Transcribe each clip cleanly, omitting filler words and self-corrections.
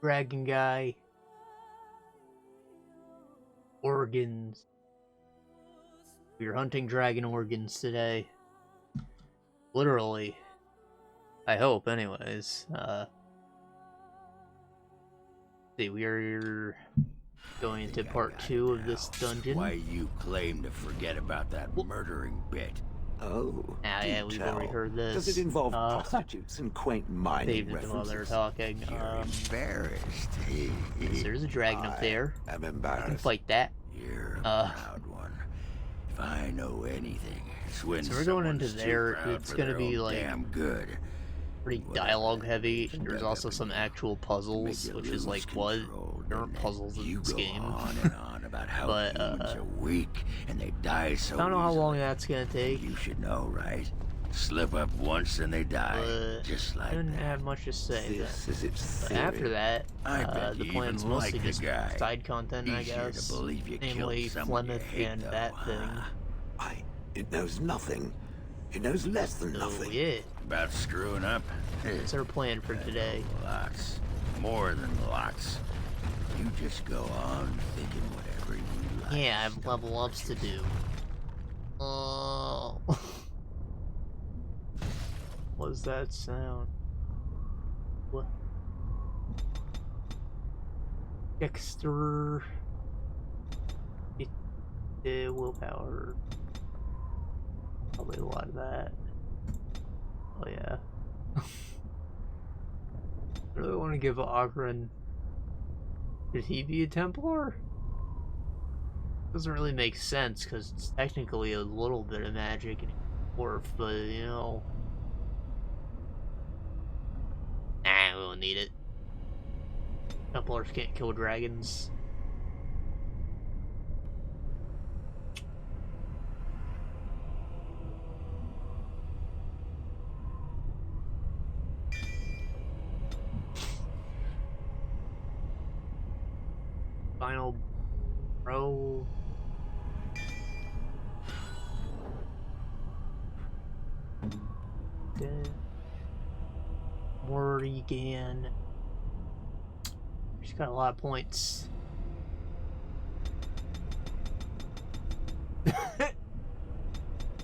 Dragon guy. Organs. We're hunting dragon organs today. Literally. I hope, anyways. See, we're going into part 2 of this dungeon. Why you claim to forget about that murdering bit? Oh, yeah, we've already heard this. Does it involve prostitutes and quaint mining references? While they're talking. You're embarrassed. There's a dragon up there. I'm embarrassed. I can fight that. You're a proud one. If I know anything, it's when so we're going into there. It's gonna be like damn good. Pretty dialogue heavy, and there's also some actual puzzles, which is like what? There aren't puzzles in this game. On and on about how but humans are weak and they die so I don't know how long that's gonna take. You should know, right? Slip up once and they die, just like I didn't that. have much to say. This is its but after that, the plan's mostly just side content, I guess. Namely, Flemeth and that thing. It knows nothing. It knows less than nothing. Yeah. About screwing up? What's our plan for today? Lots. More than lots. You just go on thinking whatever you like. Yeah, I have level ups to do. Oh. What's that sound? What? Dexter. Willpower. Probably a lot of that. Oh yeah. I really want to give Ogren. Should he be a Templar? Doesn't really make sense because it's technically a little bit of magic and dwarf, but you know. Nah, we don't need it. Templars can't kill dragons. Final row. Morrigan. She's got a lot of points.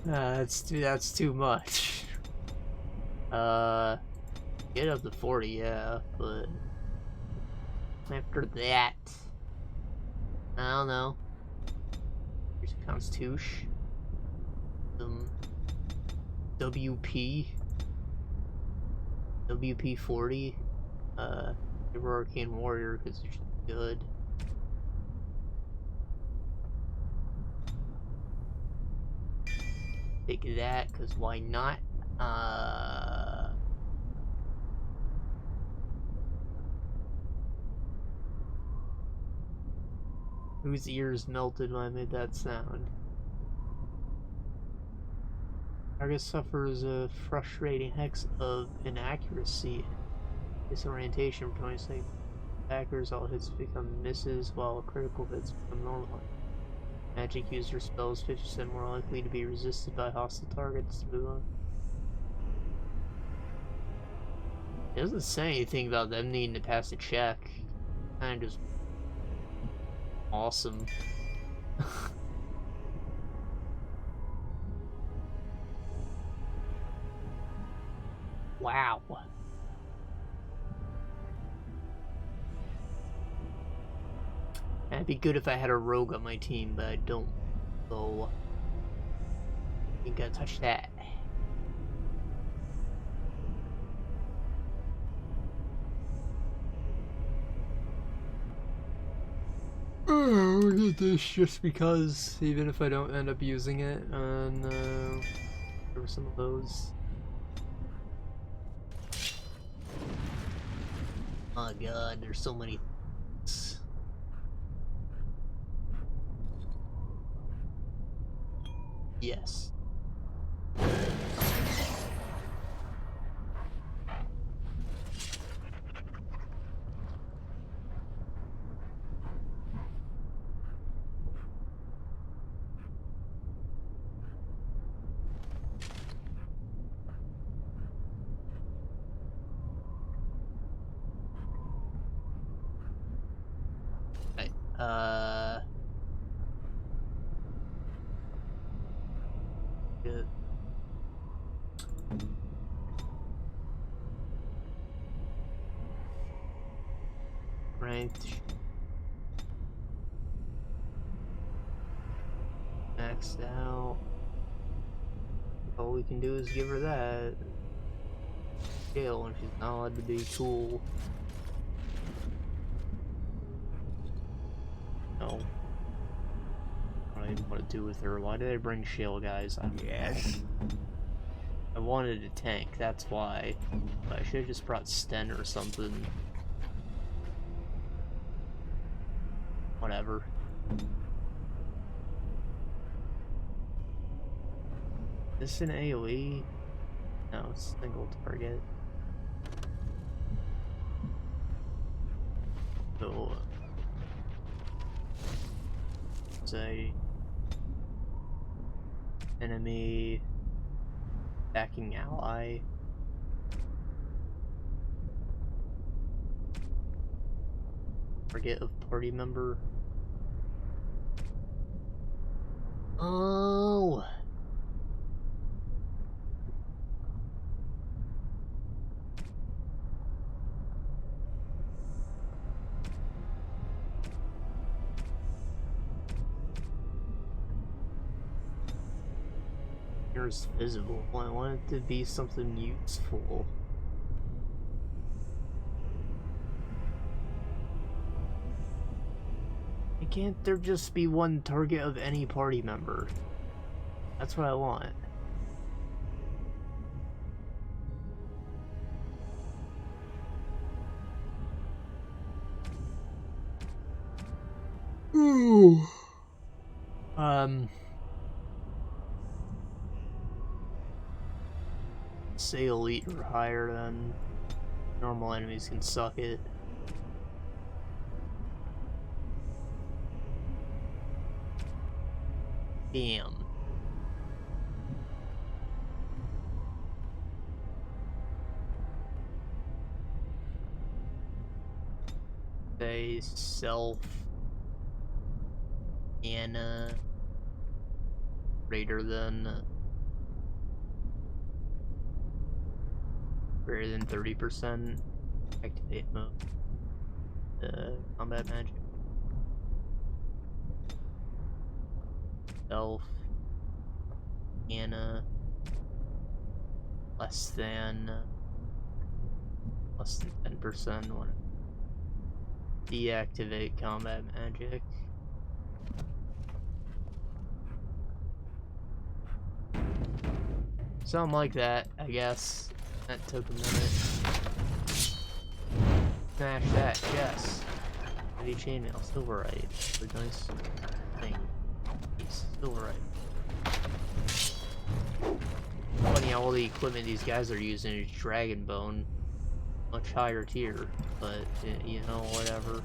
That's too much. Get up to 40, yeah, but after that. I don't know. Here's a Constitution. WP. WP 40. Give her Arcane Warrior because she's good. Take that because why not? Whose ears melted when I made that sound? Target suffers a frustrating hex of inaccuracy, disorientation for 20 seconds. Attackers, all hits become misses, while critical hits become normal. Magic user spells 50% more likely to be resisted by hostile targets through. It doesn't say anything about them needing to pass a check. Kind of just awesome. Wow. It'd be good if I had a rogue on my team, but I don't. So, ain't gonna touch that. Oh, get this just because, even if I don't end up using it, and there were some of those. Oh god, there's so many things. Yes. Good. Ranked. Maxed out. All we can do is give her that. Shale, and she's not allowed to be cool. No. I don't even know what to do with her. Why did I bring Shale, guys? Yes? I wanted a tank, that's why. But I should have just brought Sten or something. Whatever. Is this an AoE? No, it's single target. So, say enemy attacking ally. Target of party member. Oh. Here's visible. I want it to be something useful. Can't there just be one target of any party member? That's what I want. Ooh. Say elite or higher, then normal enemies can suck it. Damn. Say self and greater than 30%. Activate mode. Combat magic. Self Anna less than 10%. Deactivate combat magic. Something like that, I guess. That took a minute. Smash that, yes. Heavy chainmail, silverite. Really nice thing. Silverite. Funny how all the equipment these guys are using is dragon bone. Much higher tier, but you know, whatever.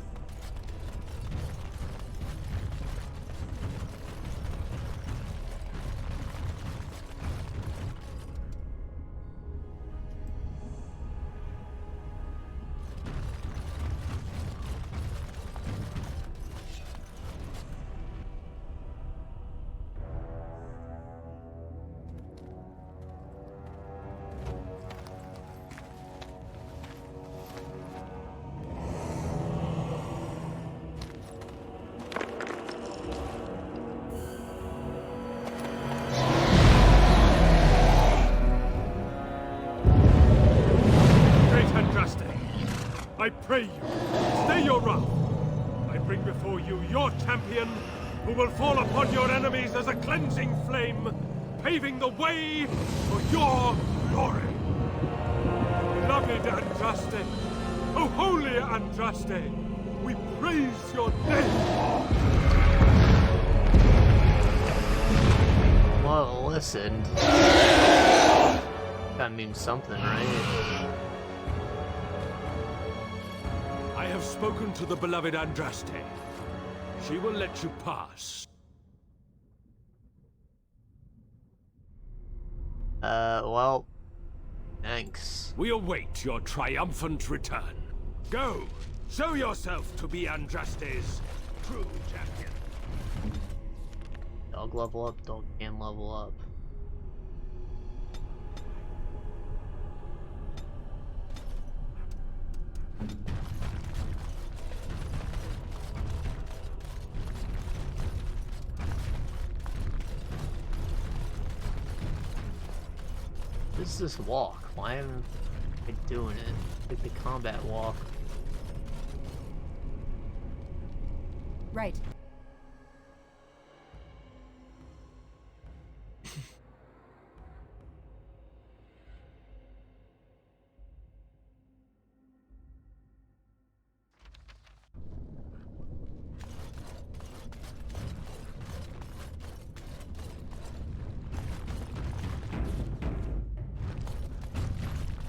I pray you, stay your wrath. I bring before you your champion, who will fall upon your enemies as a cleansing flame, paving the way for your glory. Beloved Andraste, oh holy Andraste, we praise your name. Well, listen. That means something, right? I have spoken to the beloved Andraste. She will let you pass. Well, thanks. We await your triumphant return. Go, show yourself to be Andraste's true champion. Dog level up, dog can level up. What is this walk? Why am I doing it? Like the combat walk. Right.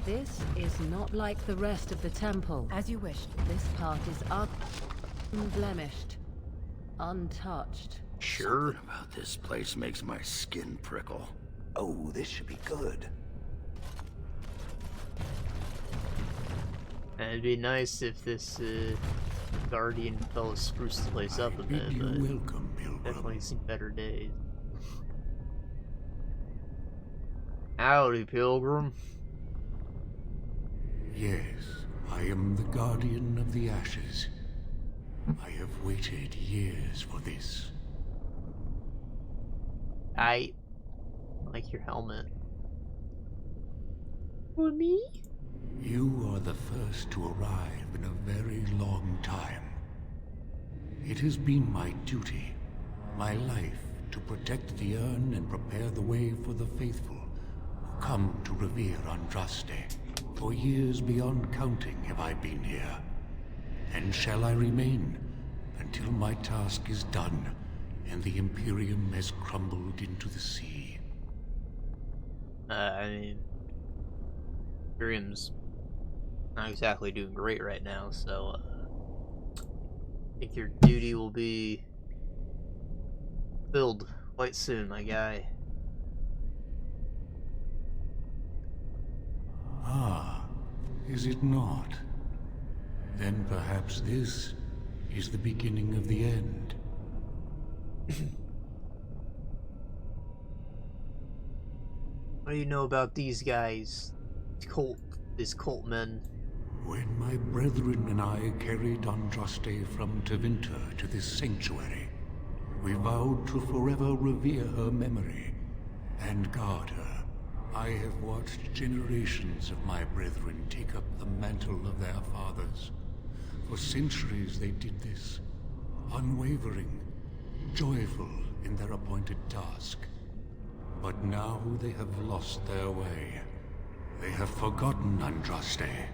This is not like the rest of the temple. As you wished. This part is unblemished, untouched. Sure. Something about this place makes my skin prickle. Oh, this should be good. And it'd be nice if this Guardian fellow spruced the place up a bit, Bid you but welcome, Pilgrim. definitely seen better days. Howdy, Pilgrim. Yes, I am the Guardian of the Ashes. I have waited years for this. I like your helmet. For me? You are the first to arrive in a very long time. It has been my duty, my life, to protect the urn and prepare the way for the faithful who come to revere Andraste. For years beyond counting have I been here, and shall I remain until my task is done and the Imperium has crumbled into the sea. I mean, Imperium's not exactly doing great right now, so I think your duty will be filled quite soon, my guy. Ah, is it not? Then perhaps this is the beginning of the end. What do you know about these guys? These cult men. When my brethren and I carried Andraste from Tevinter to this sanctuary, we vowed to forever revere her memory and guard her. I have watched generations of my brethren take up the mantle of their fathers. For centuries they did this, unwavering, joyful in their appointed task. But now they have lost their way. They have forgotten Andraste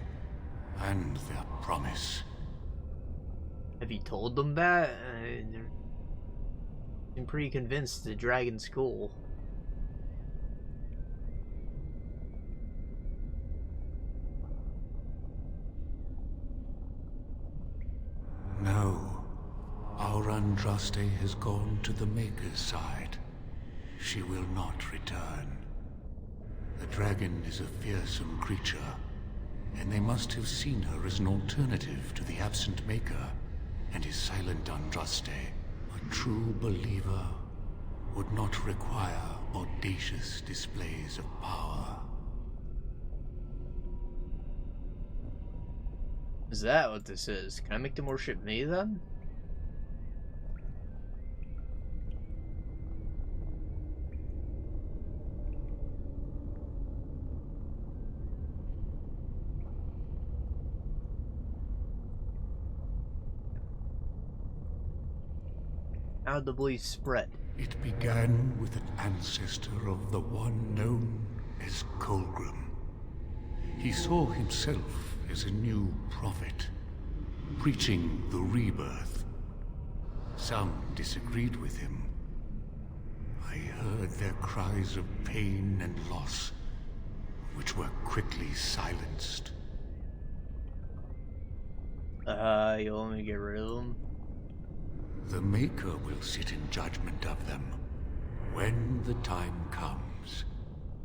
and their promise. Have you told them that? I'm pretty convinced the dragon's cool. No. Our Andraste has gone to the Maker's side. She will not return. The dragon is a fearsome creature, and they must have seen her as an alternative to the absent Maker and his silent Andraste. A true believer would not require audacious displays of power. Is that what this is? Can I make them worship me then? How'd the belief spread? It began with an ancestor of the one known as Colgrim. He saw himself as a new prophet, preaching the rebirth. Some disagreed with him. I heard their cries of pain and loss, which were quickly silenced. You want me to get rid of them? The Maker will sit in judgment of them when the time comes.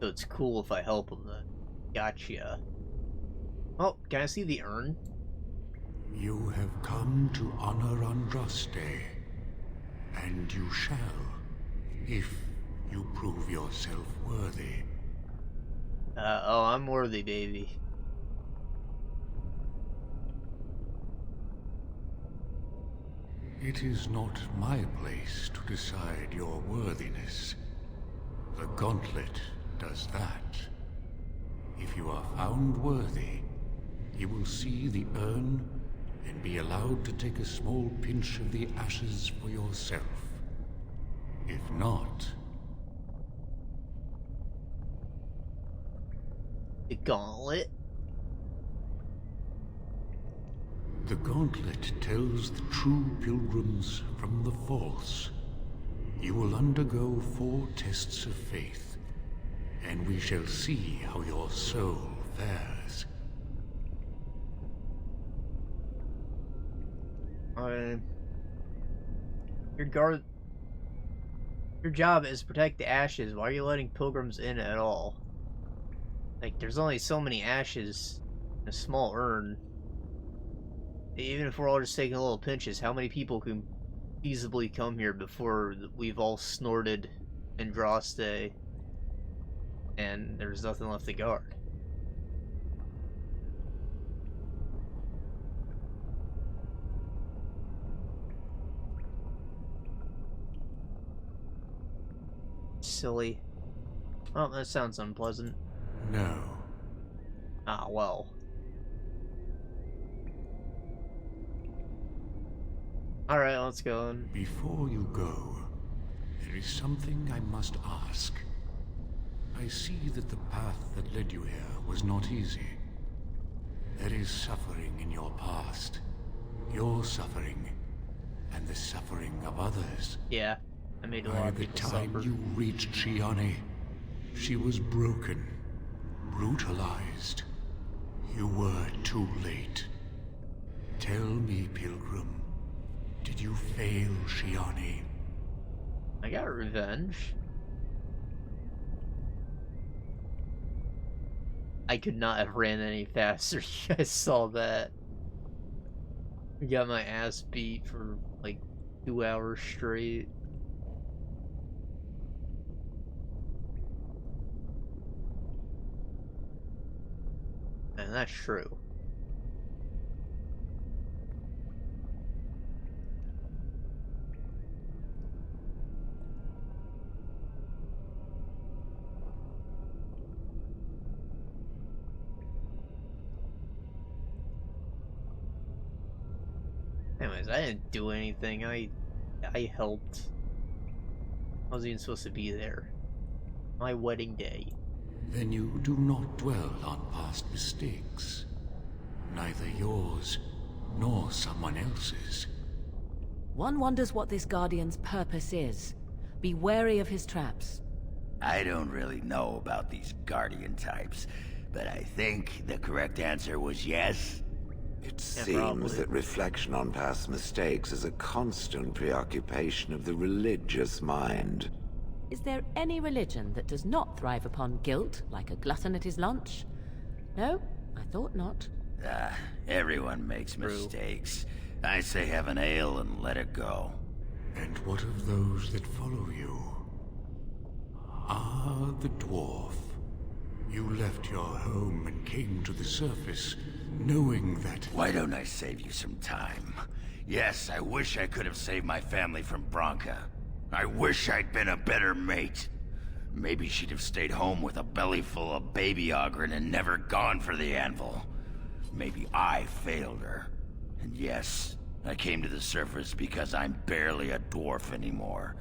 So it's cool if I help them then. Gotcha. Oh, can I see the urn? You have come to honor Andraste, and you shall, if you prove yourself worthy. Oh, I'm worthy, baby. It is not my place to decide your worthiness. The gauntlet does that. If you are found worthy, you will see the urn and be allowed to take a small pinch of the ashes for yourself. If not... The gauntlet? The gauntlet tells the true pilgrims from the false. You will undergo 4 tests of faith, and we shall see how your soul fares. Your job is to protect the ashes. Why are you letting pilgrims in at all? Like, there's only so many ashes in a small urn. Even if we're all just taking little pinches, how many people can feasibly come here before we've all snorted Andraste and there's nothing left to guard? Silly. Oh, that sounds unpleasant. No. Ah, well. Alright, let's go. Before you go, there is something I must ask. I see that the path that led you here was not easy. There is suffering in your past. Your suffering, and the suffering of others. Yeah, I made a lot By of the people time suffer. you reached Shiane, she was broken, brutalized. You were too late. Tell me, Pilgrim, did you fail Shiane? I got revenge. I could not have ran any faster. You guys saw that. I got my ass beat for like 2 hours straight. And that's true. Anyways, I didn't do anything. I helped. I wasn't even supposed to be there. My wedding day. Then you do not dwell on past mistakes. Neither yours, nor someone else's. One wonders what this Guardian's purpose is. Be wary of his traps. I don't really know about these Guardian types, but I think the correct answer was yes. It Yeah, seems probably. that reflection on past mistakes is a constant preoccupation of the religious mind. Is there any religion that does not thrive upon guilt, like a glutton at his lunch? No, I thought not. Everyone makes mistakes. I say have an ale and let it go. And what of those that follow you? Ah, the dwarf. You left your home and came to the surface, knowing that... Why don't I save you some time? Yes, I wish I could have saved my family from Bronca. I wish I'd been a better mate. Maybe she'd have stayed home with a belly full of baby Ogren and never gone for the anvil. Maybe I failed her. And yes, I came to the surface because I'm barely a dwarf anymore.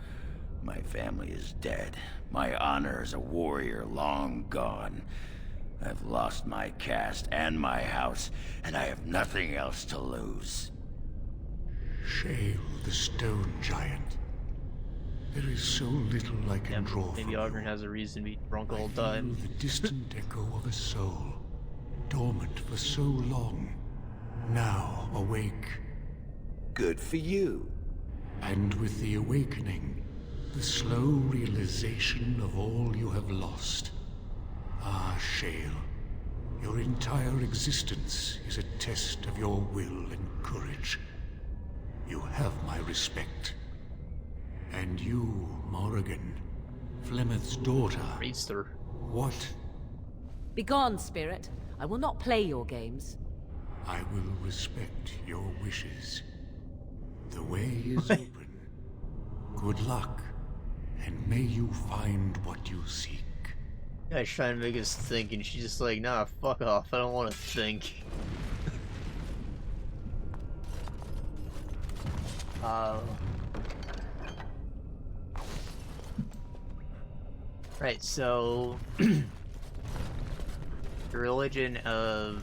My family is dead. My honor as a warrior long gone. I've lost my caste and my house, and I have nothing else to lose. Shale, the stone giant. There is so little I can draw Maybe from Ogren you. has a reason to be drunk all I the time. feel the distant echo of a soul, dormant for so long, now awake. Good for you. And with the awakening, the slow realization of all you have lost. Ah, Shale, Your entire existence is a test of your will and courage. You have my respect. And you, Morrigan, Flemeth's daughter. Priester. What? Begone, spirit. I will not play your games. I will respect your wishes. The way is open. Good luck, and may you find what you seek. Guy's trying to make us think, and she's just like, nah, fuck off. I don't want to think. Right, so the religion of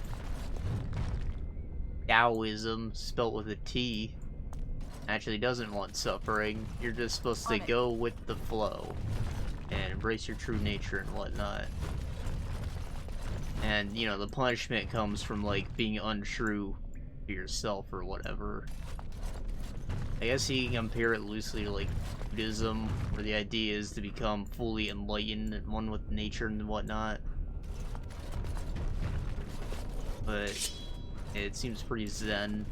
Taoism, spelt with a T, actually doesn't want suffering. You're just supposed to go with the flow and embrace your true nature and whatnot. And, you know, the punishment comes from, like, being untrue to yourself or whatever. I guess you can compare it loosely to, like, Buddhism, where the idea is to become fully enlightened and one with nature and whatnot. But it seems pretty zen.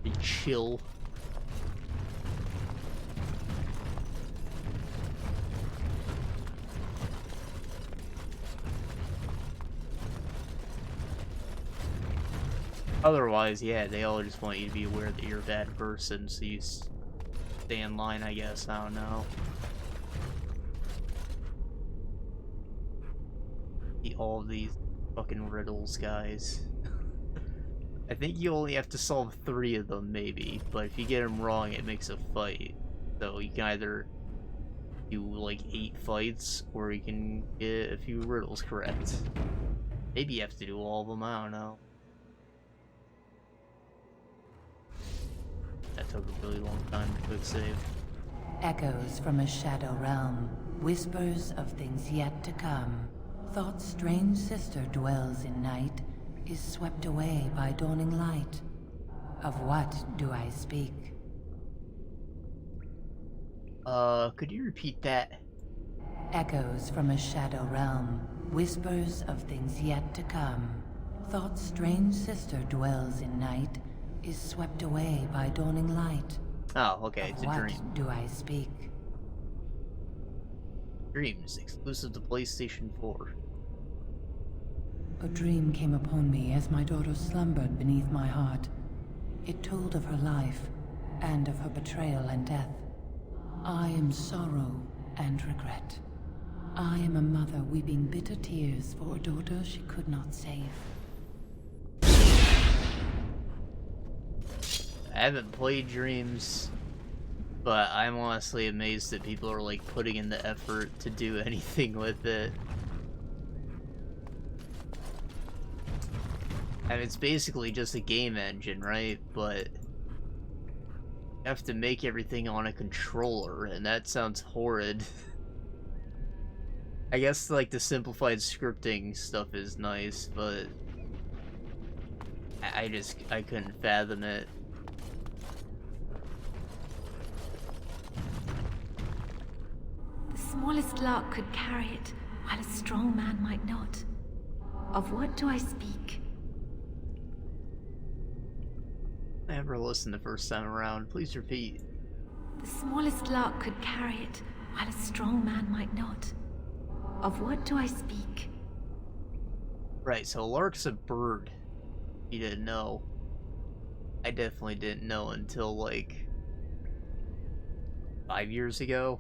Pretty chill. Otherwise, yeah, they all just want you to be aware that you're a bad person, so you stay in line, I guess. I don't know. All of these fucking riddles, guys. I think you only have to solve 3 of them, maybe, but if you get them wrong, it makes a fight. So you can either do, like, 8 fights, or you can get a few riddles correct. Maybe you have to do all of them, I don't know. That took a really long time to quick save. Echoes from a shadow realm, whispers of things yet to come. Thought's strange sister dwells in night, is swept away by dawning light. Of what do I speak? Could you repeat that? Echoes from a shadow realm, whispers of things yet to come. Thought's strange sister dwells in night, is swept away by dawning light. Oh, okay, it's a dream. What do I speak? Dreams, exclusive to PlayStation 4. A dream came upon me as my daughter slumbered beneath my heart. It told of her life, and of her betrayal and death. I am sorrow and regret. I am a mother weeping bitter tears for a daughter she could not save. I haven't played Dreams, but I'm honestly amazed that people are, like, putting in the effort to do anything with it. And it's basically just a game engine, right? But you have to make everything on a controller, and that sounds horrid. I guess, like, the simplified scripting stuff is nice, but I couldn't fathom it. The smallest lark could carry it, while a strong man might not. Of what do I speak? I never listened the first time around. Please repeat. The smallest lark could carry it, while a strong man might not. Of what do I speak? Right, so a lark's a bird. You didn't know. I definitely didn't know until, like, 5 years ago.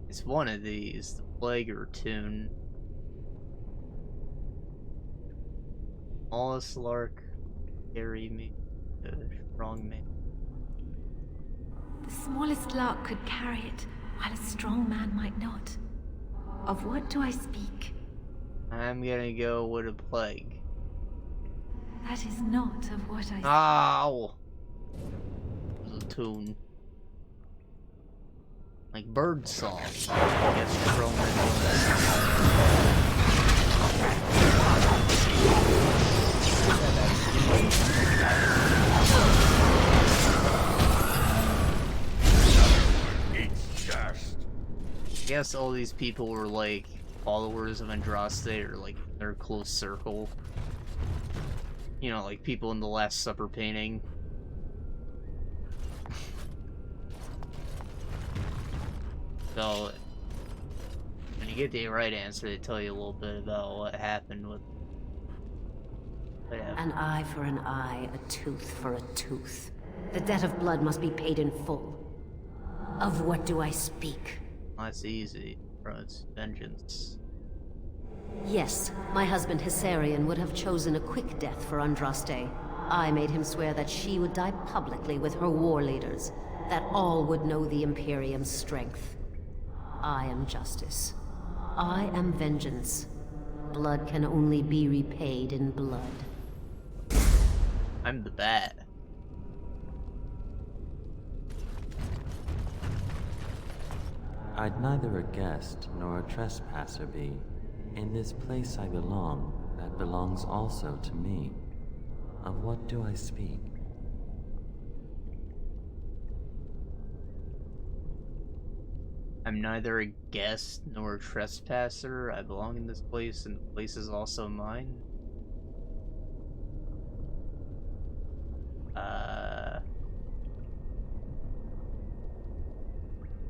It's one of these, the Plague or Tune. Smallest lark, carry me, strong man. The smallest lark could carry it, while a strong man might not. Of what do I speak? I'm gonna go with a plague. That is not of what I Ow! It was a tune. Like bird song. I guess strong guess all these people were like followers of Andraste or like their close circle. You know, like people in the Last Supper painting. So, when you get the right answer, they tell you a little bit about what happened with... An eye for an eye, a tooth for a tooth. The debt of blood must be paid in full. Of what do I speak? That's easy, bro. It's vengeance. Yes, my husband Hysarion would have chosen a quick death for Andraste. I made him swear that she would die publicly with her war leaders, that all would know the Imperium's strength. I am justice. I am vengeance. Blood can only be repaid in blood. I'm the bat. I'd neither a guest nor a trespasser be. In this place I belong, that belongs also to me. Of what do I speak? I'm neither a guest nor a trespasser. I belong in this place, and the place is also mine.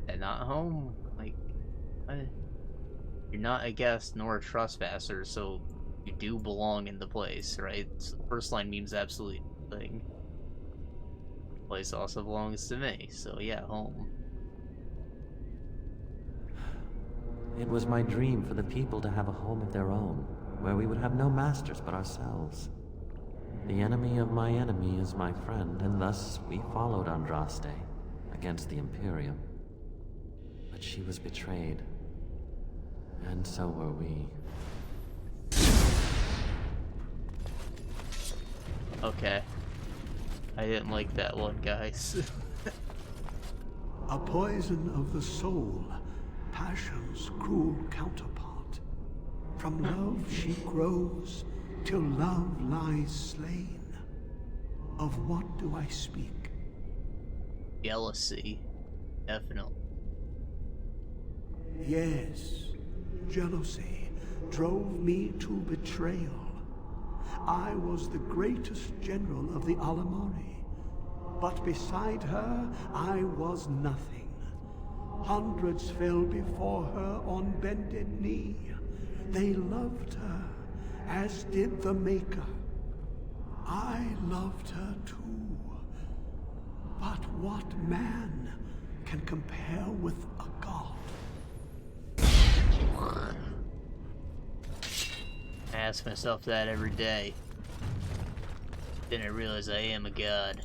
And not home. Like, what? You're not a guest nor a trespasser, so you do belong in the place, right? So the first line means absolutely nothing. The place also belongs to me, so yeah, home. It was my dream for the people to have a home of their own, where we would have no masters but ourselves. The enemy of my enemy is my friend, and thus we followed Andraste against the Imperium. But she was betrayed, and so were we. Okay. I didn't like that one, guys. A poison of the soul, passion's cruel counterpart. From love she grows, till love lies slain. Of what do I speak? Jealousy. Definitely. Yes, jealousy drove me to betrayal. I was the greatest general of the Alamari, but beside her I was nothing. Hundreds fell before her on bended knee. They loved her, as did the Maker. I loved her too. But what man can compare with a god? I ask myself that every day. Then I realize I am a god.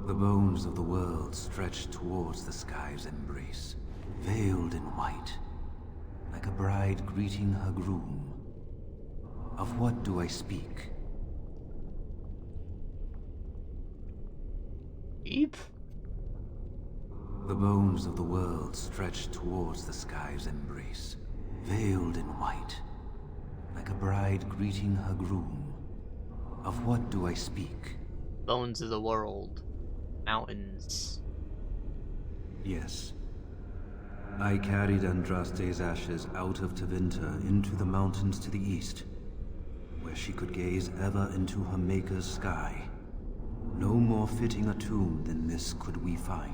The bones of the world stretched towards the sky's embrace, veiled in white, like a bride greeting her groom. Of what do I speak? Deep? The bones of the world stretched towards the sky's embrace, veiled in white, like a bride greeting her groom. Of what do I speak? Bones of the world. Mountains. Yes. I carried Andraste's ashes out of Tevinter into the mountains to the east, where she could gaze ever into her Maker's sky. No more fitting a tomb than this could we find.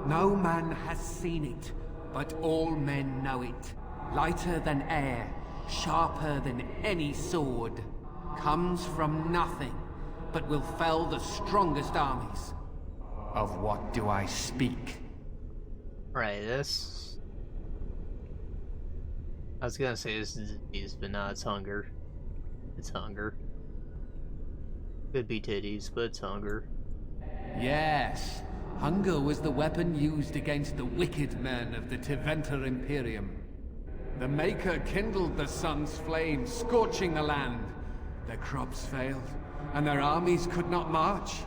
No man has seen it, but all men know it. Lighter than air, sharper than any sword. Comes from nothing, but will fell the strongest armies. Of what do I speak? Right, this... I was gonna say this is disease, but no, it's hunger. It's hunger. Could be titties, but it's hunger. Yes. Hunger was the weapon used against the wicked men of the Tevinter Imperium. The Maker kindled the sun's flame, scorching the land. Their crops failed, and their armies could not march.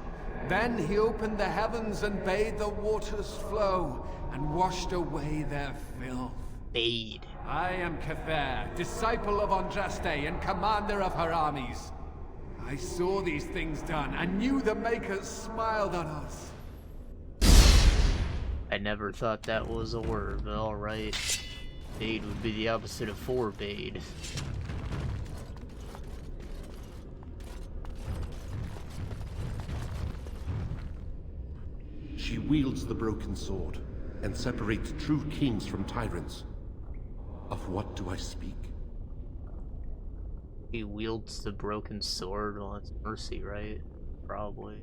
Then he opened the heavens and bade the waters flow, and washed away their filth. Bade. I am Cather, disciple of Andraste and commander of her armies. I saw these things done and knew the Makers smiled on us. I never thought that was a word, but alright. Bade would be the opposite of forbade. She wields the broken sword and separates true kings from tyrants. Of what do I speak? He wields the broken sword. Well, that's mercy, right? Probably.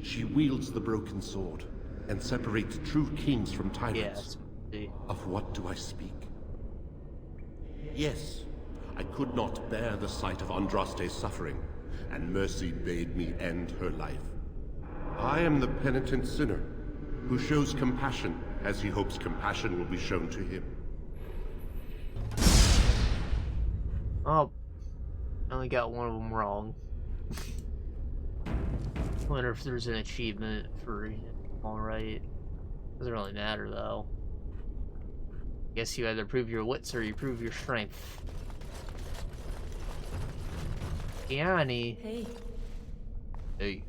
She wields the broken sword and separates true kings from tyrants. Yeah, of what do I speak? Yes, I could not bear the sight of Andraste's suffering, and mercy bade me end her life. I am the penitent sinner, who shows compassion as he hopes compassion will be shown to him. Oh, I only got one of them wrong. I wonder if there's an achievement for alright. Doesn't really matter though. Guess you either prove your wits or you prove your strength. Yanni. Hey. Hey.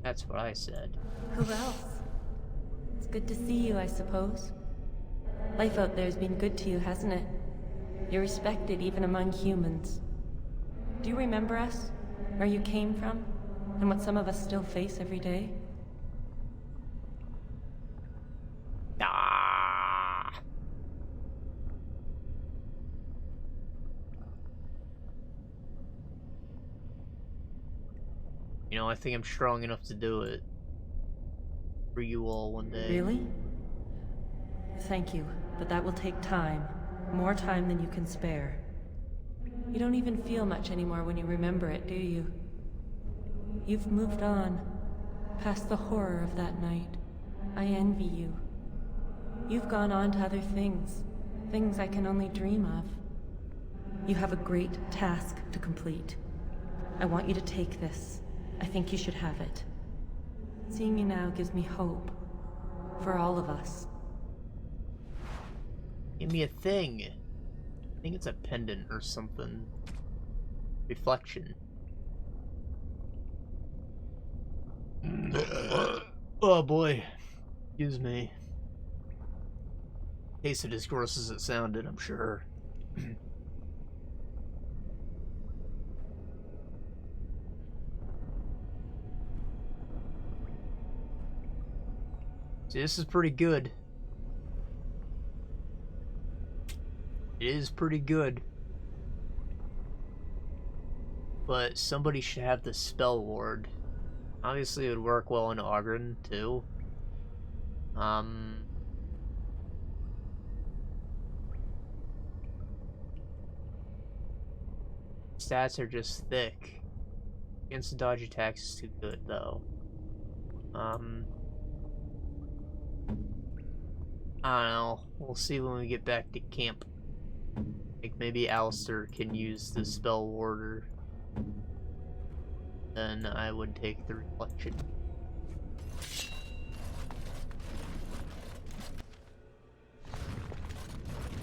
That's what I said. Who else? It's good to see you, I suppose. Life out there's been good to you, hasn't it? You're respected even among humans. Do you remember us? Where you came from? And what some of us still face every day? Ah. You know, I think I'm strong enough to do it. For you all one day. Really? Thank you, but that will take time. More time than you can spare. You don't even feel much anymore when you remember it, do you? You've moved on, past the horror of that night. I envy you. You've gone on to other things, things I can only dream of. You have a great task to complete. I want you to take this. I think you should have it. Seeing you now gives me hope. For all of us. Give me a thing. I think it's a pendant or something. Reflection. Oh boy. Excuse me. Tasted as gross as it sounded, I'm sure. See, this is pretty good. It is pretty good. But somebody should have the spell ward. Obviously it would work well in Ogren too. Stats are just thick. Against dodge attacks is too good though. I don't know. We'll see when we get back to camp. Like maybe Alistair can use the spell warder. Then I would take the reflection.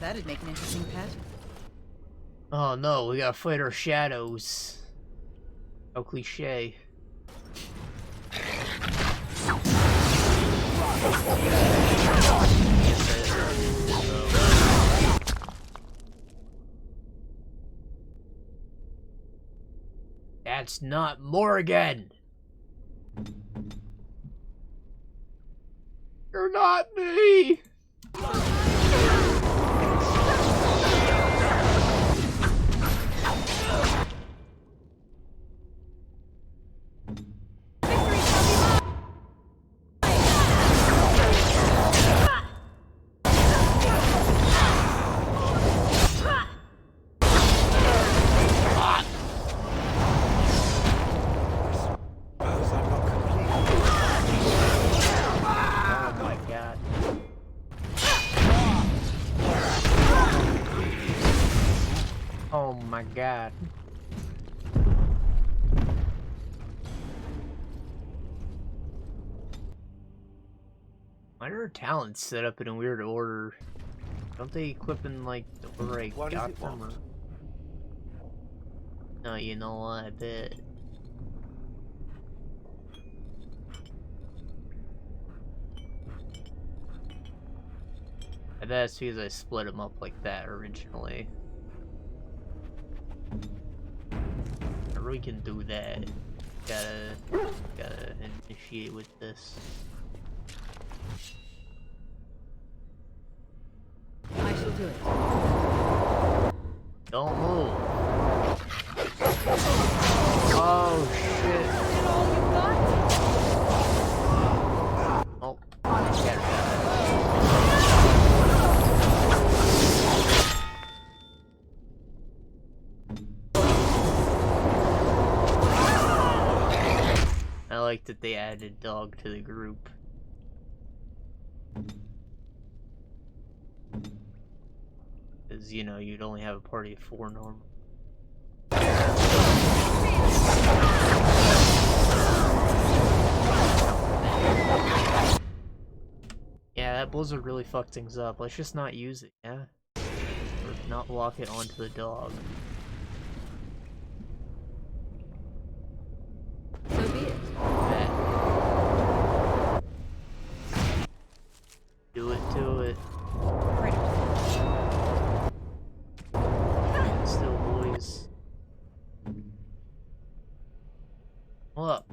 That'd make an interesting pet. Oh no, we gotta fight our shadows. How cliche. That's not Morgan! You're not me! Oh my god. I Why are talents set up in a weird order? Don't they equip in like the order I got them? Or... No, you know what? I bet. I bet it's because I split them up like that originally. Or we can do that. Gotta initiate with this. I shall do it. Don't move. Oh shit. Oh, I like that they added dog to the group. Because, you know, you'd only have a party of 4 normal. Yeah, that blizzard really fucked things up. Let's just not use it, yeah? Or not lock it onto the dog. So be it. Do it to it. Still, boys. Up.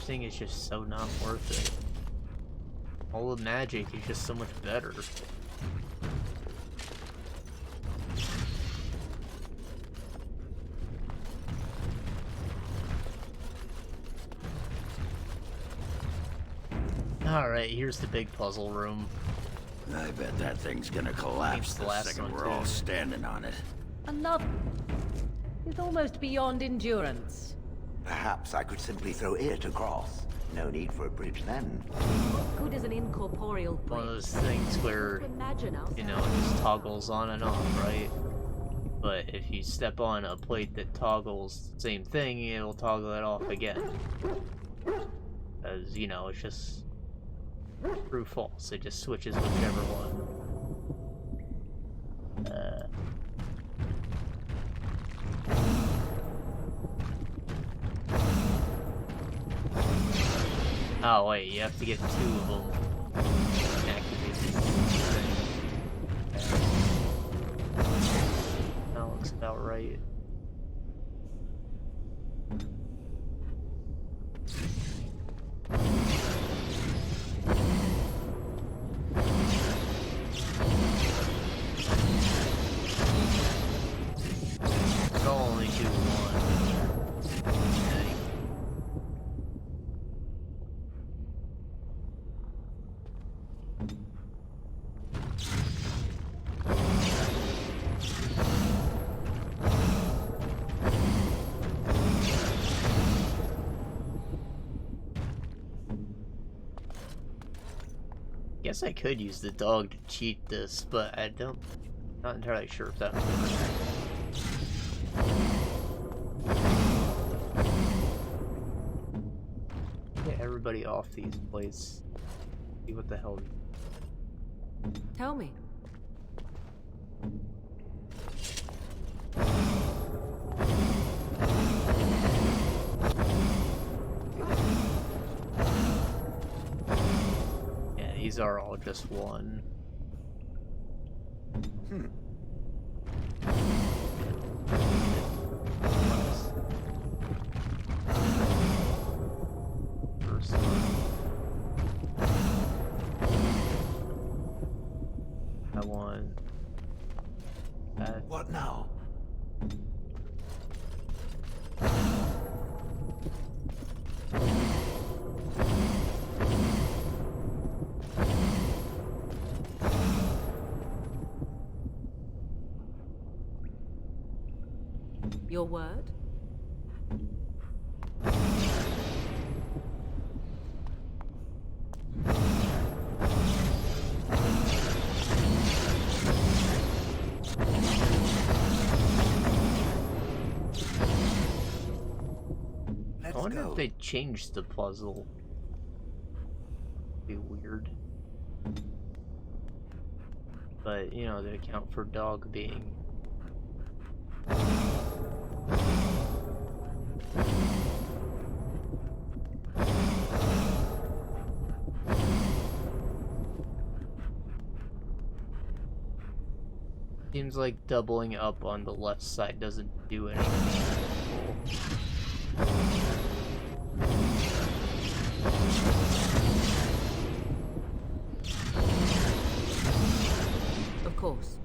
Thing is just so not worth it. All the magic is just so much better. Alright, here's the big puzzle room. I bet that thing's gonna collapse the second we're all standing on it. Another. It's almost beyond endurance. Perhaps I could simply throw it across. No need for a bridge then. What good is an incorporeal bridge? One of those things where, you know, it just toggles on and off, right? But if you step on a plate that toggles the same thing, it'll toggle it off again. Because, you know, it's just true false. It just switches whichever one. Oh wait, you have to get 2 of them. That looks about right. I'll only do 1. Okay. Guess I could use the dog to cheat this, but not entirely sure if that would work. Get everybody off these plates. See what the hell. Tell me. Yeah, these are all just 1. First one. I want that. What now? Your word? I wonder if they changed the puzzle. Be weird. But, you know, they account for dog being... Seems like doubling up on the left side doesn't do anything. Of course.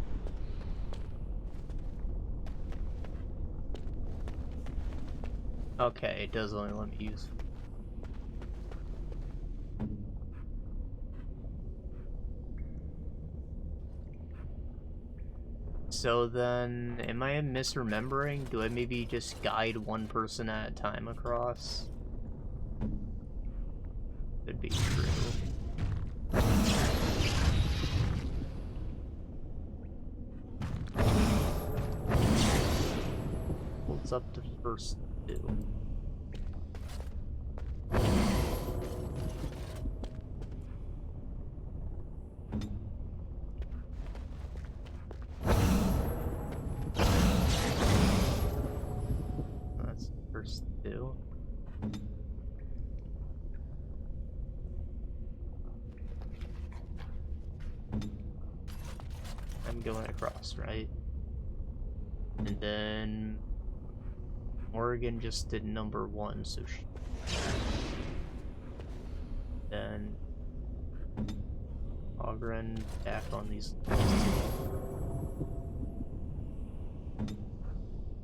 Okay, it does only let me use... So then, am I misremembering? Do I maybe just guide one person at a time across? Could be true. What's up to first two? That's first two. I'm going across, right? And then Morgan just did number one, so she... Then Ogren back on these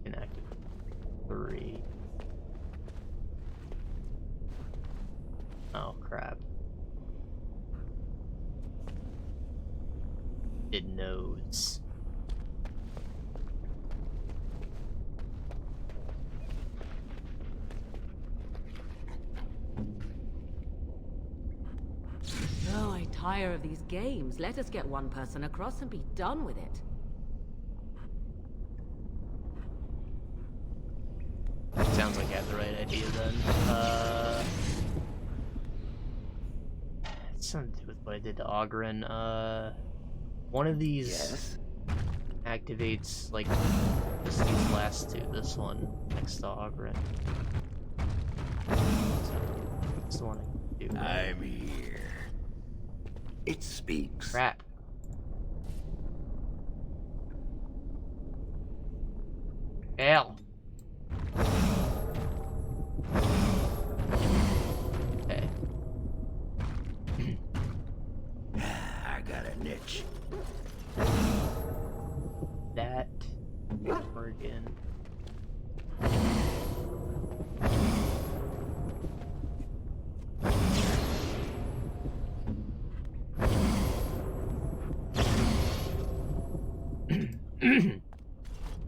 inactive 3. Oh crap. It knows. Oh, I tire of these games. Let us get one person across and be done with it. Sounds like I have the right idea then. It's something to do with what I did to Ogren. One of these activates, like, just these last two. This one next to Ogren. So, that's the one I can do. I'm here. It speaks. Crap. Shale. Okay. I got a niche. That. Morgan.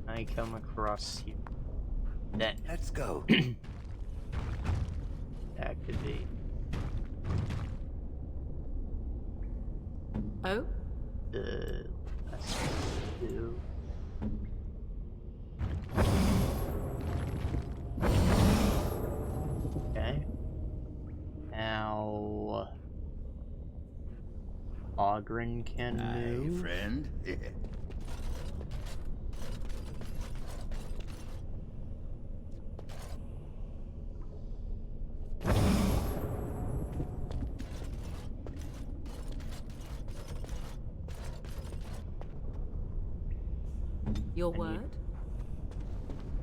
I come across here. Then let's go. Activate. Oh? The last two. Okay. Now Ogren can move. Friend. Your word?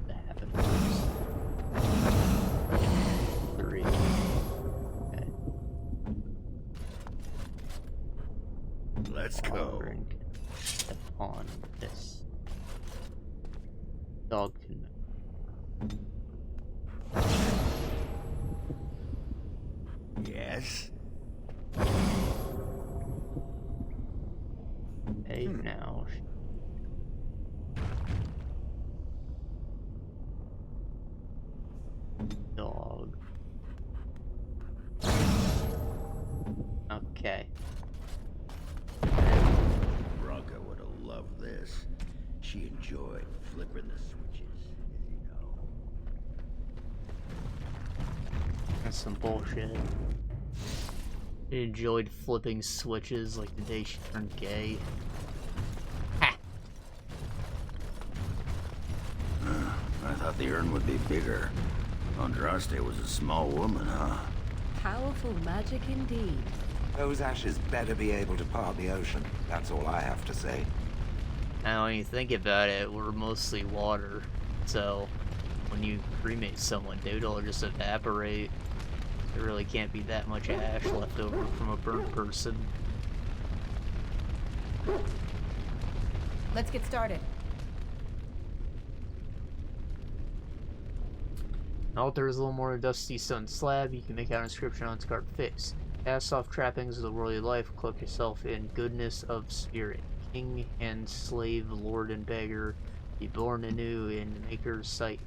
To happen. 3. Okay. Let's go. Step on this. Dog can. Yes? Hey, now. Dog. Okay. Bronca would have loved this. She enjoyed flipping the switches, as you know. That's some bullshit. She enjoyed flipping switches like the day she turned gay. Ha! I thought the urn would be bigger. Andraste was a small woman, huh? Powerful magic indeed. Those ashes better be able to part the ocean. That's all I have to say. Now, when you think about it, we're mostly water. So, when you cremate someone, dude, it'll just evaporate. There really can't be that much ash left over from a burnt person. Let's get started. An altar is a little more dusty stone slab. You can make out an inscription on its carved face. Cast off trappings of the worldly life, cloak yourself in goodness of spirit. King and slave, lord and beggar, be born anew in the Maker's sight.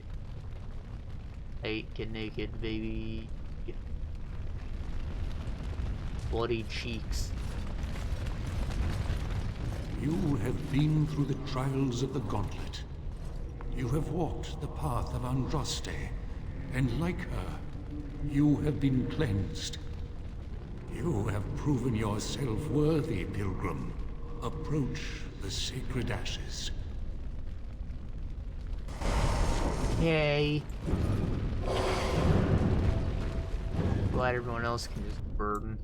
Get naked, baby. Bloody cheeks. You have been through the trials of the gauntlet. You have walked the path of Andraste, and like her, you have been cleansed. You have proven yourself worthy, pilgrim. Approach the Sacred Ashes. Yay. Glad everyone else can just burden.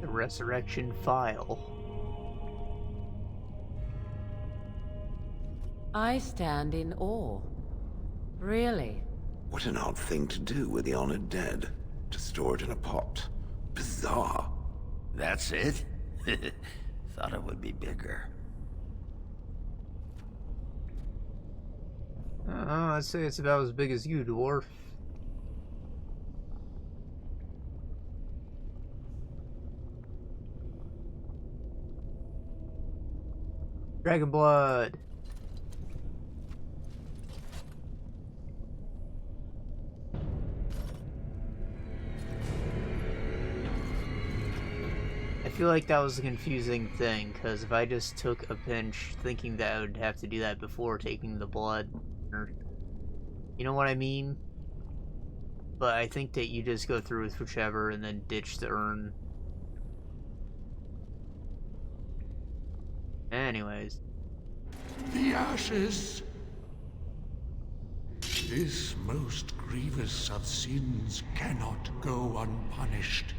The Resurrection File. I stand in awe. Really? What an odd thing to do with the honored dead. To store it in a pot. Bizarre. That's it? Thought it would be bigger. I'd say it's about as big as you, dwarf. Dragon blood. I feel like that was a confusing thing, because if I just took a pinch thinking that I would have to do that before taking the blood, or, you know what I mean? But I think that you just go through with whichever and then ditch the urn. Anyways. The ashes! This most grievous of sins cannot go unpunished.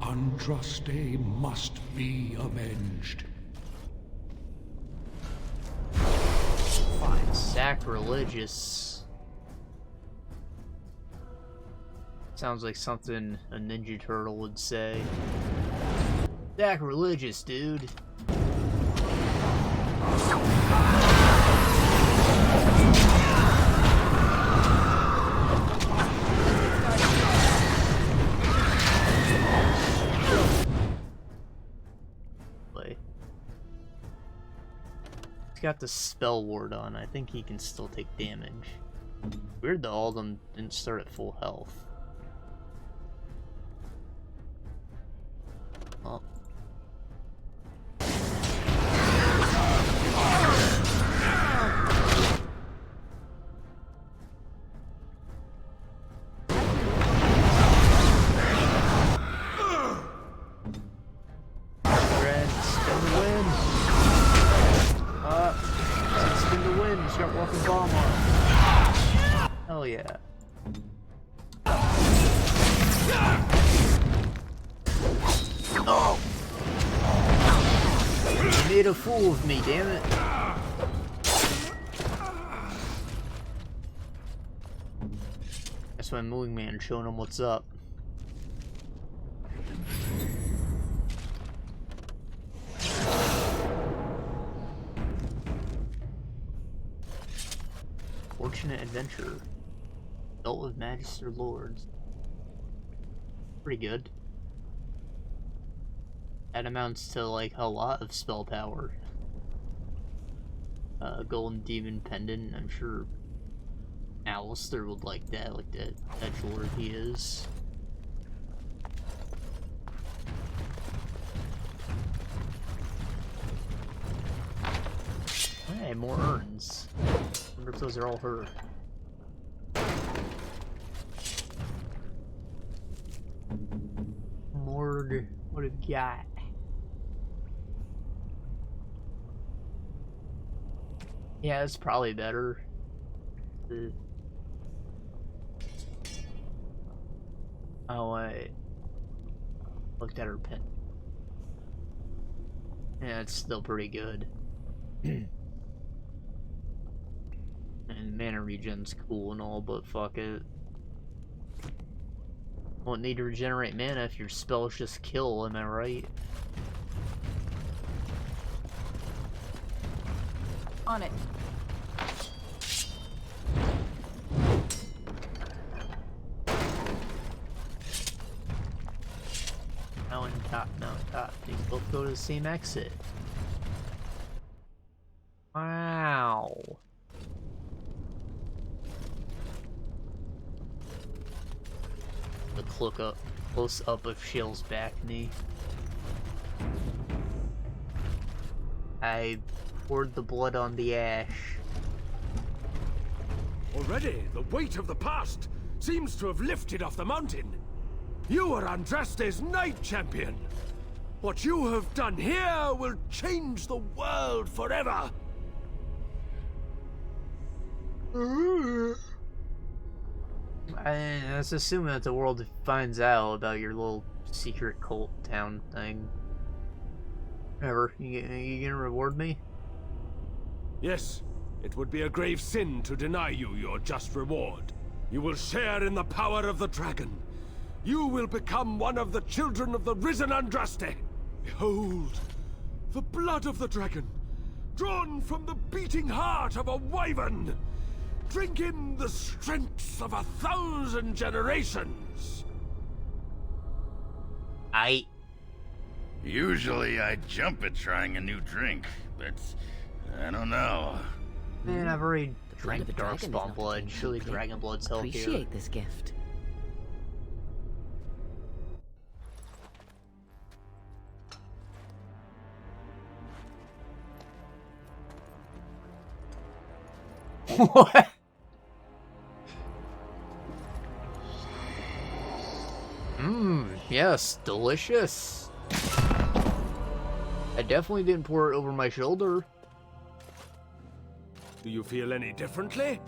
Andraste must be avenged. Fine, sacrilegious. Sounds like something a Ninja Turtle would say. Sacrilegious, dude. He's got the spell ward on. I think he can still take damage. Weird that all of them didn't start at full health. Oh. made a fool of me, damn it. That's my moving man showing him what's up. Fortunate adventure. Dealt with Magister Lords. Pretty good. That amounts to like a lot of spell power. Golden Demon Pendant, I'm sure Alistair would like that, like that edgelord he is. Hey, more urns. I wonder if those are all her. Morgue, what have you got? Yeah, it's probably better. Oh, I looked at her pen. Yeah, it's still pretty good. And mana regen's cool and all, but fuck it. Won't need to regenerate mana if your spells just kill, am I right? On it. Mountain top, mountain top. These both go to the same exit. Wow. The close up of Shale's back knee. I poured the blood on the ash. Already, the weight of the past seems to have lifted off the mountain. You are Andraste's Knight Champion. What you have done here will change the world forever. Let's assume that the world finds out about your little secret cult town thing. Whatever, you gonna reward me? Yes, it would be a grave sin to deny you your just reward. You will share in the power of the dragon. You will become one of the children of the risen Andraste. Behold, the blood of the dragon, drawn from the beating heart of a wyvern. Drink in the strength of 1,000 generations. Usually I jump at trying a new drink, but I don't know. Man, I've already drank Darkspawn blood. Surely dragon blood's healthier. Appreciate this gift. What? Yes, delicious. I definitely didn't pour it over my shoulder. Do you feel any differently?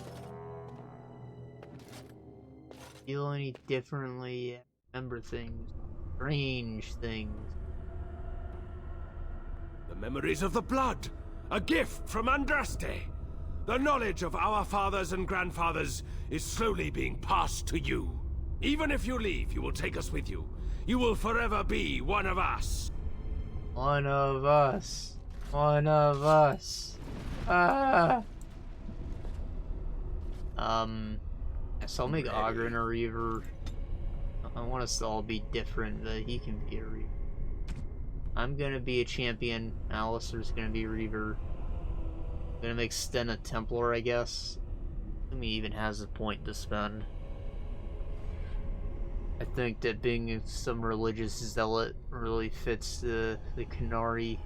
Feel any differently? Remember things. Strange things. The memories of the blood. A gift from Andraste. The knowledge of our fathers and grandfathers is slowly being passed to you. Even if you leave, you will take us with you. You will forever be one of us. One of us. One of us. Ah. So I'll make Ogren a Reaver. I want us to all be different, but he can be a Reaver. I'm gonna be a champion. Alistair's gonna be a Reaver. I'm gonna make Sten a Templar, I guess. He even has a point to spend. I think that being some religious zealot really fits the Canary.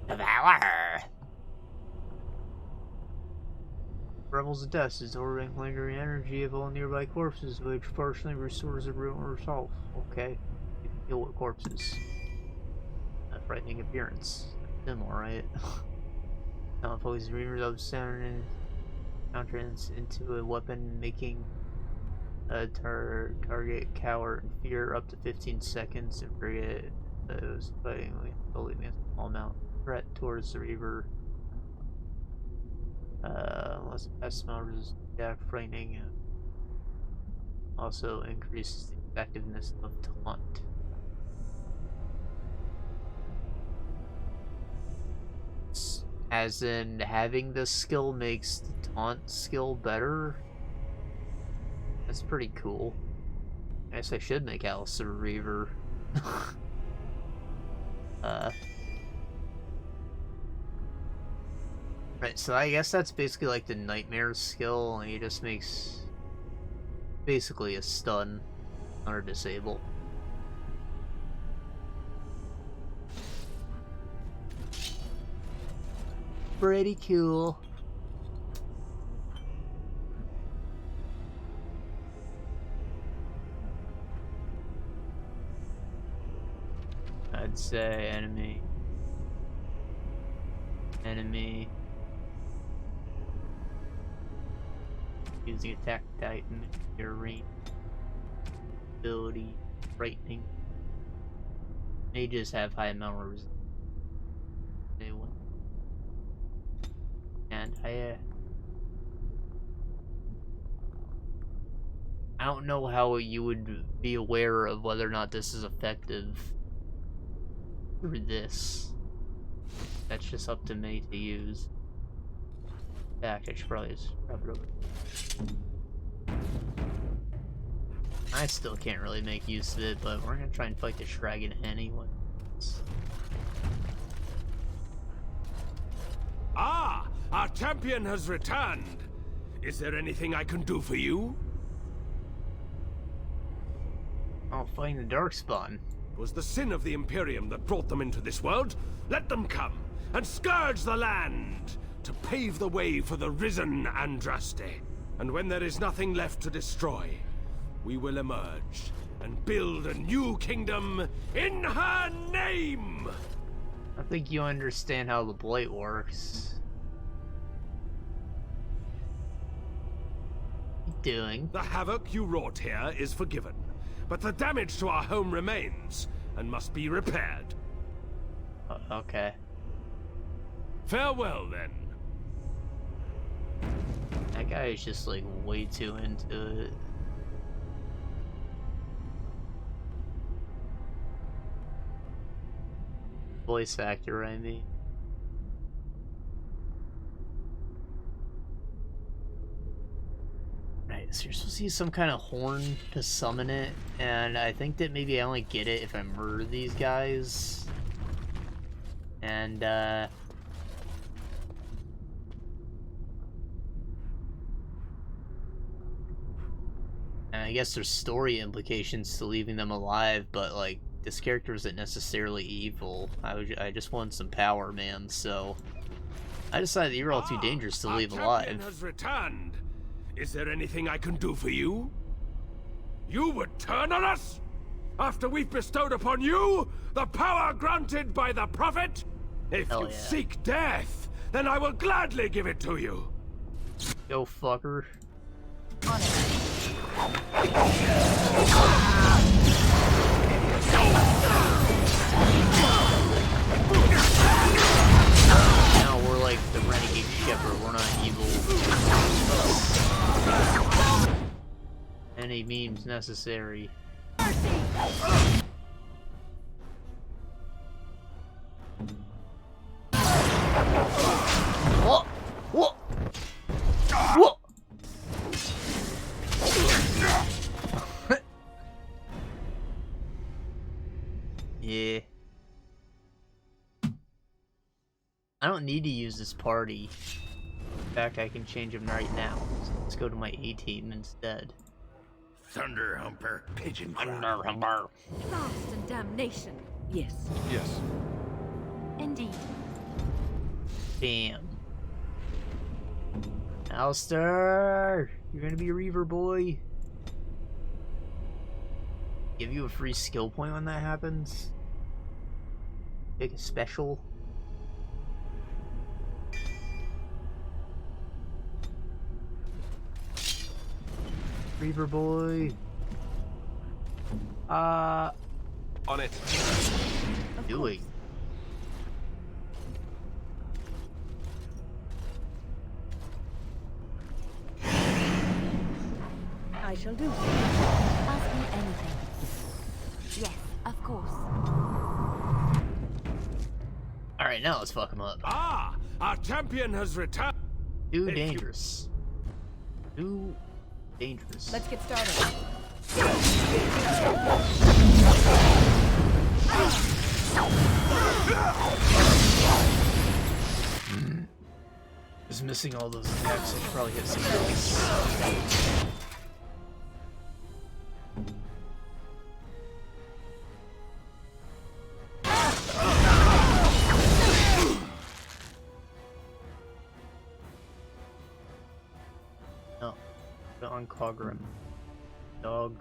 Devour her! Rebels of Death is ordering lingering energy of all nearby corpses, which partially restores the room herself. Okay. You can deal with corpses. A frightening appearance. Similar, right? Now focuses readers of sound and countenance into a weapon, making Target cower in fear up to 15 seconds and forget those fighting solely against a small amount of threat towards the Reaver. Unless past smell resist attack, frightening. Also increases the effectiveness of taunt. As in, having this skill makes the taunt skill better? That's pretty cool. I guess I should make Alice a Reaver. Right, so I guess that's basically like the Nightmare skill, and he just makes basically a stun or disable. Pretty cool. I'd say enemy. Using attack titan, your range, ability, frightening. Mages have high amount of resistance. And I don't know how you would be aware of whether or not this is effective through this. That's just up to me to use. In fact, I should probably just rub it over. I still can't really make use of it, but we're gonna try and fight the dragon anyway. Ah! Our champion has returned! Is there anything I can do for you? Oh, fighting the Darkspawn. It was the sin of the Imperium that brought them into this world. Let them come, and scourge the land, to pave the way for the risen Andraste. And when there is nothing left to destroy, we will emerge, and build a new kingdom in her name! I think you understand how the Blight works. What are you doing? The havoc you wrought here is forgiven, but the damage to our home remains, and must be repaired. Okay. Farewell, then. That guy is just, like, way too into it. Voice actor, I mean. Right, so you're supposed to use some kind of horn to summon it, and I think that maybe I only get it if I murder these guys. And, I guess there's story implications to leaving them alive, but, like, this character isn't necessarily evil. I just want some power, man, so I decided that you're all too dangerous to leave alive. Champion has returned. Is there anything I can do for you? You would turn on us? After we've bestowed upon you the power granted by the Prophet? If Hell you yeah. seek death, then I will gladly give it to you. Go fucker. On it. Now we're like the renegade shepherd, we're not evil. Any means necessary. What? What? What? Yeah. I don't need to use this party. In fact, I can change them right now. So let's go to my A team instead. Thunder Humper. Pigeon Thunder Humper. Blast and damnation. Yes. Yes. Indeed. Bam. Alistair! You're gonna be a Reaver boy. Give you a free skill point when that happens. Make a special. Reaver boy. On it. Doing. I shall do. Ask me anything. Yes, of course. Alright, now let's fuck him up. Ah! Our champion has returned. Too dangerous. Too dangerous. Let's get started. Just missing all those attacks. I should probably hit some else. No. On Cogrim. Dog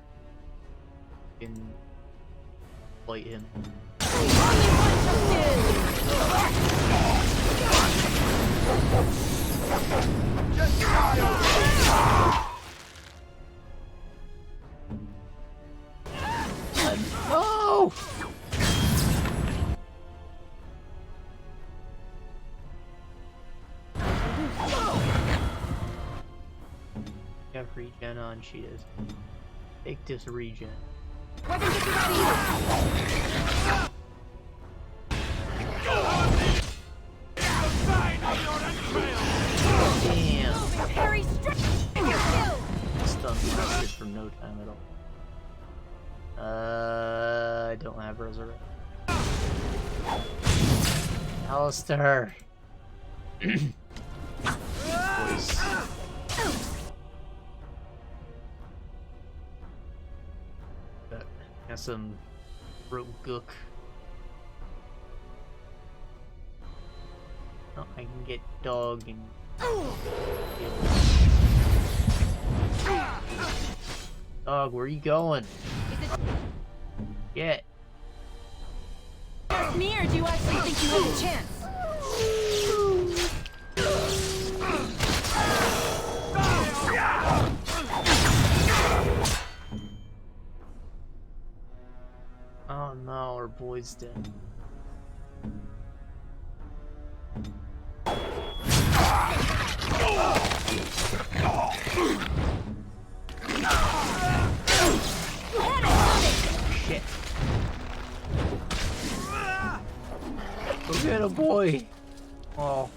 can fight him. No! You have regen on, she does. Take this regen. Damn. Harry, Stun blasted for no time at all. I don't have resurrect. Alistair. Boys. Got some rope gook. Oh, I can get dog and dog, where are you going? Get. me, or do you actually think you have a chance? Oh no, our boy's dead. Shit. Go get a boy. Oh.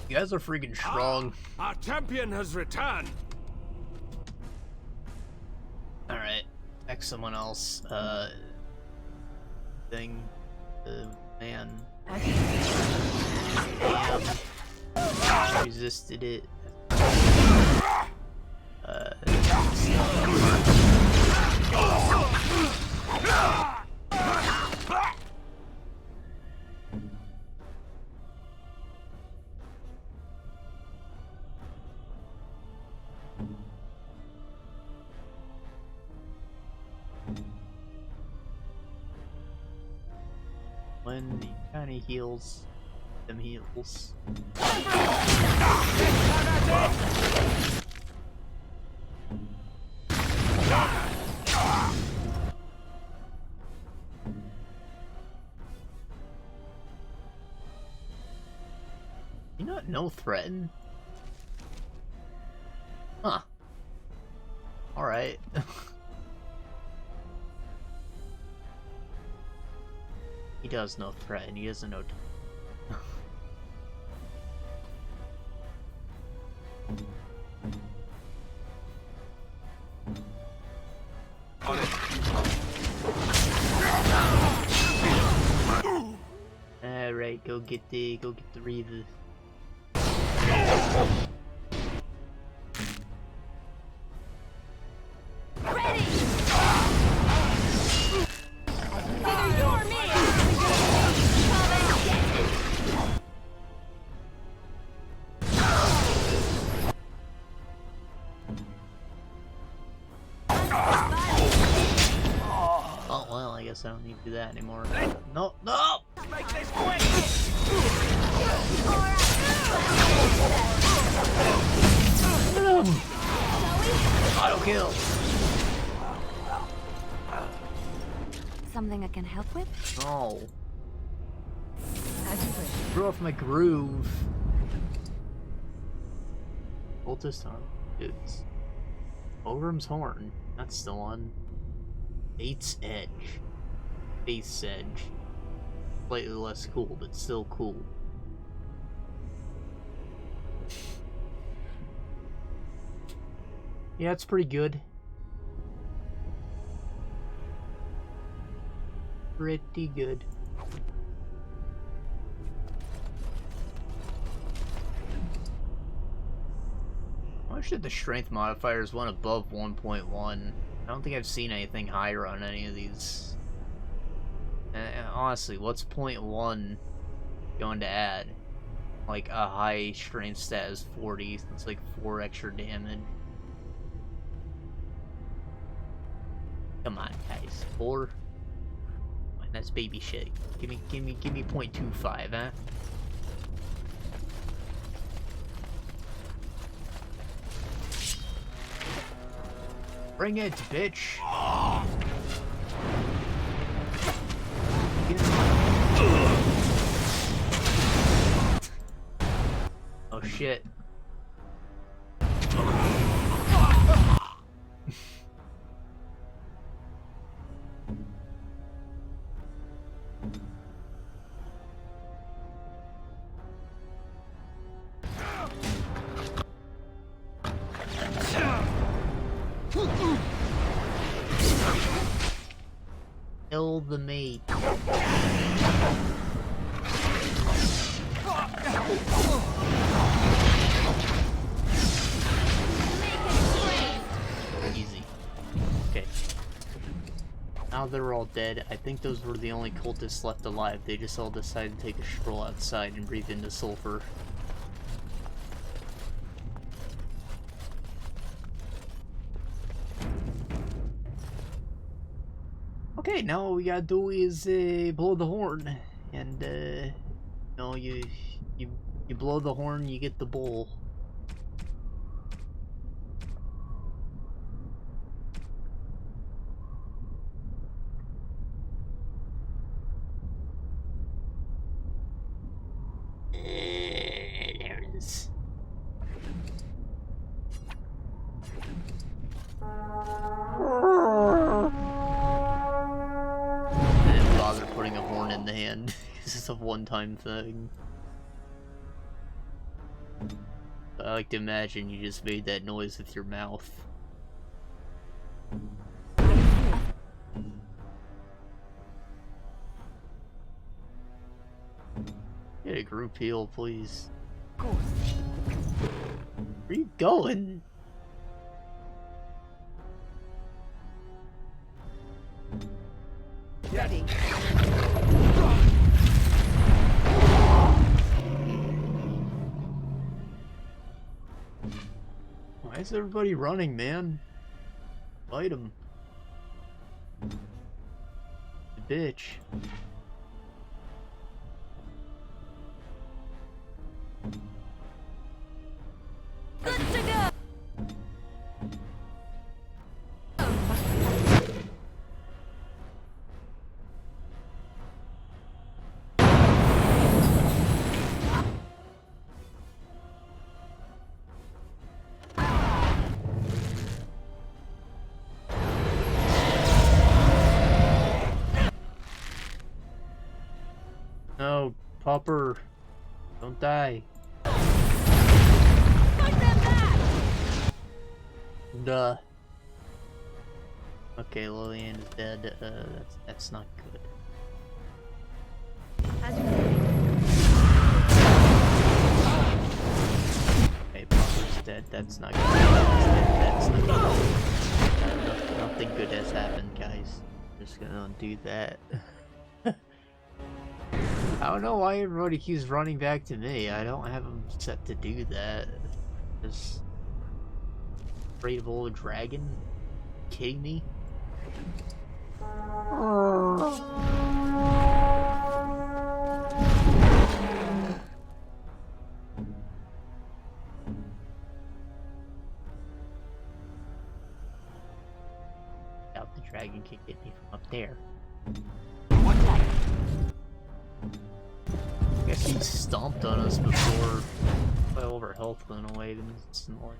You guys are freaking strong. Our champion has returned. Alright. Attack someone else. Thing. Man. Damn. Resisted it. When he kinda heals, them heals. You not no threaten? Huh. Alright. He does know threaten, he doesn't know. On it. Alright, go get the Reaver. guess I don't need to do that anymore. No, no! Make this quick! Auto kill! Something I can help with? No. As you wish. Threw off my groove. Cultist arm. Dudes. Ogrim's horn. That's the one. Fate's edge. Faith's edge. Slightly less cool, but still cool. Yeah, it's pretty good. Pretty good. I wish that the strength modifiers went above 1.1. I don't think I've seen anything higher on any of these. And honestly, what's 0.1 going to add? Like a high strength stat is 40, that's like 4 extra damage. Come on, guys. 4? That's baby shit. Give me 0.25, huh? Bring it, bitch! Oh shit. Kill the mate. Easy. Okay. Now they're all dead. I think those were the only cultists left alive. They just all decided to take a stroll outside and breathe into sulfur. Okay, now all we gotta do is blow the horn, and you know, you blow the horn, you get the bowl. There it is. Putting a horn in the hand. This is a one-time thing. I like to imagine you just made that noise with your mouth. Get a group heal, please. Where are you going? Ready. Why is everybody running, man? Fight him. Bitch. Good to go. No, Popper. Don't die. Duh. Okay, Lillian is dead. That's not good. Okay, Popper's dead. That's not good. That's not good. Nothing good has happened, guys. Just gonna do that. I don't know why everybody keeps running back to me. I don't have them set to do that. Just afraid of old dragon? Kidding me? Doubt the dragon can get me from up there. I guess he stomped on us before all of our health went away, then it's like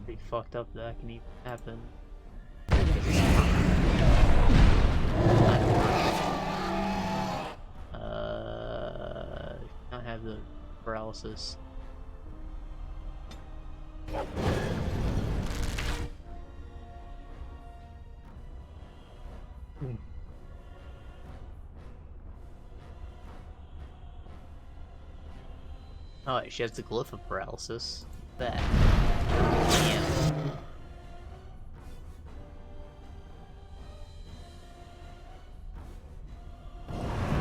pretty fucked up that can even happen. I have the paralysis. Oh, she has the glyph of paralysis. That. Damn.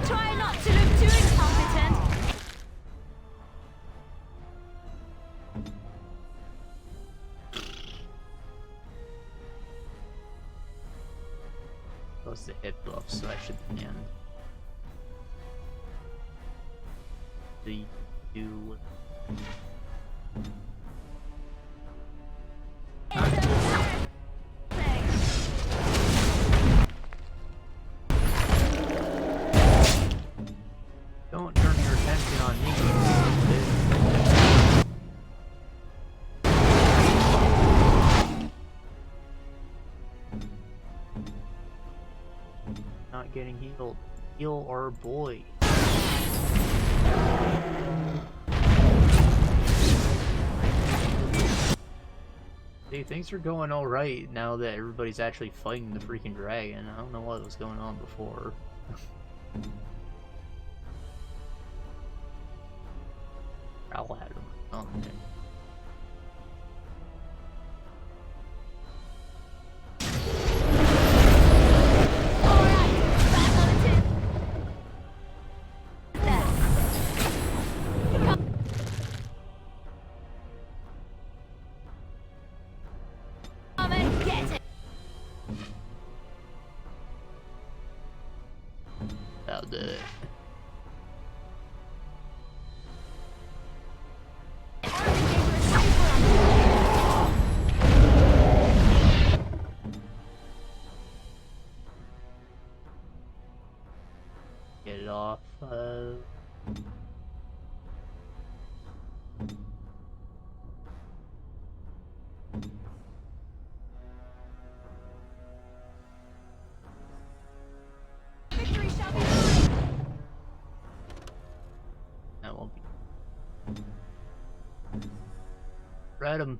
Try not to look too incompetent. That was the hit buff, so I should end. The do. Don't turn your attention on me. Not getting healed. Heal our boy. Hey, things are going alright now that everybody's actually fighting the freaking dragon. I don't know what was going on before. I'll have him. Oh, okay. That did it. Get it off. Victory shall be mine. That won't be. Red him.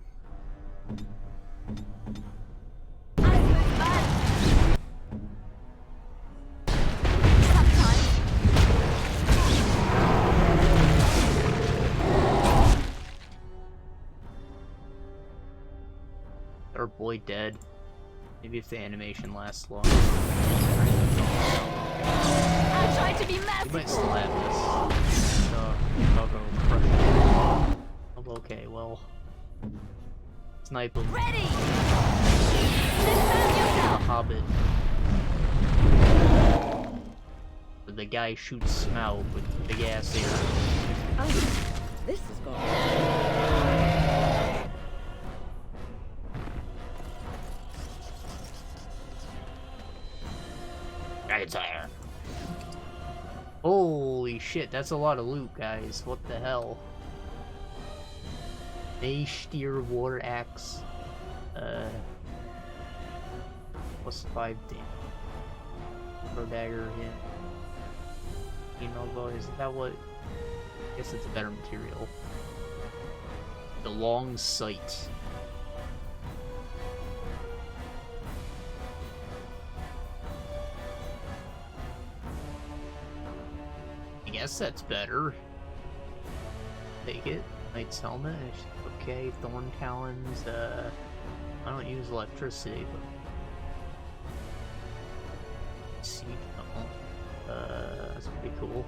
Our boy dead. Maybe if the animation lasts long. I'll try to be merciful. We might still have this. I'll go crush it. Oh, okay, well. Snipe him. Ready! A hobbit. The guy shoots Smaug with big ass ear. Oh, this is gone. Dragon's Holy shit, that's a lot of loot, guys. What the hell? Steer Water Axe. Plus 5 damage. Pro dagger hit. Email bow, is that what? I guess it's a better material. The long sight. I guess that's better. Take it. Knight's helmet. Okay. Thorn talons. I don't use electricity, but siege helmet. That's pretty cool.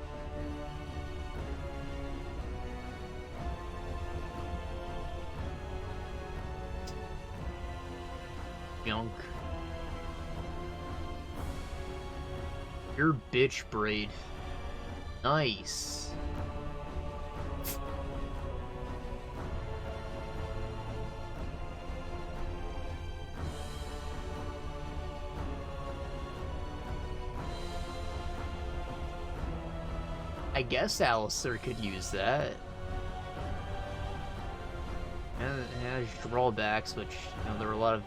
Junk. Your bitch braid. Nice. I guess Alistair could use that. And it has drawbacks, which, you know, there are a lot of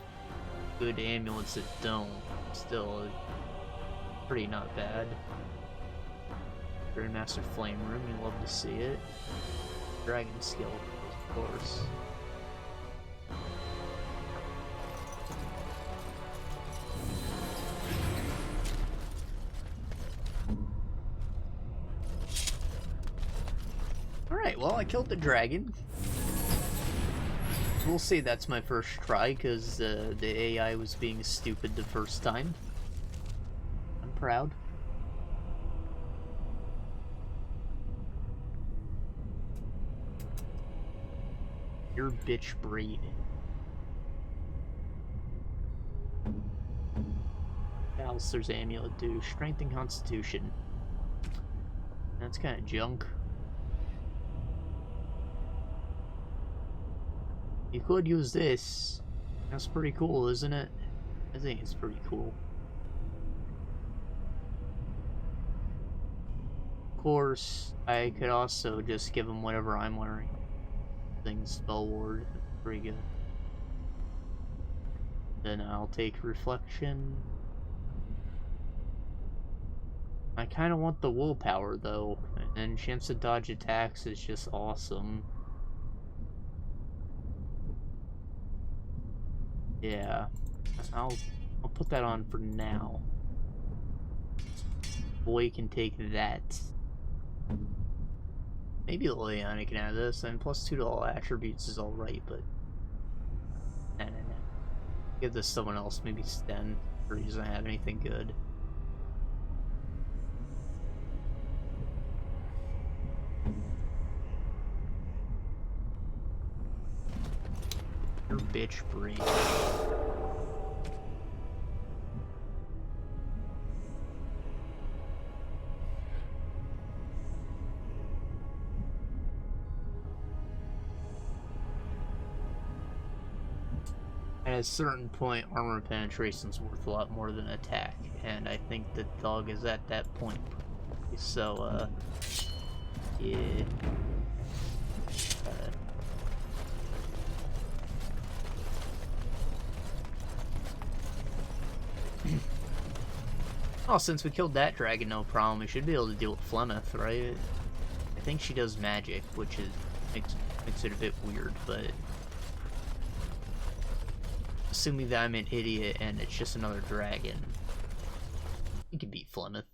good amulets that don't. Still, pretty not bad. Grandmaster Flame Room, you love to see it. Dragon Skill, of course. Alright, well, I killed the dragon. We'll say that's my first try, because the AI was being stupid the first time. I'm proud. Your bitch breed. Alistair's amulet do strength and constitution. That's kind of junk. You could use this. That's pretty cool, isn't it? I think it's pretty cool. Of course, I could also just give him whatever I'm wearing. Things spell ward, pretty good. Then I'll take reflection. I kind of want the willpower though, and chance to dodge attacks is just awesome. Yeah, I'll put that on for now. Boy can take that. Maybe Liliana can have this, and plus 2 to all attributes is alright, but... Nah. Give this to someone else, maybe Sten, or he doesn't have anything good. Your bitch breed. At a certain point, armor penetration is worth a lot more than attack, and I think the dog is at that point. So, yeah. Oh, since we killed that dragon, no problem. We should be able to deal with Flemeth, right? I think she does magic, which is makes it a bit weird, but assuming that I'm an idiot and it's just another dragon, we can beat Flemeth.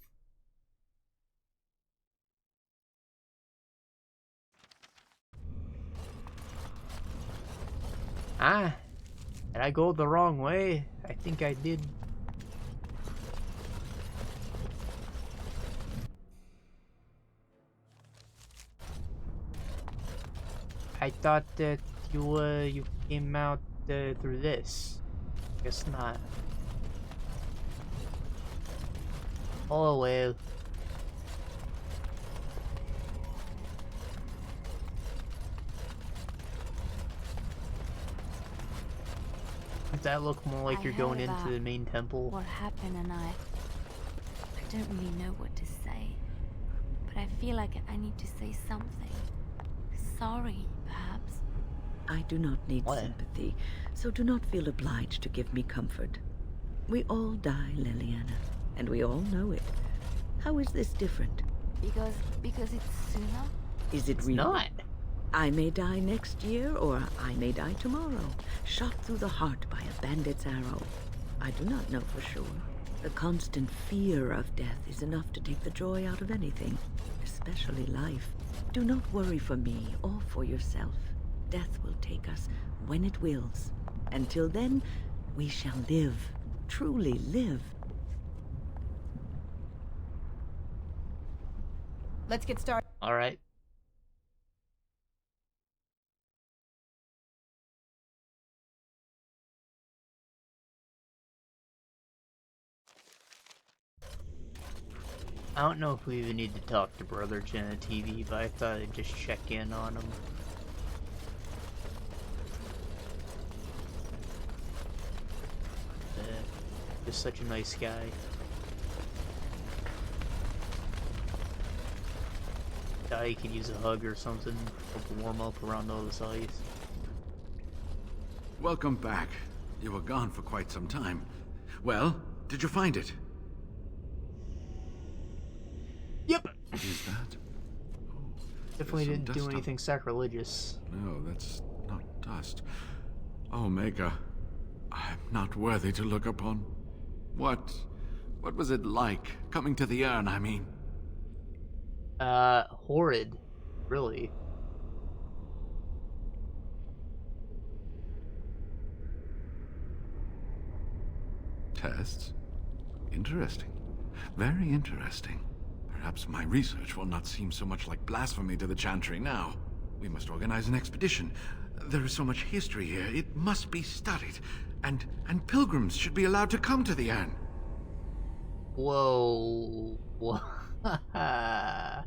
Ah, did I go the wrong way? I think I did. I thought that you came out through this. Guess not. Oh well. Does that look more like you're going into the main temple? What happened, and I don't really know what to say. But I feel like I need to say something. Sorry, perhaps. I do not need sympathy, so do not feel obliged to give me comfort. We all die, Liliana, and we all know it. How is this different? Because it's sooner? Is it really? Not. I may die next year, or I may die tomorrow, shot through the heart by a bandit's arrow. I do not know for sure. The constant fear of death is enough to take the joy out of anything, especially life. Do not worry for me or for yourself. Death will take us when it wills. Until then, we shall live, truly live. Let's get started. All right. I don't know if we even need to talk to Brother Jenna TV, but I thought I'd just check in on him. Just such a nice guy. Guy could use a hug or something, help warm up around all this ice. Welcome back. You were gone for quite some time. Well, did you find it? Yep. What is that? Definitely There's some didn't do dust anything sacrilegious. No, that's not dust. Oh, Maker, I'm not worthy to look upon. What was it like, coming to the urn, I mean? Horrid. Really. Tests? Interesting. Very interesting. Perhaps my research will not seem so much like blasphemy to the Chantry now. We must organize an expedition. There is so much history here, it must be studied. And pilgrims should be allowed to come to the urn. Whoa. Whoa. That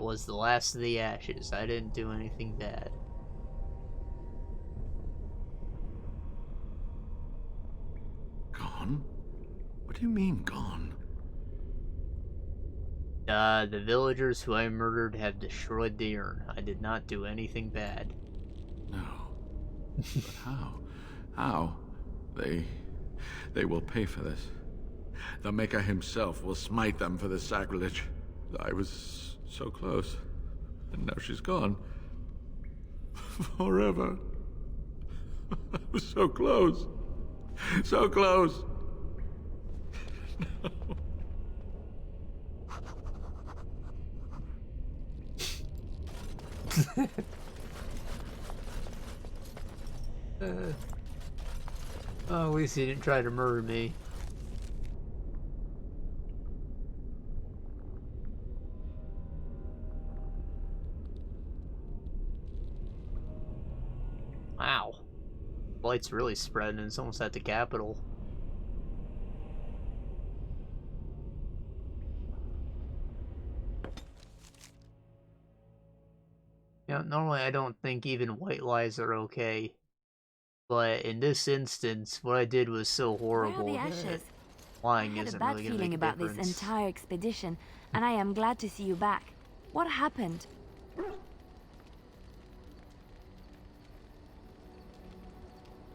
was the last of the ashes. I didn't do anything bad. Gone? What do you mean, gone? The villagers who I murdered have destroyed the urn. I did not do anything bad. No. But how? How? They will pay for this. The Maker himself will smite them for this sacrilege. I was so close, and now she's gone. Forever. I was so close. So close. No. Oh, at least he didn't try to murder me. Wow. Light's really spreading. It's almost at the capital. You know, normally I don't think even white lies are okay. But in this instance, what I did was so horrible Where are the that ashes? lying I had a isn't bad really going to feeling make a about difference. this entire expedition, and I am glad to see you back. What happened?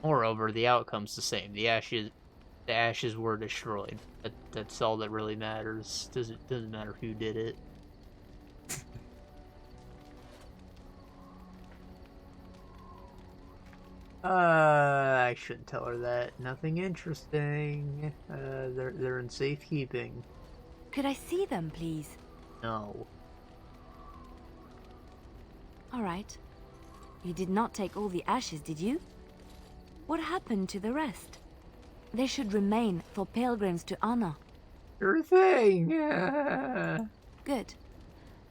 Moreover, the outcome's the same. The ashes were destroyed. That's all that really matters. Doesn't matter who did it. I shouldn't tell her that. Nothing interesting. They're in safekeeping. Could I see them, please? No. All right. You did not take all the ashes, did you? What happened to the rest? They should remain for pilgrims to honor. Sure thing. Good.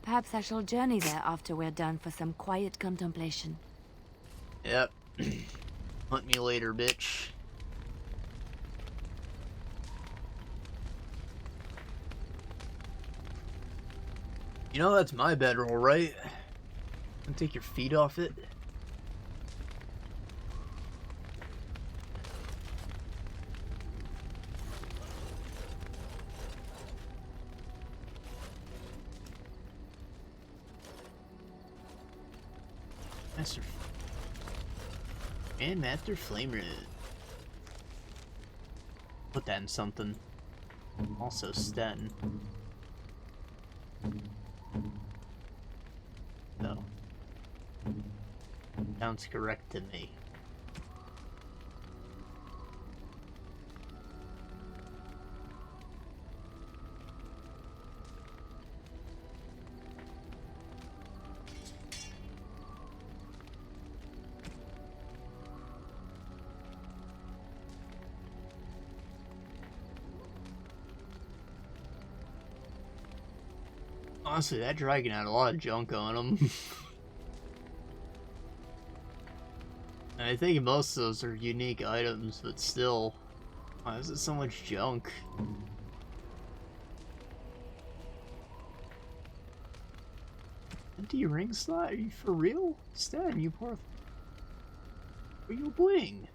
Perhaps I shall journey there after we're done for some quiet contemplation. Yep. Hunt me later, bitch. You know that's my bedroll, right? Don't take your feet off it. Master and Master Flamer. Put that in something. Also Sten. No. Sounds correct to me. Honestly, that dragon had a lot of junk on him. And I think most of those are unique items, but still, why is it so much junk? Empty ring slot? Are you for real? Stan, you poor... Are you bling?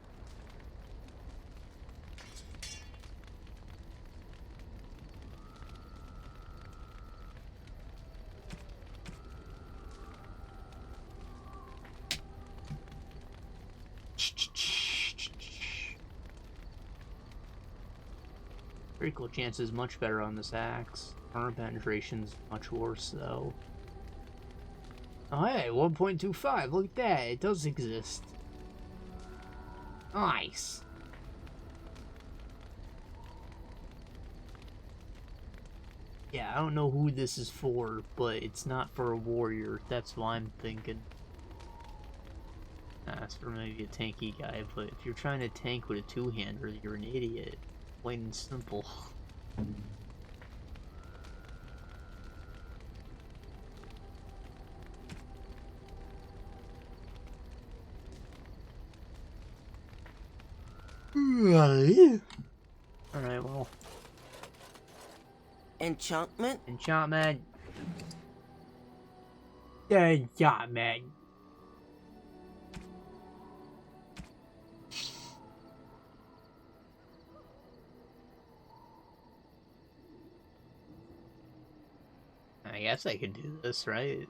Critical chance is much better on this axe. Armor penetration's much worse though. Oh hey, 1.25, look at that, it does exist. Nice. Yeah, I don't know who this is for, but it's not for a warrior, that's what I'm thinking. That's for maybe a tanky guy, but if you're trying to tank with a two-hander, you're an idiot. Plain and simple. Alright, well. Enchantment? Enchantment. Enchantment. I guess I could do this, right?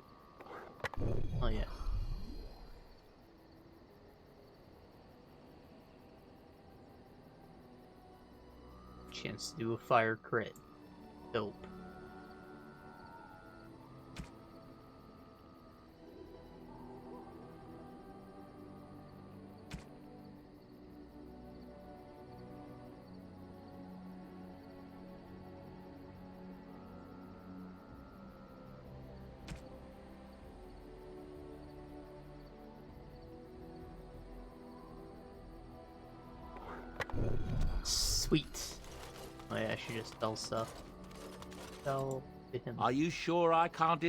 Oh yeah. Chance to do a fire crit. Dope. Sweet. Oh yeah, I should just sell stuff. Sell to him. Are you sure I can't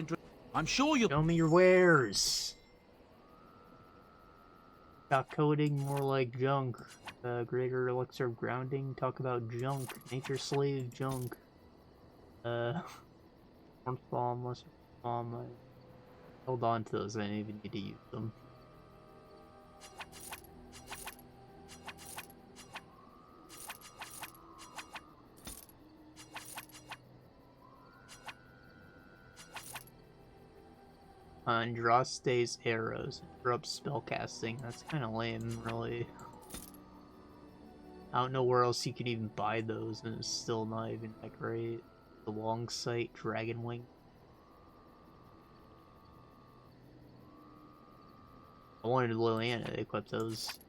I'm sure you... Show me your wares! Stop coding, more like junk. Greater elixir of grounding, talk about junk. Nature slave junk. Warmth bomb, lesser bomb. I held on to those, I didn't even need to use them. Andraste's arrows. Interrupts spellcasting. That's kind of lame, really. I don't know where else you could even buy those, and it's still not even that great. The long sight, dragon wing. I wanted Liliana to equip those.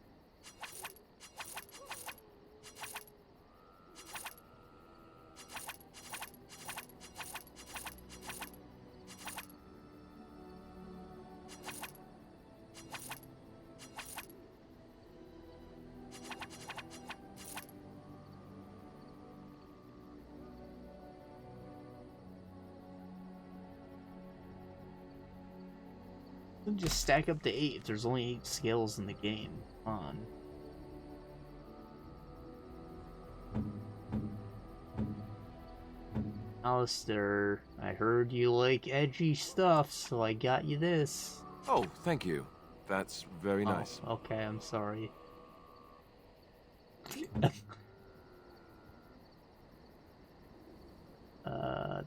Just stack up to 8 if there's only 8 skills in the game. Come on. Alistair, I heard you like edgy stuff, so I got you this. Oh, thank you. That's very nice. Okay, I'm sorry. The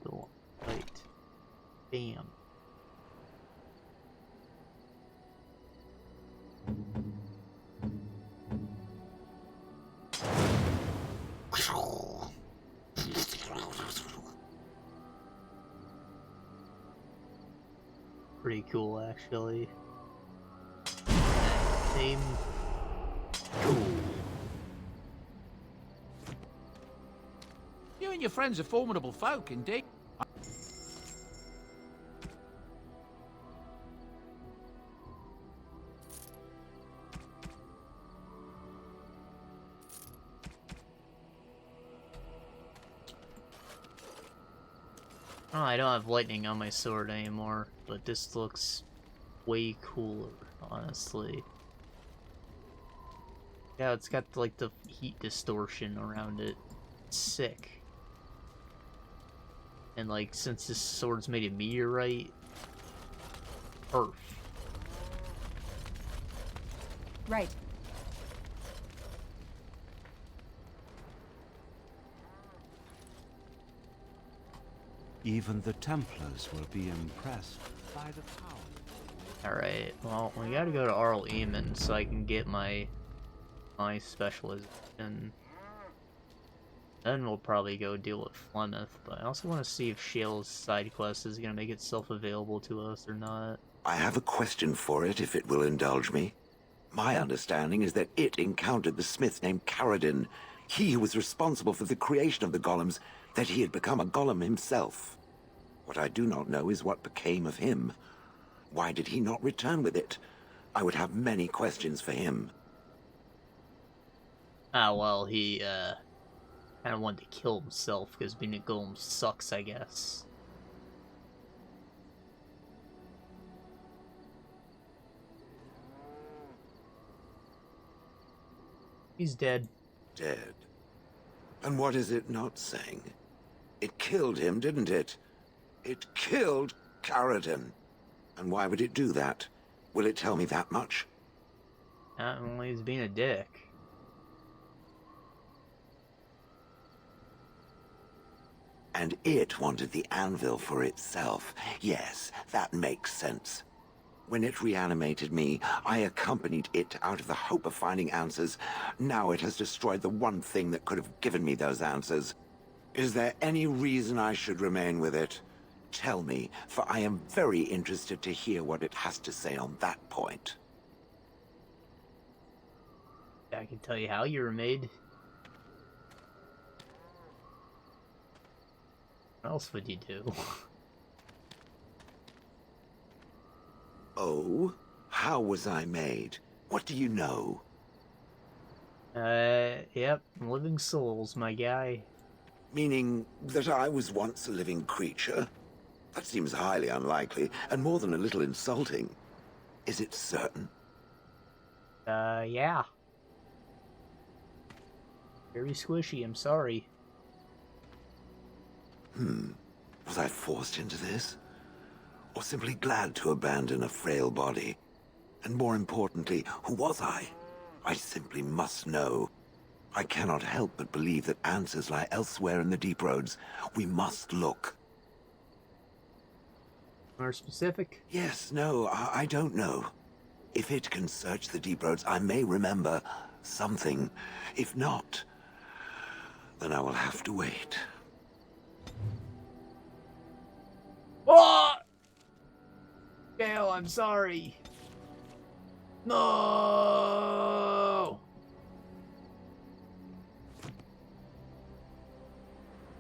one. Wait. Bam. Pretty cool, actually. Same. Cool. You and your friends are formidable folk, indeed. Oh, I don't have lightning on my sword anymore, but this looks way cooler, honestly. Yeah, it's got like the heat distortion around it. It's sick. And like, since this sword's made of meteorite, Perf. Right. Even the Templars will be impressed by the power. Alright, well, we gotta go to Arl Eamon so I can get my specialization. Then we'll probably go deal with Flemeth, but I also want to see if Shale's side quest is gonna make itself available to us or not. I have a question for it, if it will indulge me. My understanding is that it encountered the smith named Caradin, he who was responsible for the creation of the golems, that he had become a golem himself. What I do not know is what became of him. Why did he not return with it? I would have many questions for him. Ah, well, he, kind of wanted to kill himself because being a golem sucks, I guess. He's dead. Dead. And what is it not saying? It killed him, didn't it? It killed Caradin. And why would it do that? Will it tell me that much? Not only he's being a dick. And it wanted the anvil for itself. Yes, that makes sense. When it reanimated me, I accompanied it out of the hope of finding answers. Now it has destroyed the one thing that could have given me those answers. Is there any reason I should remain with it? Tell me, for I am very interested to hear what it has to say on that point. I can tell you how you were made. What else would you do? Oh? How was I made? What do you know? Yep, living souls, my guy. Meaning that I was once a living creature? That seems highly unlikely, and more than a little insulting. Is it certain? Yeah. Very squishy, I'm sorry. Was I forced into this? Or simply glad to abandon a frail body? And more importantly, who was I? I simply must know. I cannot help but believe that answers lie elsewhere in the deep roads. We must look. More specific? Yes, no, I don't know. If it can search the deep roads, I may remember something. If not, then I will have to wait. Oh! Shale, I'm sorry. No!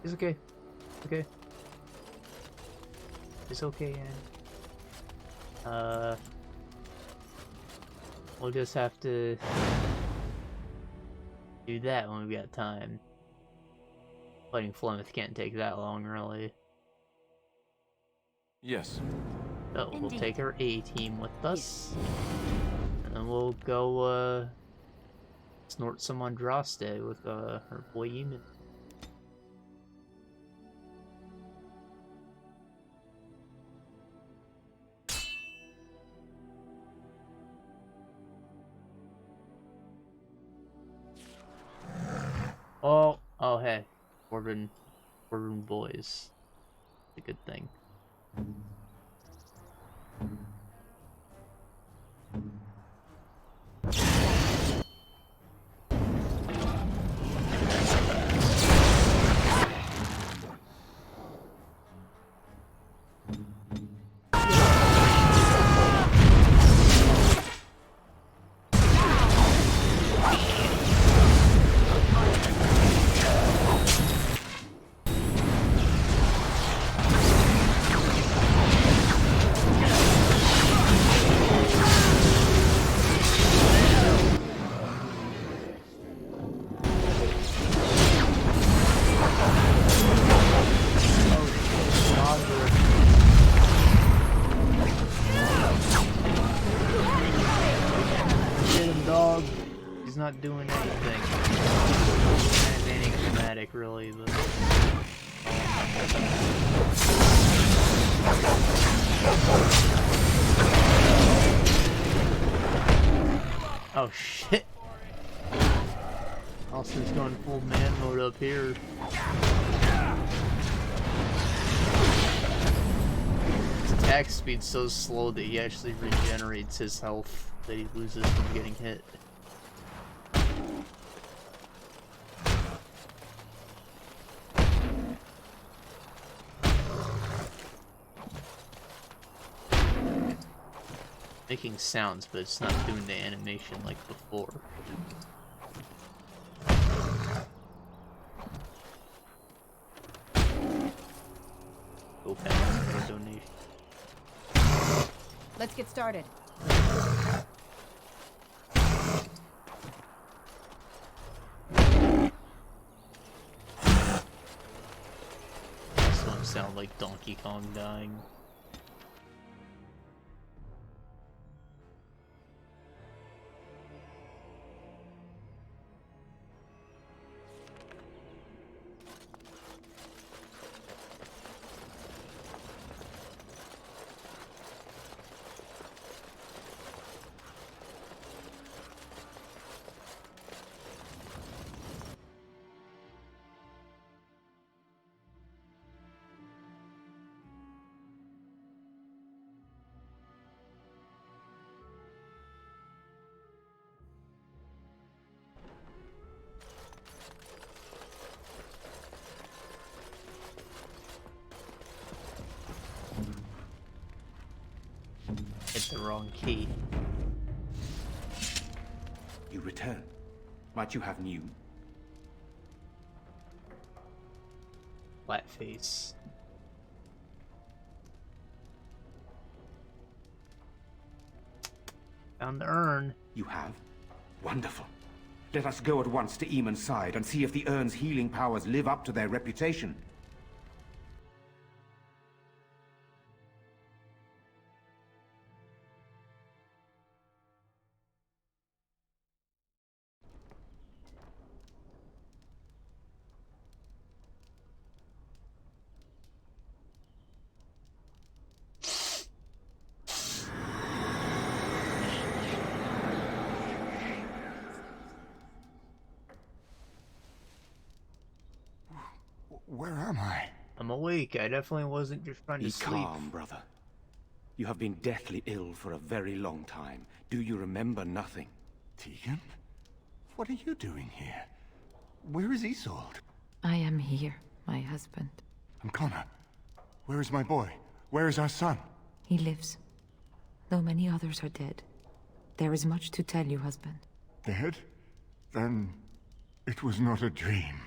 It's okay. Okay. It's okay, Anne. We'll just have to do that when we got time. Fighting Flemeth can't take that long, really. Yes. So we'll take our A-team with us. And then we'll go, snort some Andraste with, her boy Eamon. Oh, hey. Dwarven boys. A good thing. Not doing anything. Kind of dramatic, really, but. Oh shit. Austin's going full man mode up here. His attack speed's so slow that he actually regenerates his health that he loses from getting hit. Making sounds, but it's not doing the animation like before. Go fast for a donation. Let's get started. This one sound like Donkey Kong dying. Hit the wrong key. You return. Might you have news? Flat face. Found the urn. You have? Wonderful. Let us go at once to Eamon's side and see if the urn's healing powers live up to their reputation. Where am I? I'm awake. I definitely wasn't just trying to sleep. Be calm, brother. You have been deathly ill for a very long time. Do you remember nothing? Tegan? What are you doing here? Where is Isolde? I am here, my husband. And Connor? Where is my boy? Where is our son? He lives. Though many others are dead. There is much to tell you, husband. Dead? Then it was not a dream.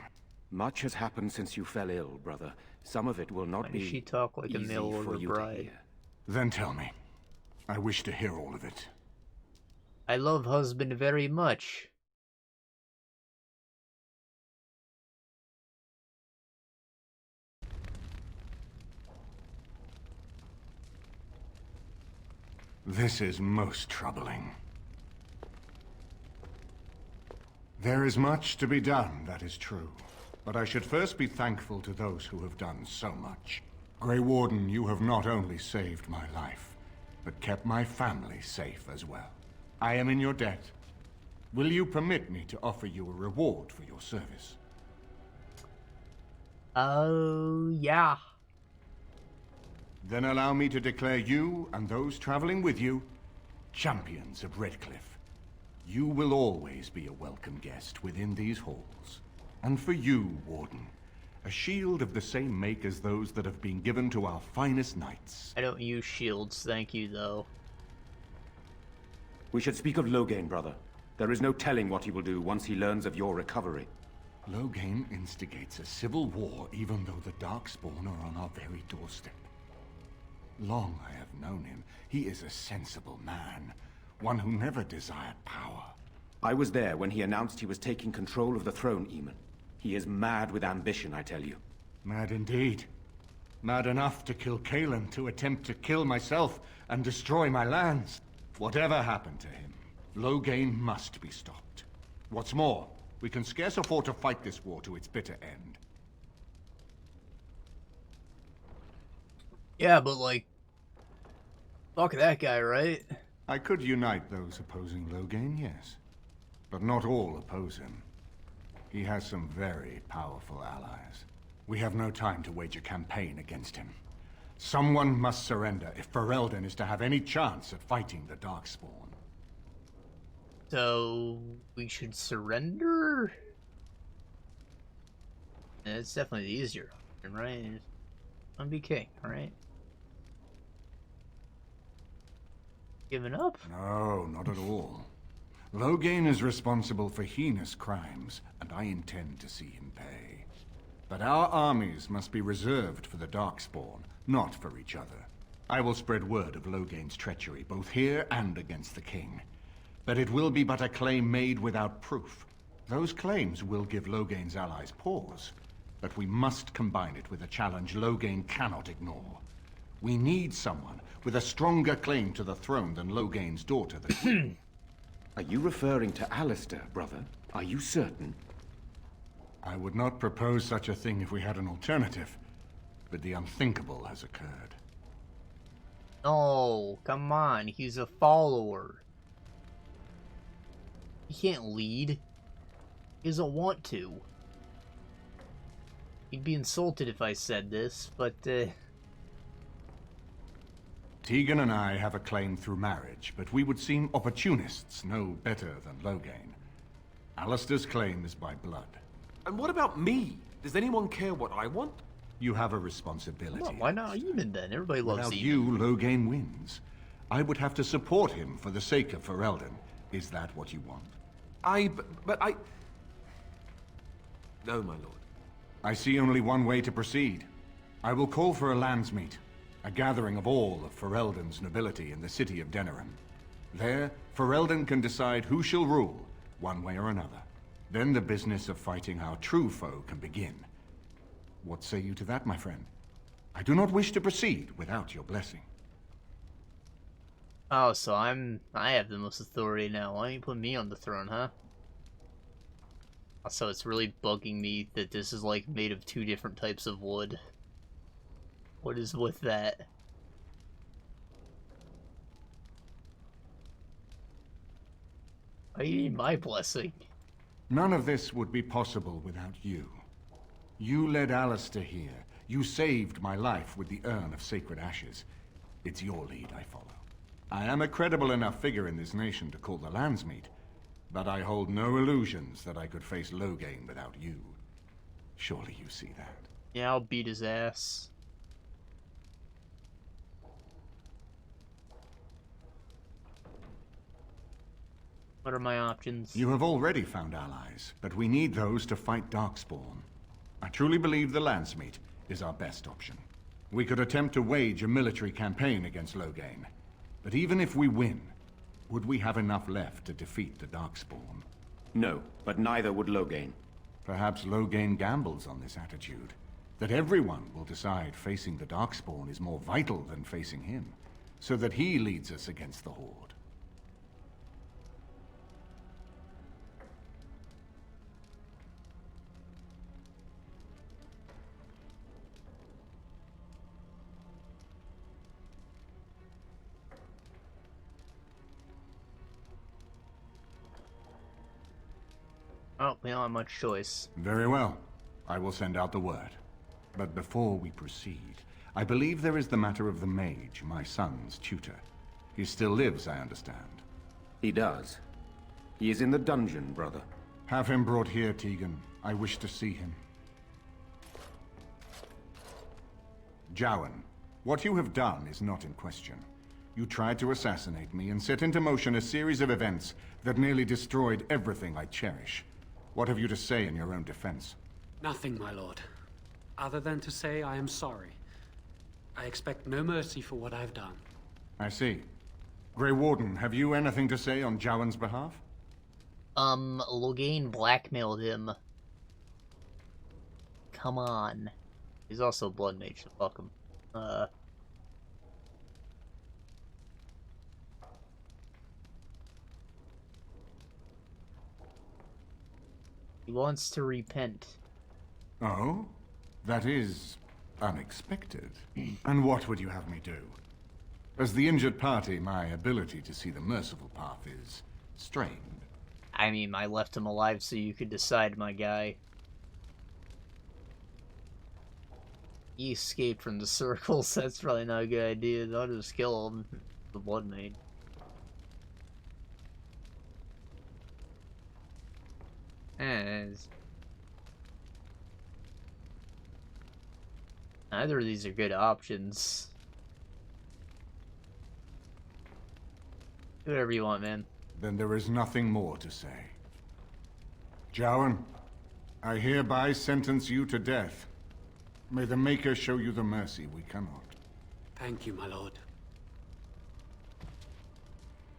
Much has happened since you fell ill, brother. Some of it will not be Why does she talk like a easy mail for order you to bride? hear. Then tell me. I wish to hear all of it. I love husband very much. This is most troubling. There is much to be done, that is true. But I should first be thankful to those who have done so much. Grey Warden, you have not only saved my life, but kept my family safe as well. I am in your debt. Will you permit me to offer you a reward for your service? Oh, yeah. Then allow me to declare you and those traveling with you champions of Redcliffe. You will always be a welcome guest within these halls. And for you, Warden, a shield of the same make as those that have been given to our finest knights. I don't use shields, thank you, though. We should speak of Loghain, brother. There is no telling what he will do once he learns of your recovery. Loghain instigates a civil war even though the Darkspawn are on our very doorstep. Long I have known him. He is a sensible man, one who never desired power. I was there when he announced he was taking control of the throne, Eamon. He is mad with ambition, I tell you. Mad indeed. Mad enough to kill Cailan, to attempt to kill myself and destroy my lands. Whatever happened to him, Loghain must be stopped. What's more, we can scarce afford to fight this war to its bitter end. Yeah, but like, fuck that guy, right? I could unite those opposing Loghain, yes. But not all oppose him. He has some very powerful allies. We have no time to wage a campaign against him. Someone must surrender if Ferelden is to have any chance at fighting the Darkspawn. So, we should surrender? Yeah, it's definitely the easier option, right? I'm be king, alright? Giving up? No, not at all. Loghain is responsible for heinous crimes, and I intend to see him pay. But our armies must be reserved for the Darkspawn, not for each other. I will spread word of Loghain's treachery, both here and against the king. But it will be but a claim made without proof. Those claims will give Loghain's allies pause, but we must combine it with a challenge Loghain cannot ignore. We need someone with a stronger claim to the throne than Loghain's daughter. Are you referring to Alistair, brother? Are you certain? I would not propose such a thing if we had an alternative, but the unthinkable has occurred. Oh, come on, he's a follower. He can't lead. He doesn't want to. He'd be insulted if I said this, but, Tegan and I have a claim through marriage, but we would seem opportunists no better than Loghain. Alistair's claim is by blood. And what about me? Does anyone care what I want? You have a responsibility. well, why not Eamon then? Everybody loves Without Eamon. you, Loghain wins. I would have to support him for the sake of Ferelden. Is that what you want? But I... No, my lord. I see only one way to proceed. I will call for a landsmeet, a gathering of all of Ferelden's nobility in the city of Denerim. There, Ferelden can decide who shall rule, one way or another. Then the business of fighting our true foe can begin. What say you to that, my friend? I do not wish to proceed without your blessing. Oh, so I have the most authority now. Why don't you put me on the throne, huh? Also, it's really bugging me that this is like made of 2 different types of wood. What is with that? I need my blessing. None of this would be possible without you. You led Alistair here. You saved my life with the urn of Sacred Ashes. It's your lead I follow. I am a credible enough figure in this nation to call the landsmeet, but I hold no illusions that I could face Loghain without you. Surely you see that. Yeah, I'll beat his ass. What are my options? You have already found allies, but we need those to fight Darkspawn. I truly believe the landsmeet is our best option. We could attempt to wage a military campaign against Loghain, but even if we win, would we have enough left to defeat the Darkspawn? No, but neither would Loghain. Perhaps Loghain gambles on this attitude, that everyone will decide facing the Darkspawn is more vital than facing him, so that he leads us against the Horde. Oh, we don't have much choice. Very well. I will send out the word. But before we proceed, I believe there is the matter of the mage, my son's tutor. He still lives, I understand. He does. He is in the dungeon, brother. Have him brought here, Tegan. I wish to see him. Jowan, what you have done is not in question. You tried to assassinate me and set into motion a series of events that nearly destroyed everything I cherish. What have you to say in your own defense? Nothing, my lord. Other than to say I am sorry. I expect no mercy for what I've done. I see. Grey Warden, have you anything to say on Jowan's behalf? Loghain blackmailed him. Come on. He's also a blood mage, so fuck him. He wants to repent. Oh? That is unexpected. And what would you have me do? As the injured party, my ability to see the merciful path is strained. I mean, I left him alive so you could decide, my guy. He escaped from the circles. That's probably not a good idea. I'll just kill him. The blood maid. Neither of these are good options. Do whatever you want, man. Then there is nothing more to say. Jowan, I hereby sentence you to death. May the Maker show you the mercy we cannot. Thank you, my lord.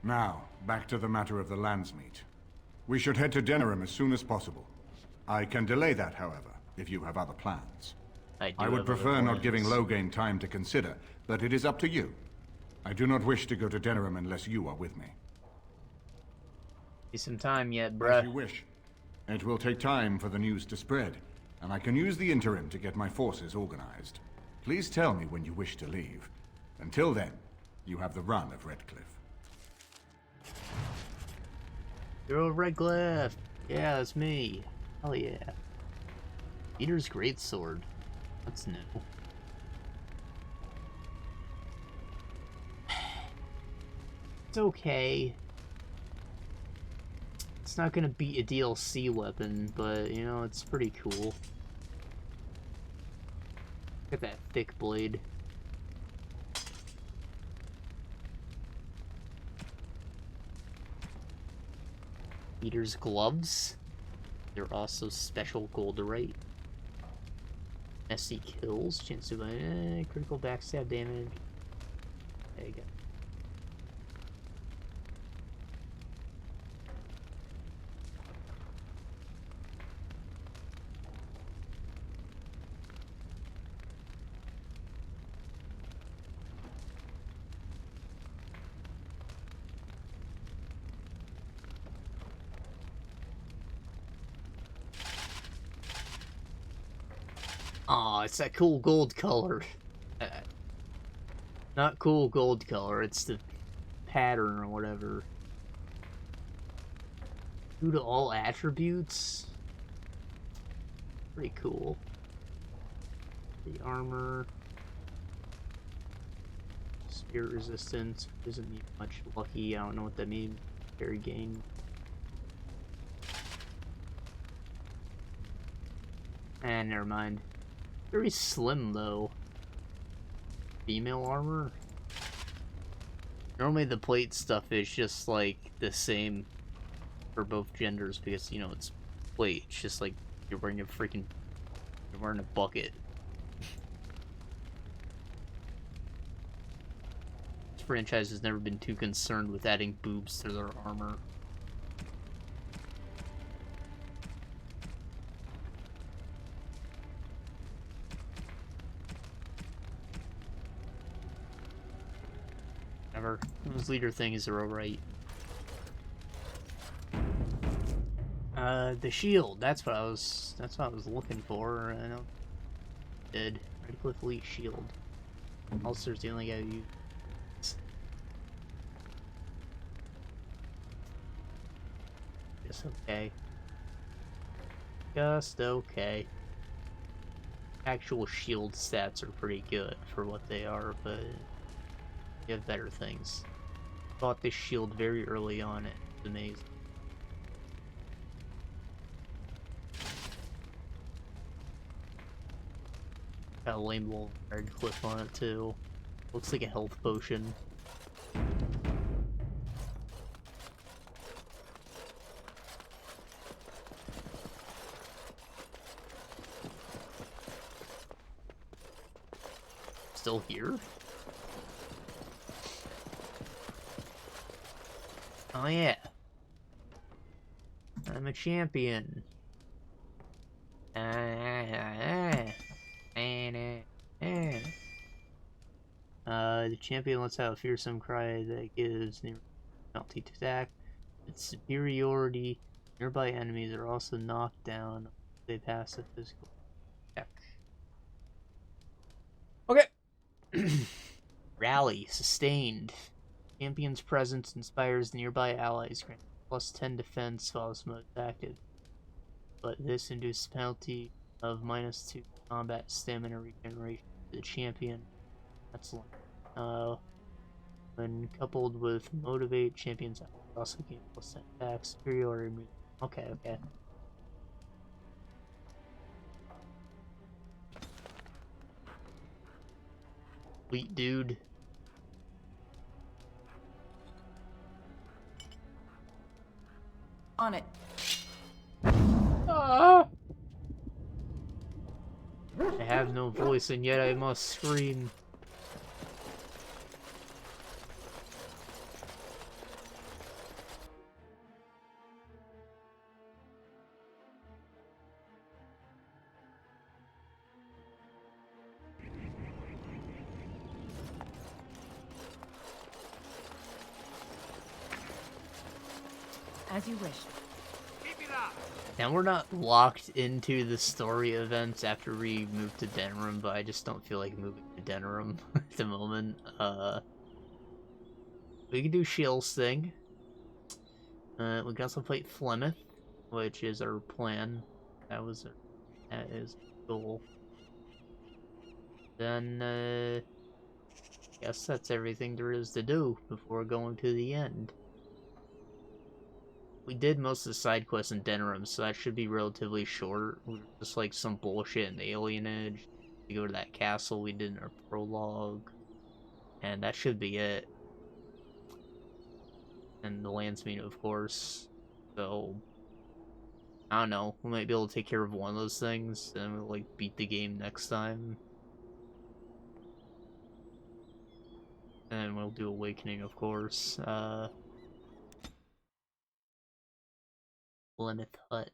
Now, back to the matter of the Landsmeet. We should head to Denerim as soon as possible. I can delay that, however, if you have other plans. I would prefer not giving Loghain time to consider, but it is up to you. I do not wish to go to Denerim unless you are with me. Need some time yet, bruh. As you wish. It will take time for the news to spread, and I can use the interim to get my forces organized. Please tell me when you wish to leave. Until then, you have the run of Redcliffe. You're Redcliffe! Yeah, it's me. Hell yeah. Peter's greatsword. That's new. It's okay. It's not gonna beat a DLC weapon, but, you know, it's pretty cool. Look at that thick blade. Peter's gloves. They're also special golderite. Messy kills, chance to critical backstab damage. There you go. Aw, it's that cool gold color. Not cool gold color, it's the pattern or whatever. Due to all attributes? Pretty cool. The armor. Spirit resistance. Doesn't need much lucky, I don't know what that means. Very gain. And never mind. Very slim though. Female armor? Normally the plate stuff is just like the same for both genders because, you know, it's plate. It's just like you're wearing a bucket. This franchise has never been too concerned with adding boobs to their armor. Those leader things are alright. The shield, that's what I was looking for. I know. Did Redcliffe Elite Shield. Ulcer's the only guy who uses. Just okay. Just okay. Actual shield stats are pretty good for what they are, but you have better things. Bought this shield very early on. It's amazing. Got a lame little red clip on it too. Looks like a health potion. Still here? Oh yeah. I'm a champion. The champion lets out a fearsome cry that gives the penalty to attack. Its superiority. Nearby enemies are also knocked down. They pass a physical check. Okay. Rally. Sustained. Champion's presence inspires nearby allies, grant plus 10 defense while this mode is active. But this induces penalty of -2 combat stamina regeneration to the champion. Excellent. When coupled with motivate, champions also gain plus 10 attack, superiority. Okay, okay. Sweet dude. On it. Ah! I have no voice, and yet I must scream. As you wish. Now we're not locked into the story events after we move to Denerim, but I just don't feel like moving to Denerim at the moment. We can do Shale's thing. We can also fight Flemeth, which is our plan. That is our goal. Then, guess that's everything there is to do before going to the end. We did most of the side quests in Denerim, so that should be relatively short. Just like some bullshit in the Alienage. We go to that castle we did in our prologue. And that should be it. And the Landsmeet, of course. So, I don't know. We might be able to take care of one of those things, and we'll like beat the game next time. And we'll do Awakening, of course. Flemeth Hut.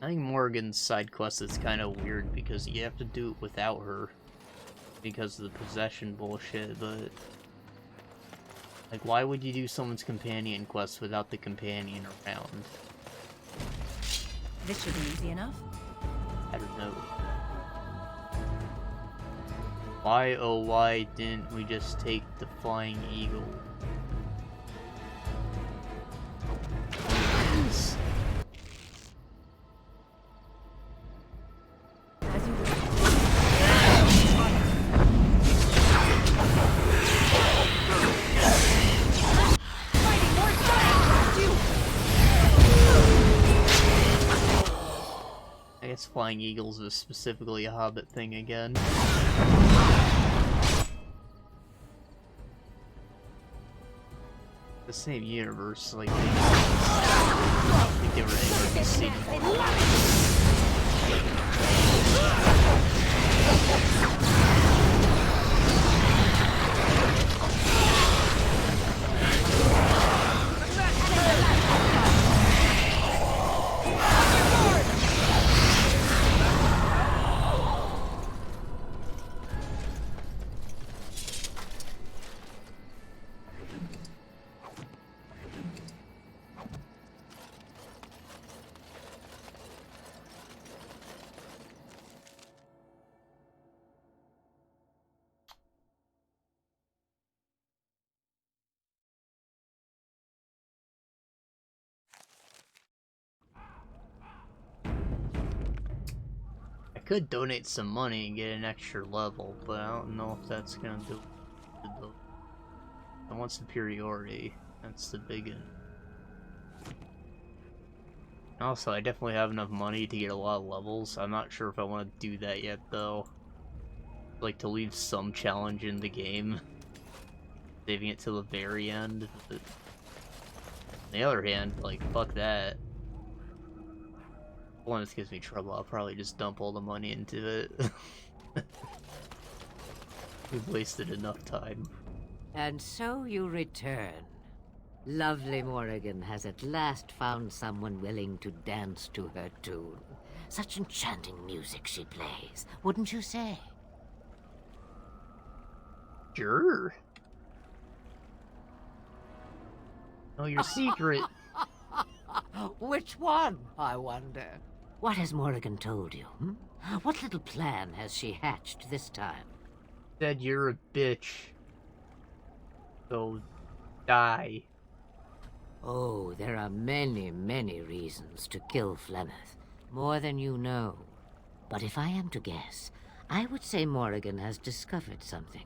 I think Morrigan's side quest is kind of weird because you have to do it without her because of the possession bullshit, but like, why would you do someone's companion quest without the companion around? This should be easy enough. I don't know. Why, oh why didn't we just take the Flying Eagle? Please. I guess Flying Eagles is specifically a Hobbit thing again. The same universe, like, I think they were in I could donate some money and get an extra level, but I don't know if that's gonna do it. I want superiority. That's the big one. Also, I definitely have enough money to get a lot of levels. I'm not sure if I want to do that yet, though. I'd like to leave some challenge in the game. Saving it till the very end. But on the other hand, like, fuck that. One, this gives me trouble. I'll probably just dump all the money into it. We've wasted enough time. And so you return. Lovely Morrigan has at last found someone willing to dance to her tune. Such enchanting music she plays, wouldn't you say? Sure. Oh, your secret. Which one, I wonder? What has Morrigan told you? What little plan has she hatched this time? Said you're a bitch. So, die. Oh, there are many, many reasons to kill Flemeth. More than you know. But if I am to guess, I would say Morrigan has discovered something.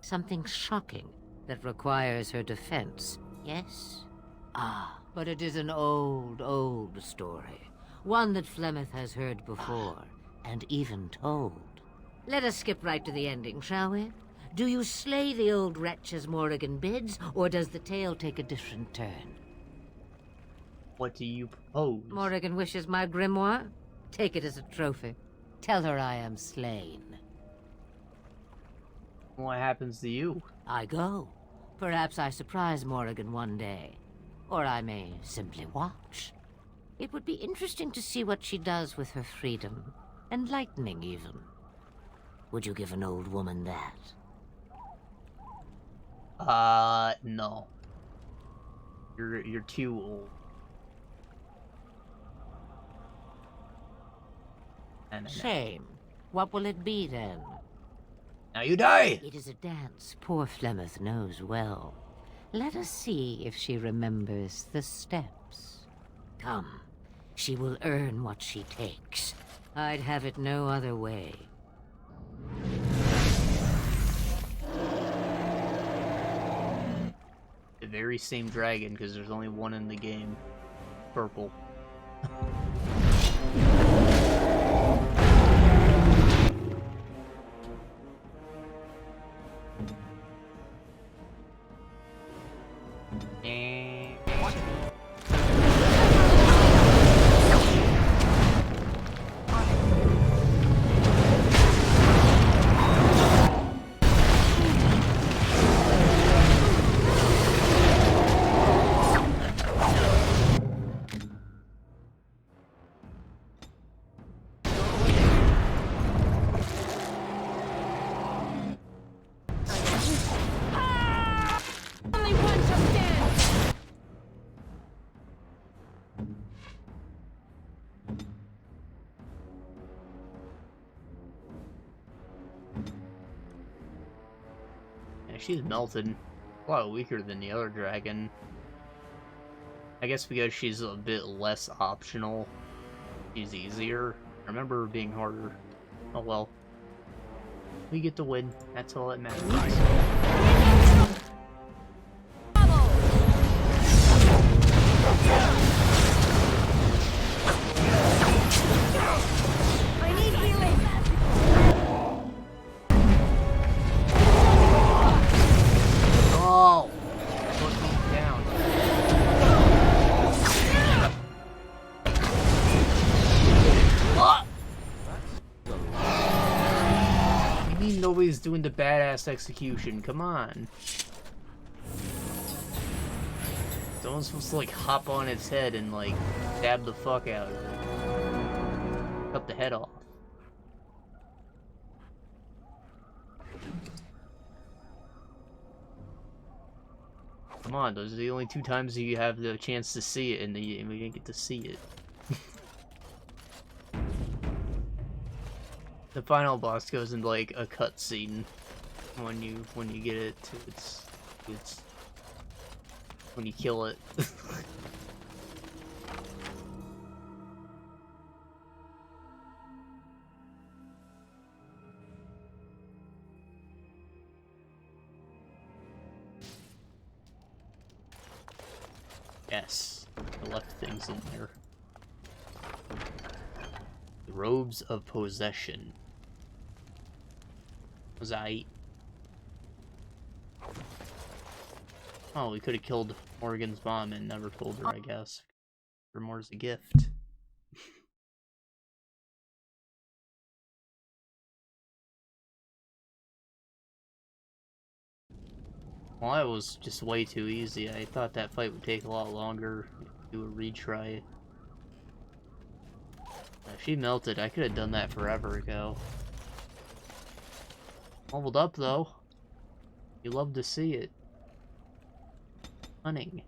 Something shocking that requires her defense. Yes? Ah, but it is an old, old story. One that Flemeth has heard before, and even told. Let us skip right to the ending, shall we? Do you slay the old wretch as Morrigan bids, or does the tale take a different turn? What do you propose? Morrigan wishes my grimoire? Take it as a trophy. Tell her I am slain. What happens to you? I go. Perhaps I surprise Morrigan one day. Or I may simply watch. It would be interesting to see what she does with her freedom. Enlightening, even. Would you give an old woman that? No. You're too old. Shame. What will it be, then? Now you die! It is a dance poor Flemeth knows well. Let us see if she remembers the steps. Come. She will earn what she takes. I'd have it no other way. The very same dragon, because there's only one in the game. Purple. She's melted. A lot weaker than the other dragon. I guess because she's a bit less optional, she's easier. I remember her being harder. Oh well. We get to win. That's all that matters. Nobody's doing the badass execution, come on. Someone's supposed to like hop on its head and like stab the fuck out of it. Cut the head off. Come on, those are the only two times you have the chance to see it and we didn't get to see it. The final boss goes into like a cutscene when you get it to its when you kill it. Yes, I left things in there. The robes of possession. Was I? Oh, we could have killed Morrigan's mom and never told her, I guess. For more as a gift. Well, that was just way too easy. I thought that fight would take a lot longer. Do a retry. If she melted, I could have done that forever ago. Leveled up though. You love to see it. Cunning.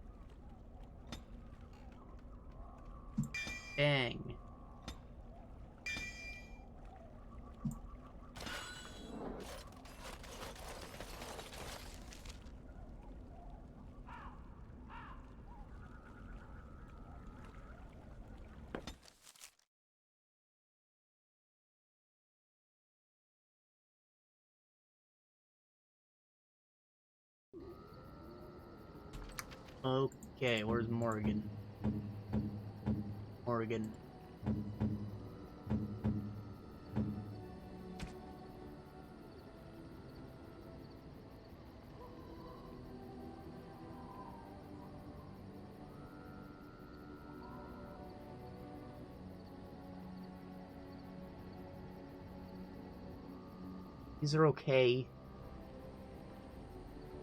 Dang. Okay, where's Morgan? Morgan. These are okay.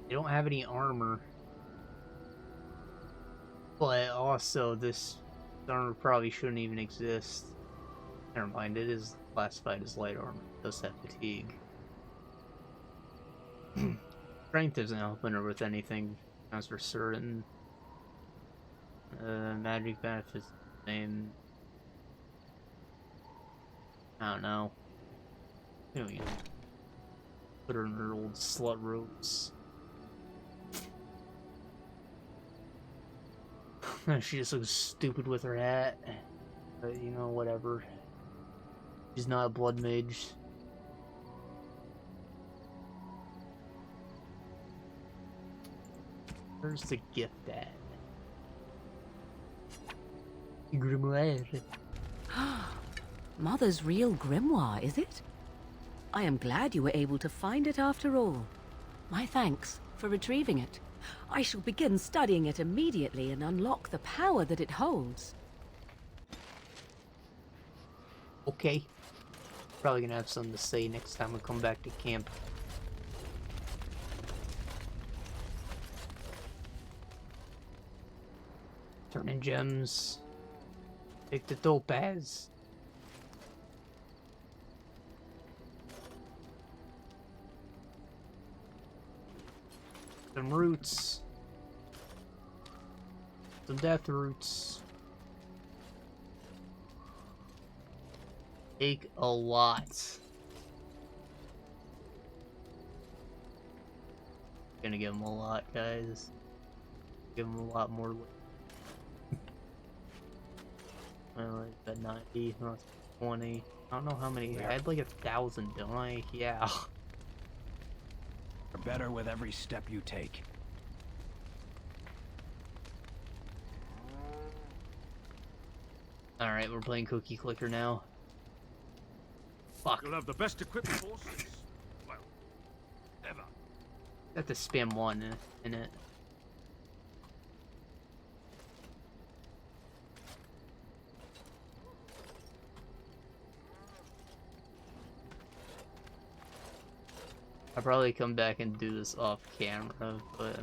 They don't have any armor. But also, this armor probably shouldn't even exist. Never mind, it is classified as light armor. It does have fatigue. Strength isn't helping her with anything, as for certain. Magic benefits the same. I don't know. You know, you put her in her old slut ropes. She just looks stupid with her hat. But, you know, whatever. She's not a blood mage. Where's the gift at? Grimoire. Mother's real grimoire, is it? I am glad you were able to find it after all. My thanks for retrieving it. I shall begin studying it immediately and unlock the power that it holds. Okay. Probably gonna have something to say next time we come back to camp. Turning gems. Take the topaz. Some roots. Some death roots. Take a lot. Gonna give him a lot, guys. Give him a lot more. Like the 90, no, it's 20. I don't know how many. I had like 1,000, don't I? Yeah. You're better with every step you take. Alright, we're playing Cookie Clicker now. Fuck. You'll have the best equipped forces. Well, ever. I have to spam one in it. I'll probably come back and do this off camera, but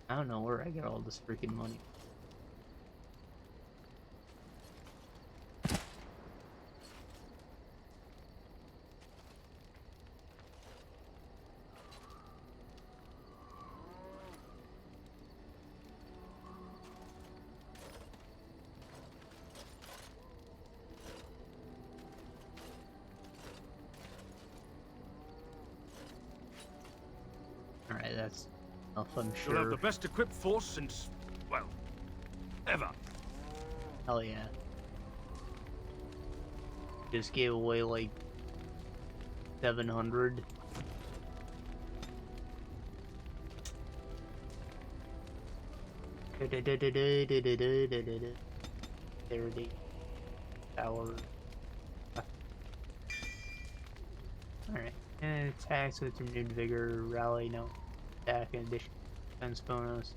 I don't know where I get all this freaking money. Alright, that's enough, I'm sure. You'll have the best equipped force since, well, ever. Hell yeah. Just gave away like 700. $30 hour. Alright. And attacks with renewed vigor, rally, no attack, in addition defense bonus.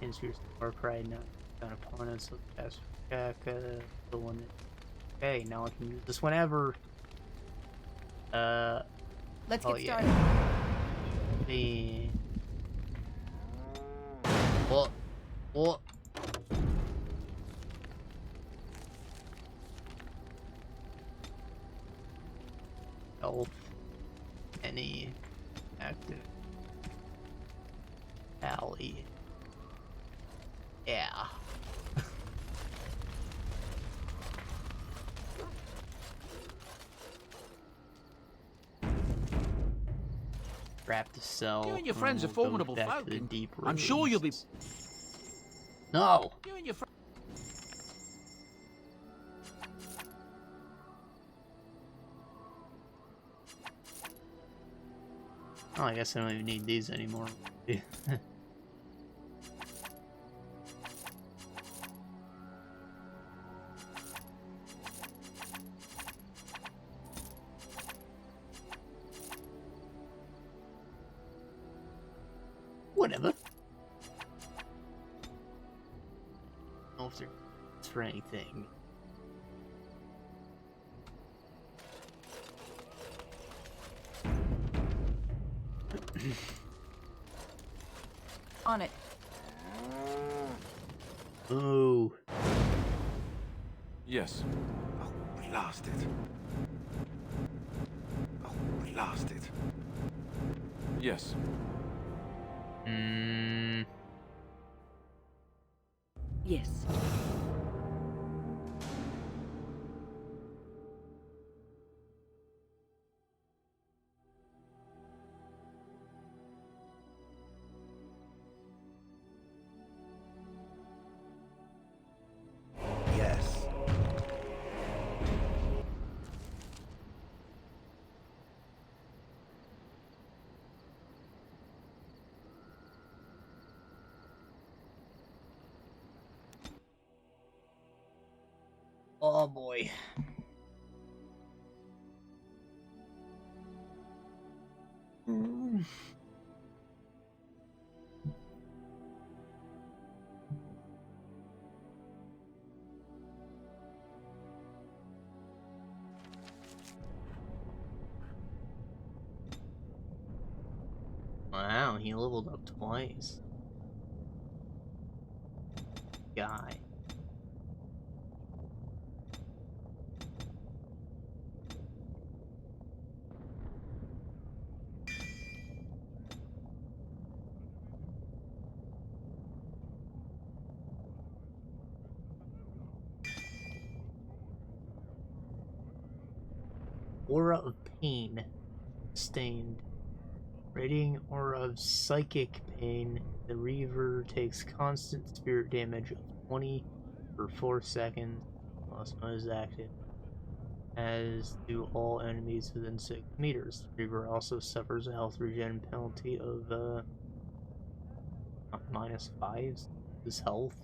Insures or pride, no on opponents, so pass attack, the one that. Okay, now I can use this whenever. Let's get started. Yeah. The. What? What? Health. Any active. belly. Yeah. Trap to sell. You and your friends are We'll go formidable back folk. to the deep I'm sure you'll be. ruins. No! You and your friends. Oh, I guess I don't even need these anymore. Whatever. I don't know if they're for anything. On it. Ooh. Yes. Oh, blast it. Oh, blast it. Yes. Yes. Yes. Oh boy. Wow, he leveled up twice. Guy. Aura of pain. Stained. Radiating aura of psychic pain. The Reaver takes constant spirit damage of 20 for 4 seconds. Lost mode is active. As do all enemies within 6 meters. The Reaver also suffers a health regen penalty of -5 his health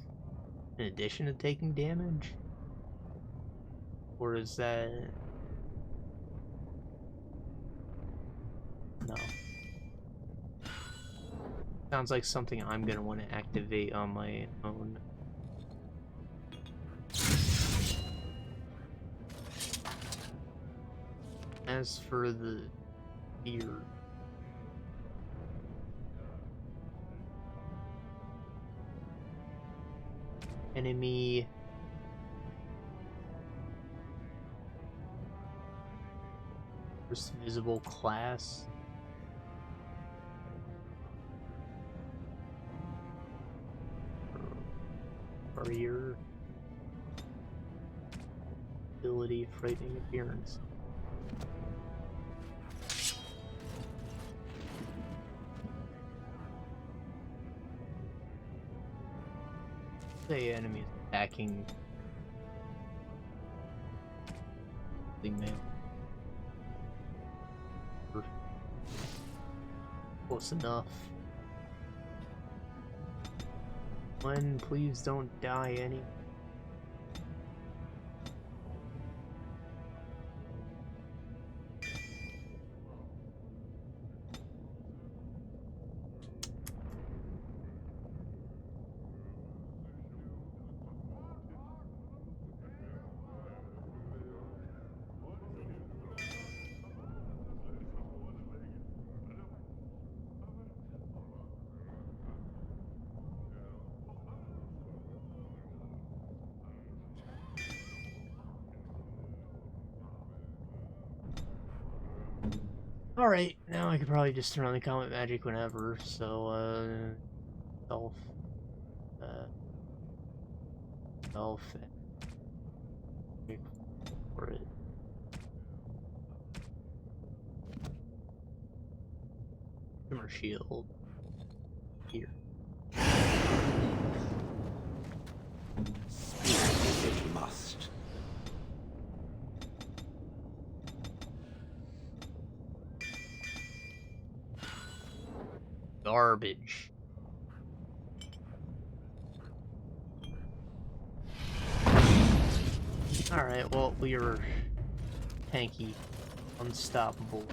in addition to taking damage? Or is that... No. Sounds like something I'm gonna want to activate on my own. As for the beard, enemy first visible class. Warrior ability, frightening appearance. The enemy attacking the male. Close enough. When please don't die any. Alright, now I could probably just turn on the combat magic whenever, so, Dolphin. For it. Shimmer shield. Here. It must. Garbage. Alright, well, we are tanky, unstoppable.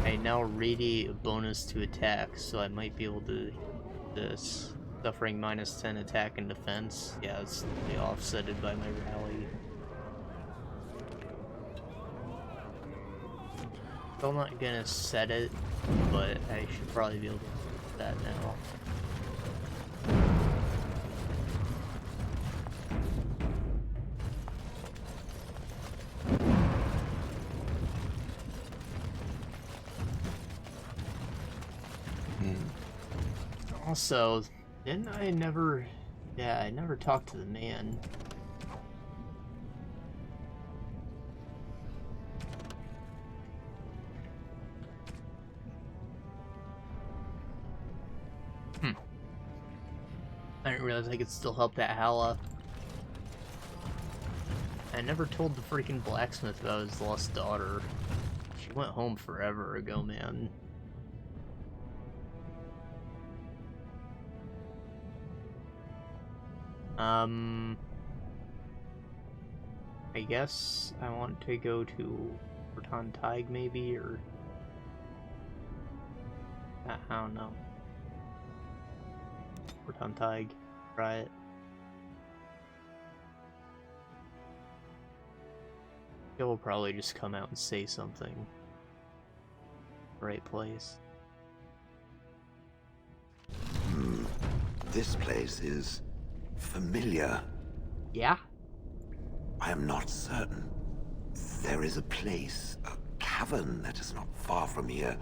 I now radiate a bonus to attack, so I might be able to this. Suffering minus 10 attack and defense. Yeah, it's offsetted by my rally. So I'm not gonna set it, but I should probably be able to do that now. Also, didn't I never... Yeah, I never talked to the man. I didn't realize I could still help that Hala. I never told the freaking blacksmith about his lost daughter. She went home forever ago, man. I guess I want to go to Bertan Tig maybe, or... I don't know. Bertan Tig, try it. He'll probably just come out and say something. Right place. This place is familiar. Yeah? I am not certain. There is a place, a cavern that is not far from here.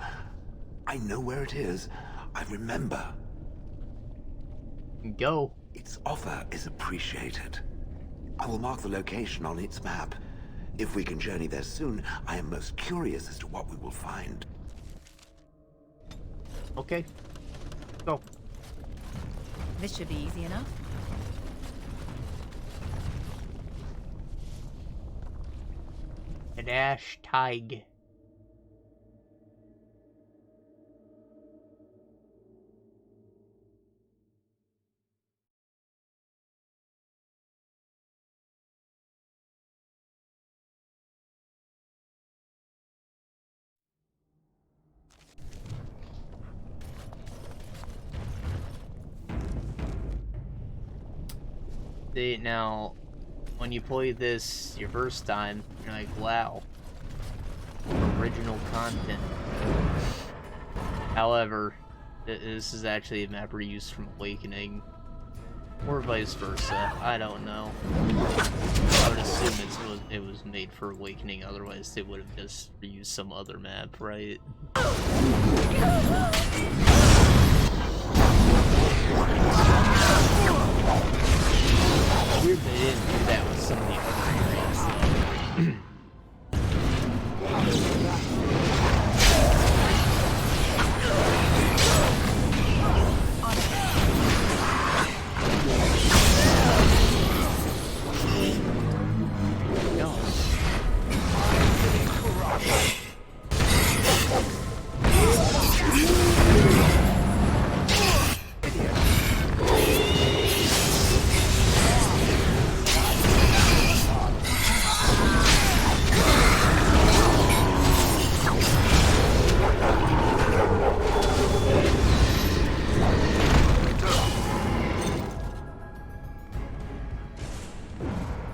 I know where it is. I remember. Go. Its offer is appreciated. I will mark the location on its map. If we can journey there soon, I am most curious as to what we will find. Okay. Go. This should be easy enough. Dash Tig. See, now, when you play this your first time, you're like, wow, original content. However, this is actually a map reused from Awakening, or vice versa. I don't know. I would assume it was made for Awakening, otherwise they would have just reused some other map, right? Weird they didn't do that with some of the other areas.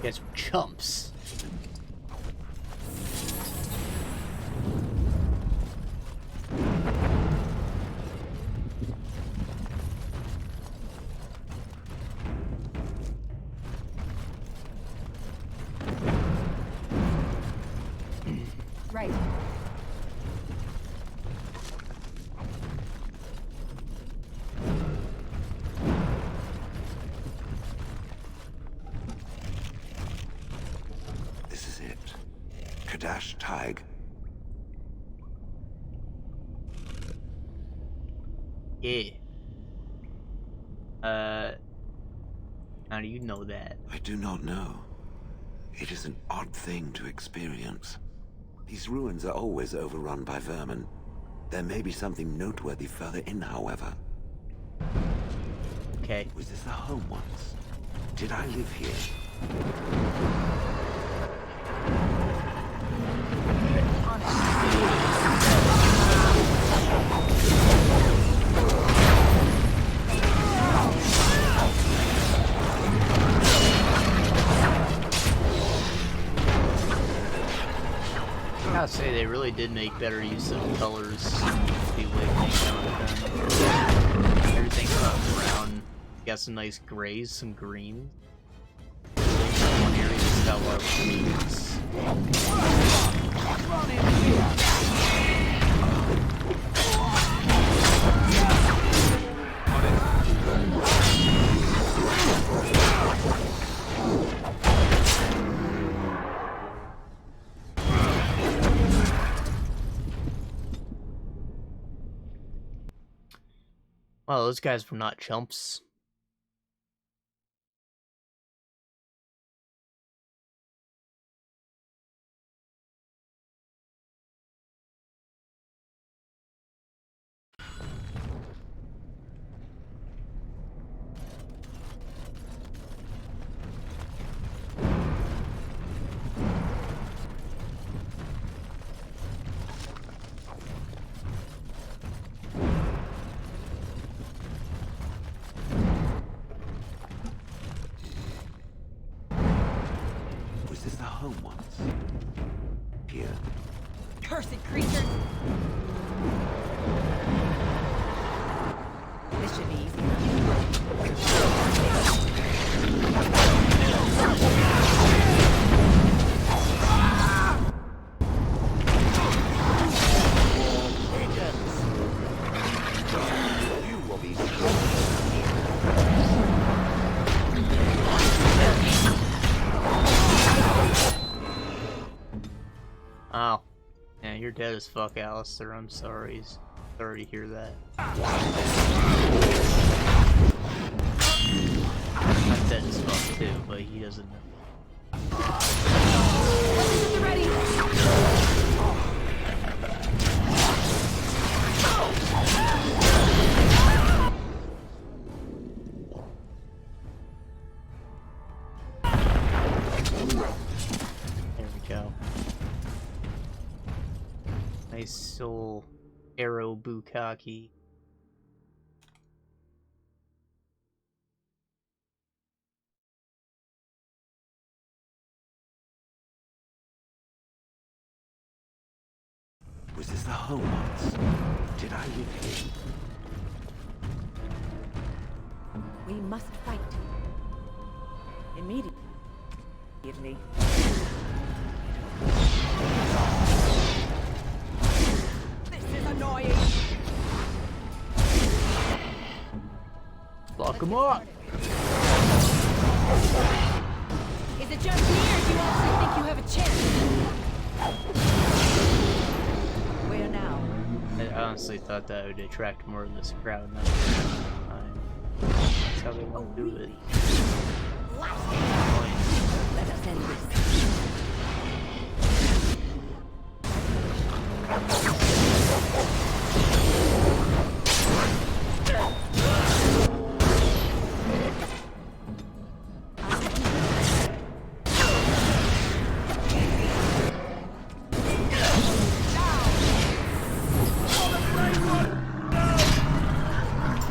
Guys were chumps. Right. dash tag. Yeah. How do you know that? I do not know. It is an odd thing to experience. These ruins are always overrun by vermin. There may be something noteworthy further in, however. Okay. Was this a home once? Did I live here? I gotta say, they really did make better use of colors. The awakening everything's not brown. Got some nice grays, some greens. One area just got a lot of greens. Well, those guys were not chumps. Was this the home once? Here. Cursed creatures! This should be easy. You will be Oh. Yeah, you're dead as fuck, Alistair. I'm sorry. Sorry to hear that. I'm dead as fuck too, but he doesn't know. Weapons ready! There we go. Nice soul arrow bukkake. Was this the home once? Did I live here? We must fight. Immediately. This is annoying! Lock him up! Is it just me, or do you actually think you have a chance? Where now? I honestly thought that would attract more of this crowd. Not time. That's how they want to do it. Let us end this.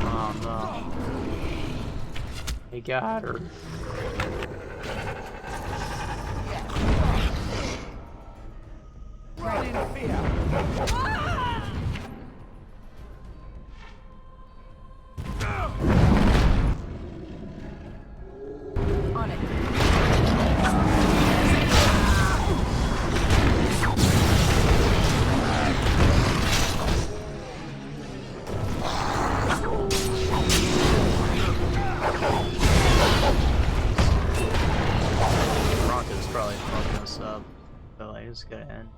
Oh no. They got her. Run in fear! On it. So I just gotta end.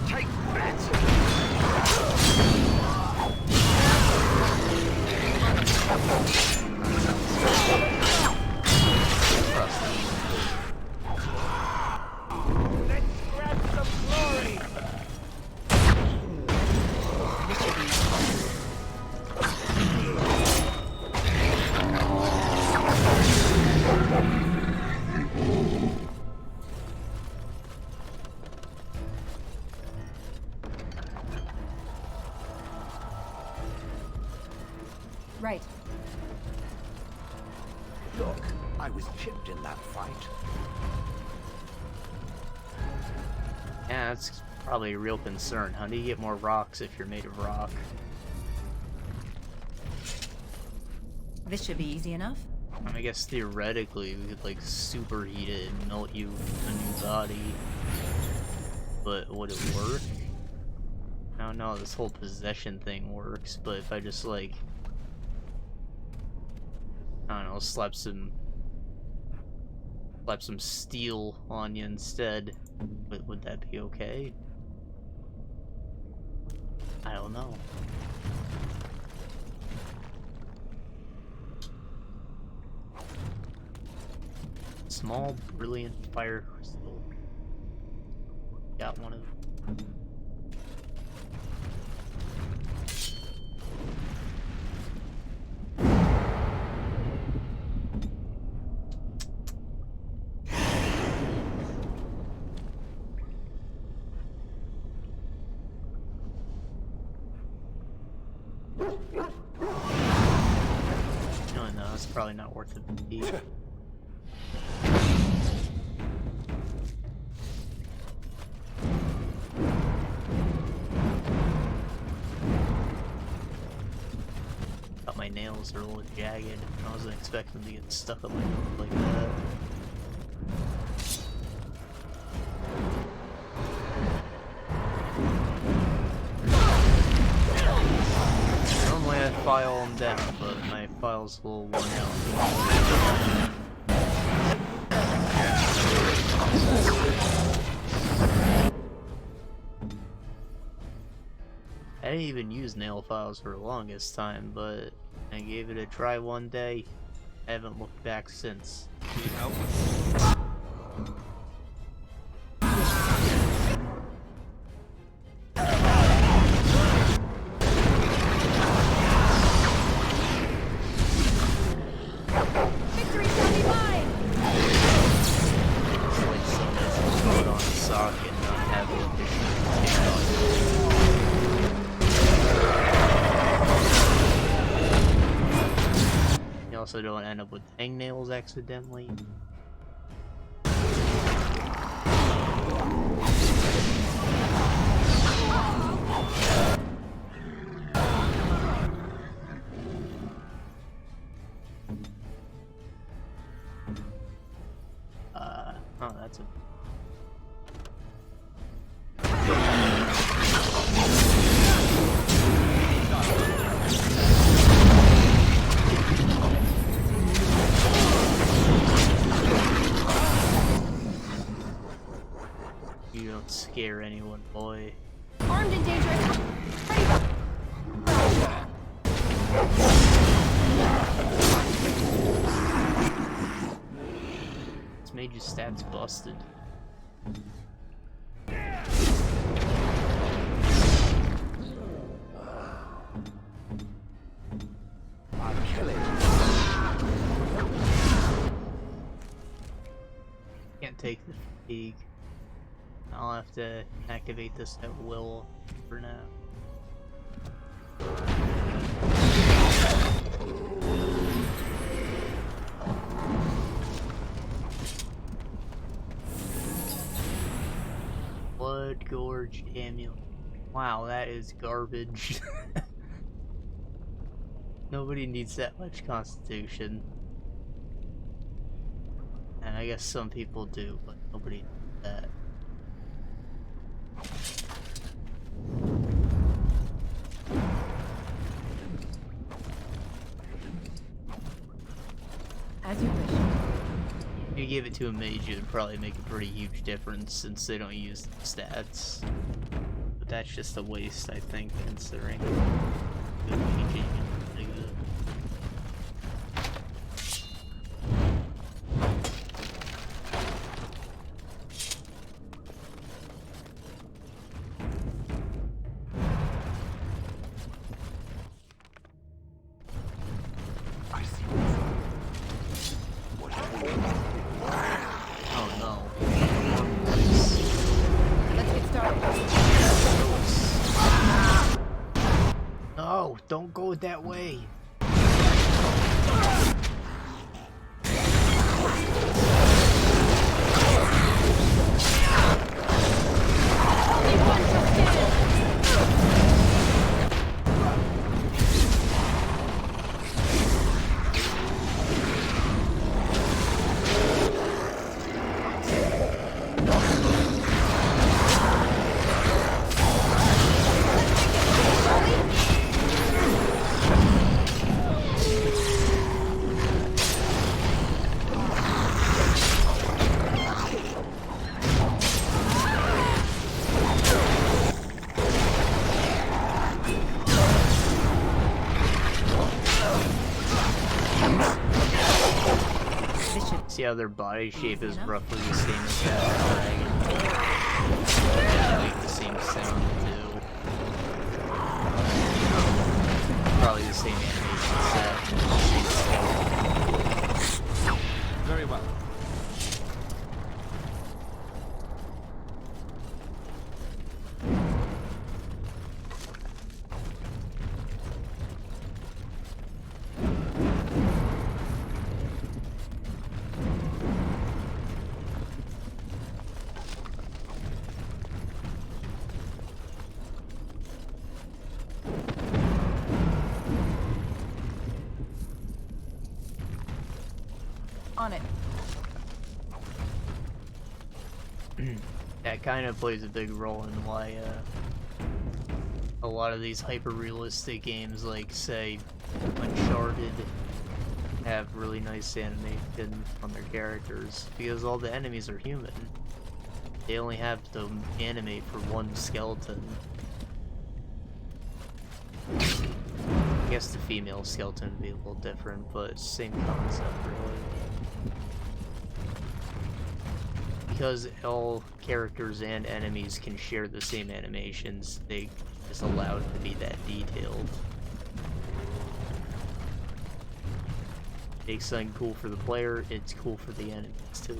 Take that! Let's grab some glory! Right. Look, I was chipped in that fight. Yeah, that's probably a real concern. How do you get more rocks if you're made of rock? This should be easy enough. I guess theoretically we could like superheat it and melt you a new body. But would it work? I don't know how this whole possession thing works, but if I just like, I don't know, slap some steel on you instead, would that be okay? I don't know. Small, brilliant fire crystal. Got one of them. No, it's probably not worth it. My nails are a little jagged. I wasn't expecting them to get stuck on my nose like that. Normally I file them down, but my file's a little worn out. I didn't even use nail files for the longest time, but I gave it a try one day. I haven't looked back since. Need help? Victory shall be mine! It's like somebody's put it on a socket and not have it You also don't end up with hangnails accidentally. Oh, that's a... You don't scare anyone, boy. Armed and dangerous. It's made your stats busted. I'll kill it. Can't take the fatigue. I'll have to activate this at will for now. Blood Gorge Amulet. Wow, that is garbage. Nobody needs that much constitution. And I guess some people do, but nobody needs that. As you wish. If you gave it to a mage, it would probably make a pretty huge difference since they don't use stats. But that's just a waste, I think, considering the mage like that. Don't go that way. See how their body shape is roughly the same as that dragon. Make the same sound too. Probably the same animation set. Very well. On it. That kind of plays a big role in why a lot of these hyper-realistic games, like, say, Uncharted, have really nice animation on their characters, because all the enemies are human. They only have to animate for one skeleton. I guess the female skeleton would be a little different, but same concept, really. Because all characters and enemies can share the same animations, they just allow it to be that detailed. Makes something cool for the player, it's cool for the enemies too.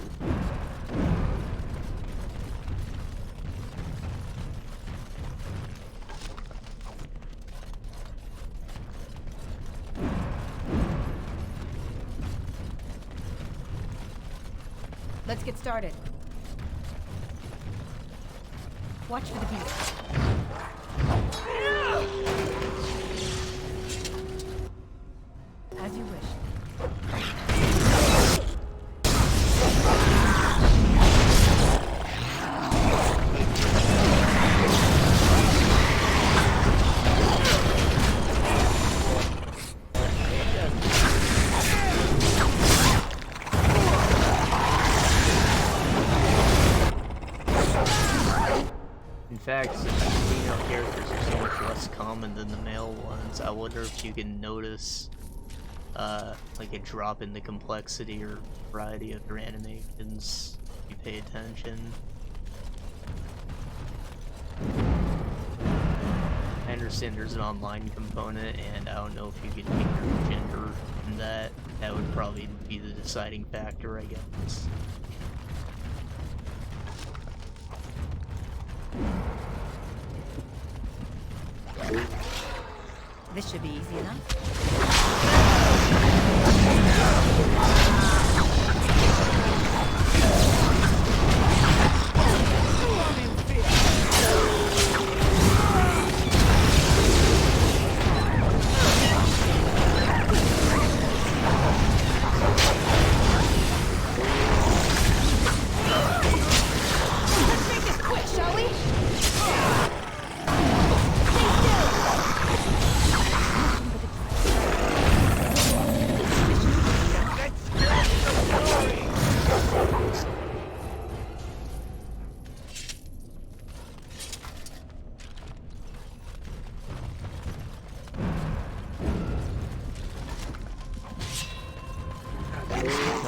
Let's get started. Watch for the beast. As you wish. In fact, female characters are so much less common than the male ones. I wonder if you can notice like a drop in the complexity or variety of their animations if you pay attention. I understand there's an online component, and I don't know if you can pick your gender in that. That would probably be the deciding factor, I guess. This should be easy enough. Let's make this quick, shall we?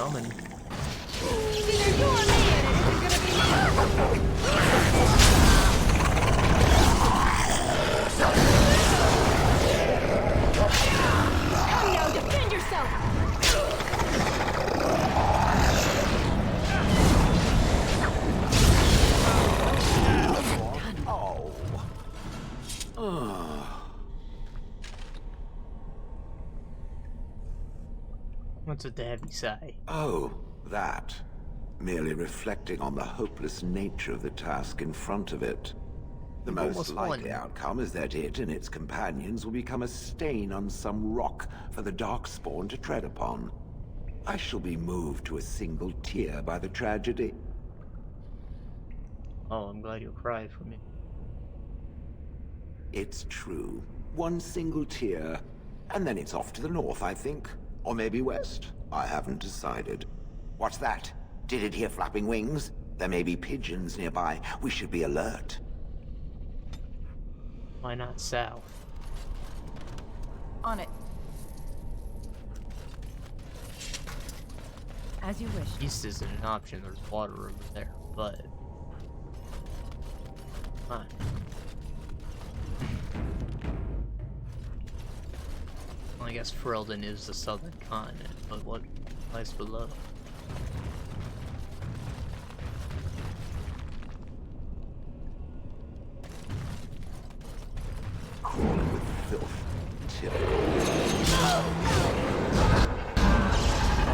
coming. Either you or me, and it isn't gonna be me. Come now, defend yourself! What's with the heavy sigh? Oh, that. Merely reflecting on the hopeless nature of the task in front of it. The most likely outcome is that it and its companions will become a stain on some rock for the Darkspawn to tread upon. I shall be moved to a single tear by the tragedy. Oh, I'm glad you'll cry for me. It's true. One single tear, and then it's off to the north, I think. Or maybe west. I haven't decided. What's that? Did it hear flapping wings? There may be pigeons nearby. We should be alert. Why not south? On it. As you wish. East isn't an option. There's water over there, but fine. Well, I guess Ferelden is the southern continent, but what lies below? Crawling with filth.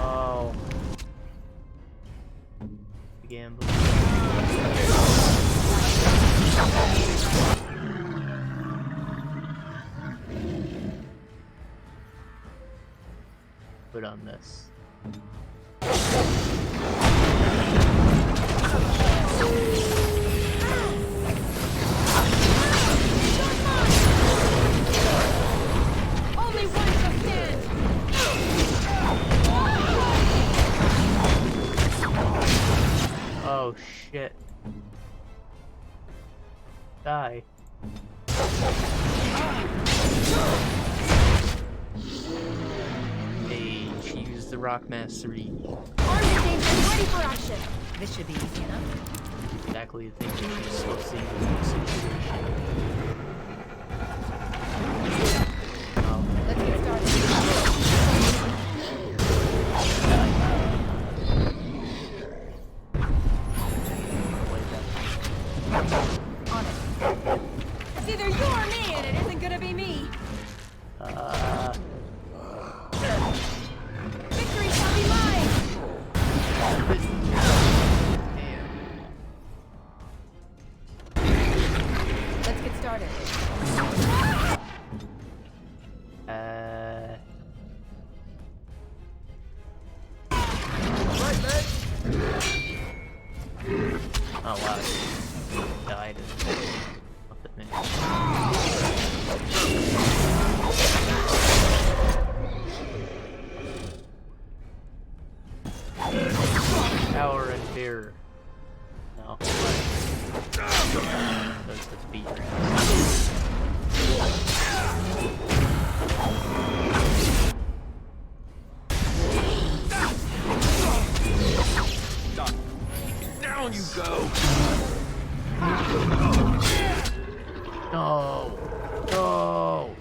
Oh. Gambling. Put on this. Only one shall stand! Oh shit. Die. Hey, she used the rock mastery. Armed and dangerous, ready for action! This should be easy enough. Exactly the thing that she's supposed to see in the situation. Let's get started. On it. It's either you or me, and it isn't gonna be me. Victory shall be mine! Let's get started. Oh wow. Died. Power and fear. No. That's the beat your ass. Down you go! No. No.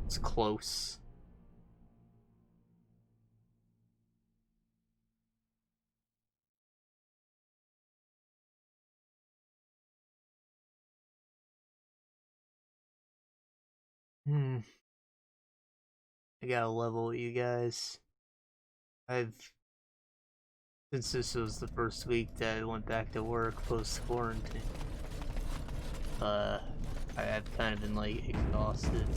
It's close. I gotta level you guys. Since this was the first week that I went back to work post-quarantine, I've kind of been, like, exhausted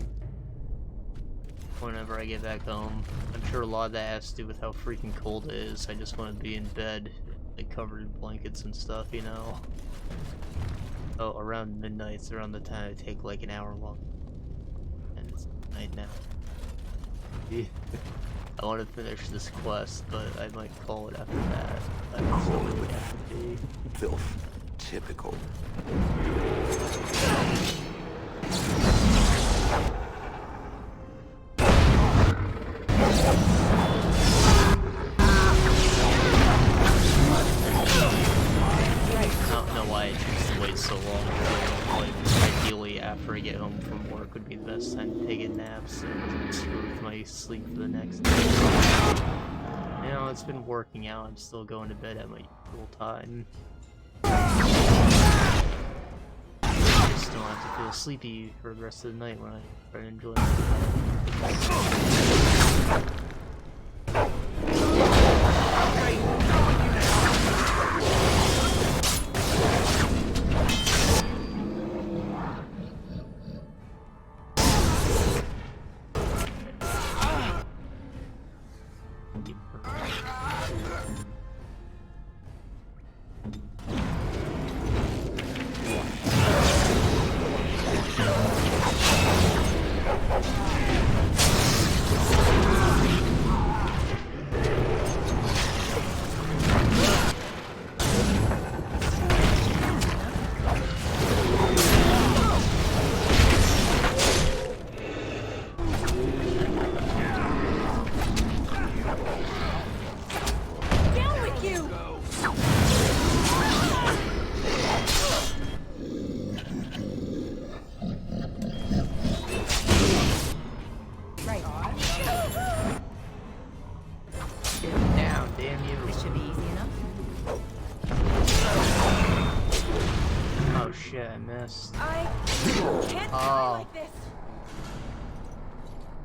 whenever I get back home. I'm sure a lot of that has to do with how freaking cold it is. I just want to be in bed, like, covered in blankets and stuff, you know? Oh, around midnight's around the time I take, like, an hour long. And it's night now. I want to finish this quest, but I might call it after that. I don't know what it have to be. Filth. Typical. best time to take a nap, so it screws my sleep for the next day. You know, it's been working out. I'm still going to bed at my usual time. I just don't have to feel sleepy for the rest of the night when I try to enjoy myself.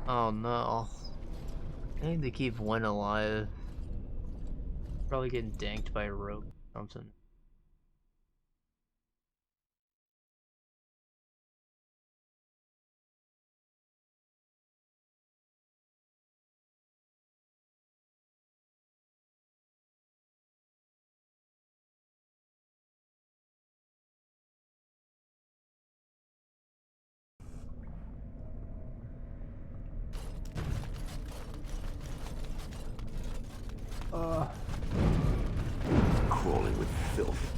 Oh no. I need to keep one alive. Probably getting danked by a rogue or something. Crawling with filth.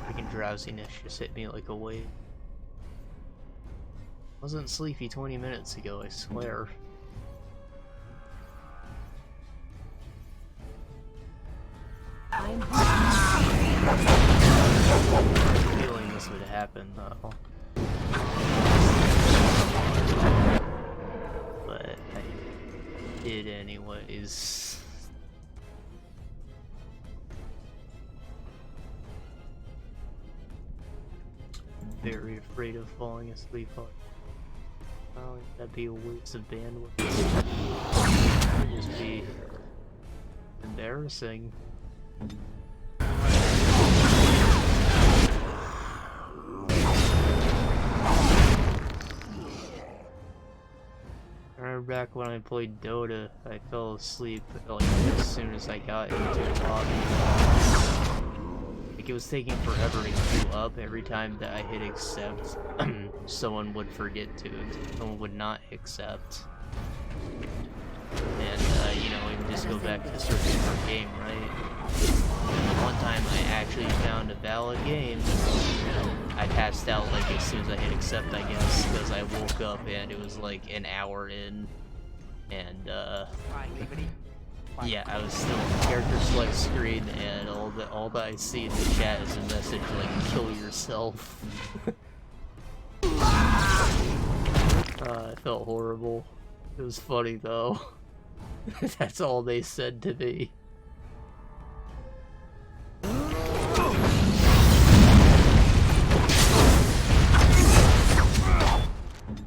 Freaking drowsiness just hit me like a wave. Wasn't sleepy 20 minutes ago, I swear. I'm feeling this would happen though. But I did anyways. Very afraid of falling asleep on. Oh, that'd be a waste of bandwidth. It'd just be embarrassing. I remember back when I played Dota, I fell asleep like as soon as I got into the lobby. Like it was taking forever to queue up. Every time that I hit accept, someone would forget to, someone would not accept. And, you know, we would just go back to searching for a game, right? And the one time I actually found a valid game, I passed out like as soon as I hit accept, I guess, because I woke up and it was like an hour in, and yeah, I was still in the character select screen, and all that I see in the chat is a message like "kill yourself." I felt horrible. It was funny though. That's all they said to me.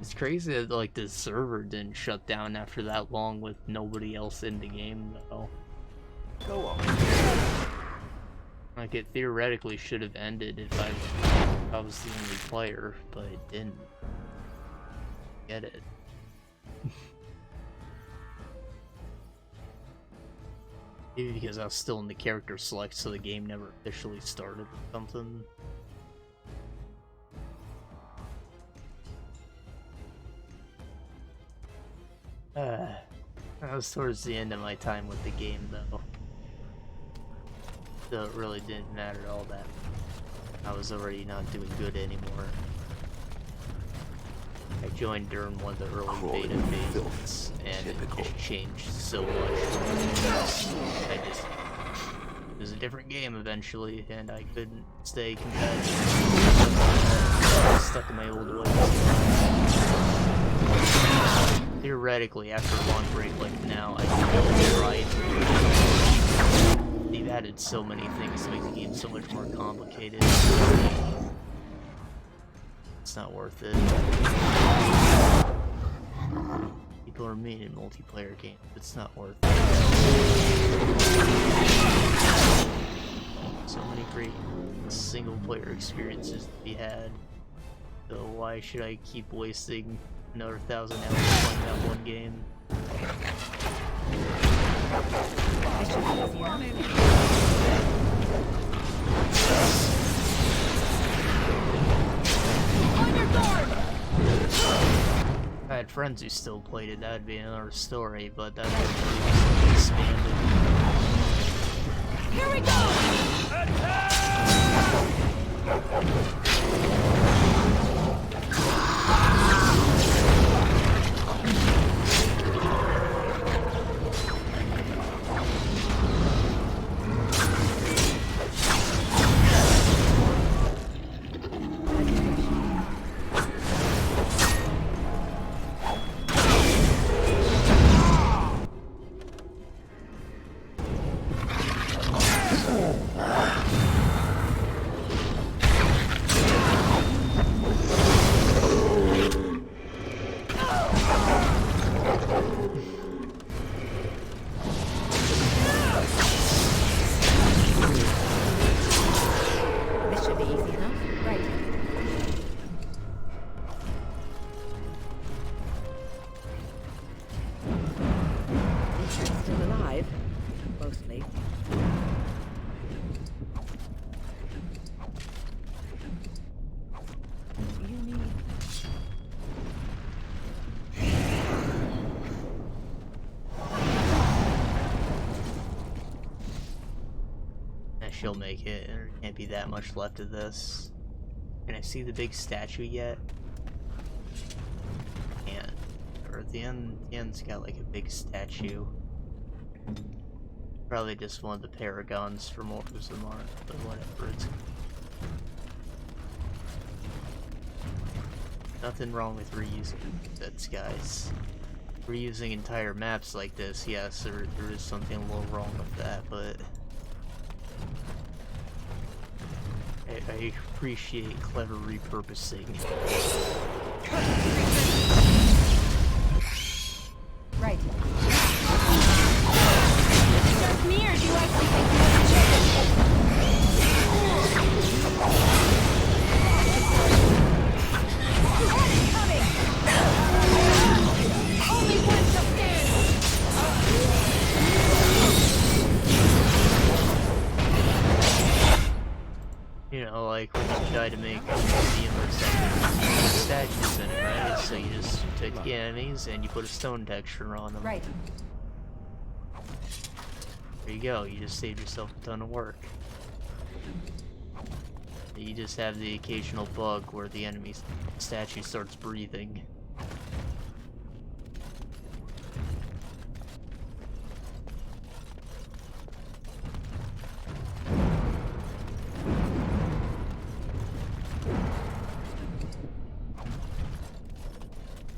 It's crazy that like the server didn't shut down after that long with nobody else in the game though. Go on. Like it theoretically should have ended if I was the only player, but it didn't. Get it. Maybe because I was still in the character select, so the game never officially started or something. That was towards the end of my time with the game, though. So it really didn't matter all that. I was already not doing good anymore. I joined during one of the early beta phases, and it just changed so much. It was a different game eventually, and I couldn't stay competitive. back to my old ways. Theoretically, after a long break like now, I can go right. They've added so many things to make the game so much more complicated. It's not worth it. People are mean in multiplayer games. It's not worth it. So many great single-player experiences to be had. So why should I keep wasting another 1,000 hours playing that one game? On your guard! If I had friends who still played it, that'd be another story, but that would be expanded. Here we go! She'll make it, and there can't be that much left of this. Can I see the big statue yet? Can't. Or at the end's got like a big statue. Probably just one of the paragons from Orcuzamar, but whatever. It's nothing wrong with reusing sets, guys. Reusing entire maps like this, yes, there is something a little wrong with that, but I appreciate clever repurposing. Right. Just me, or do you actually think you have a chance? One is coming! Only one shall stand! You know, like when you try to make a museum or something, statues in it, right? So you just take the enemies and you put a stone texture on them. Right. There you go, you just saved yourself a ton of work. You just have the occasional bug where the enemy statue starts breathing.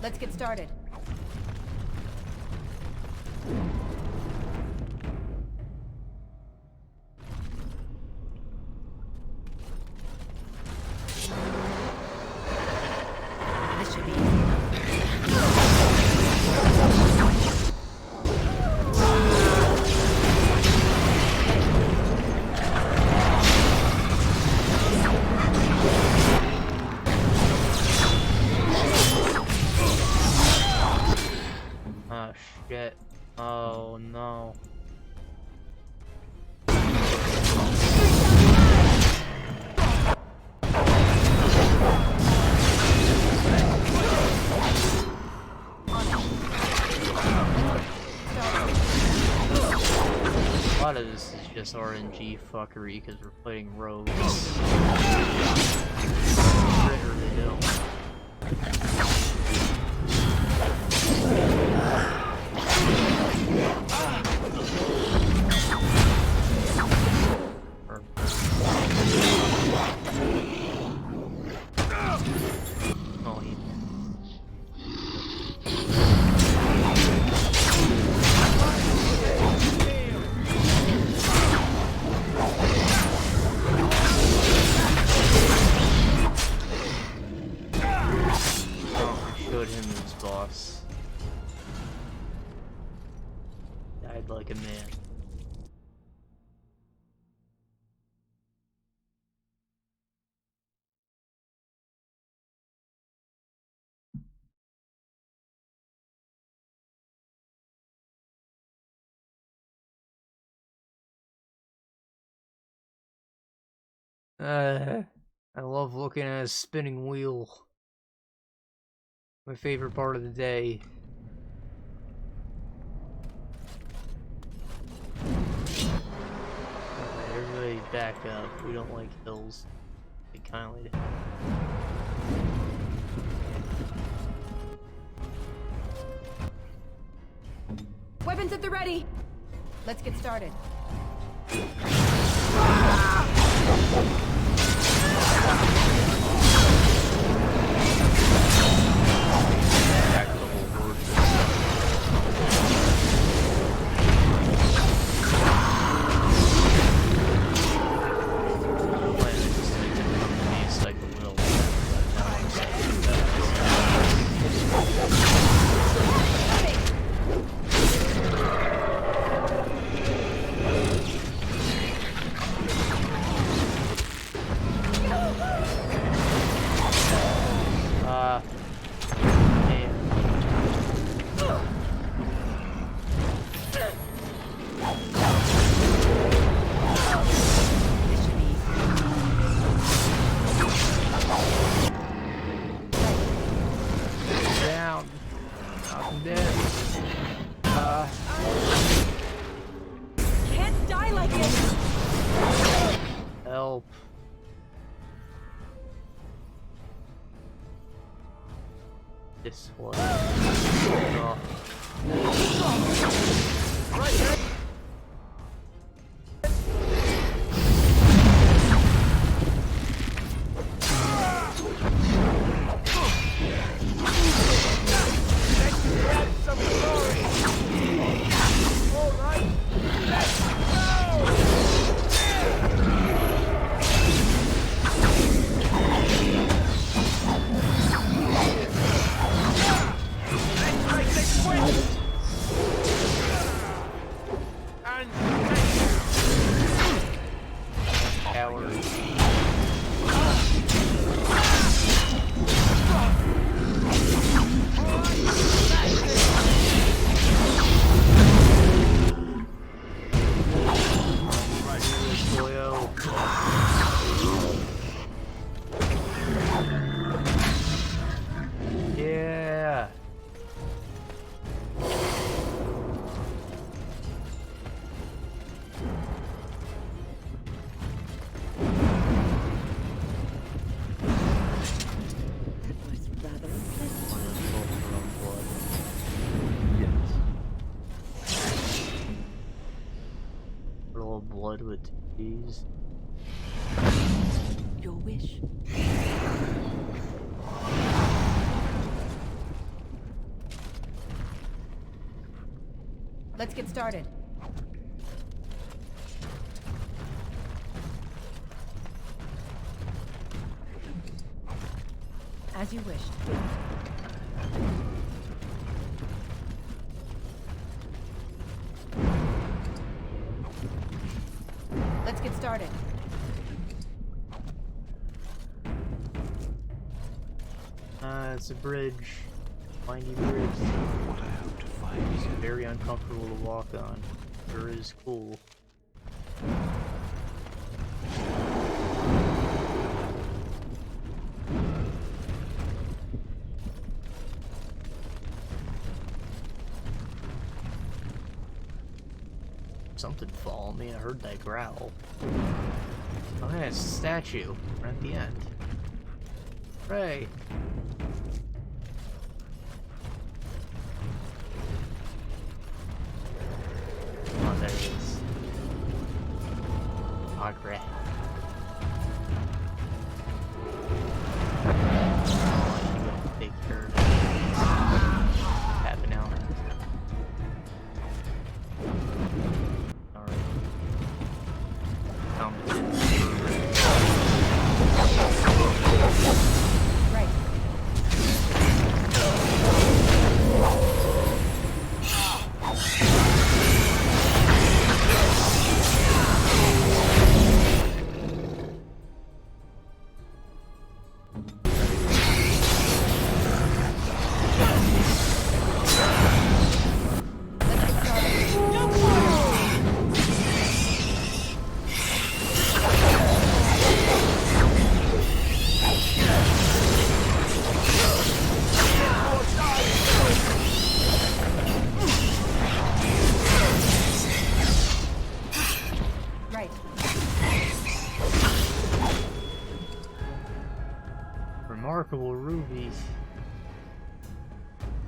Let's get started. This should be Oh shit. Oh no. A lot of this is just RNG fuckery because we're playing rogues. Or they don't. like a man. I love looking at a spinning wheel. My favorite part of the day. Alright, everybody back up. We don't like hills. Be kindly. Weapons at the ready! Let's get started. Can't die like it! Help. This one. Oh. Yeah. Little blood with cheese. Your wish. Let's get started. As you wished. Let's get started. It's a bridge. Windy bridge. What I hope to find is very uncomfortable to walk on. Sure is cool. Something followed me. I heard that growl. Oh, yeah, it's a statue. Right at the end. Right. Oh, there it is. Oh, crap. Take care of that. Happen now. Alright. Right. Remarkable ruby.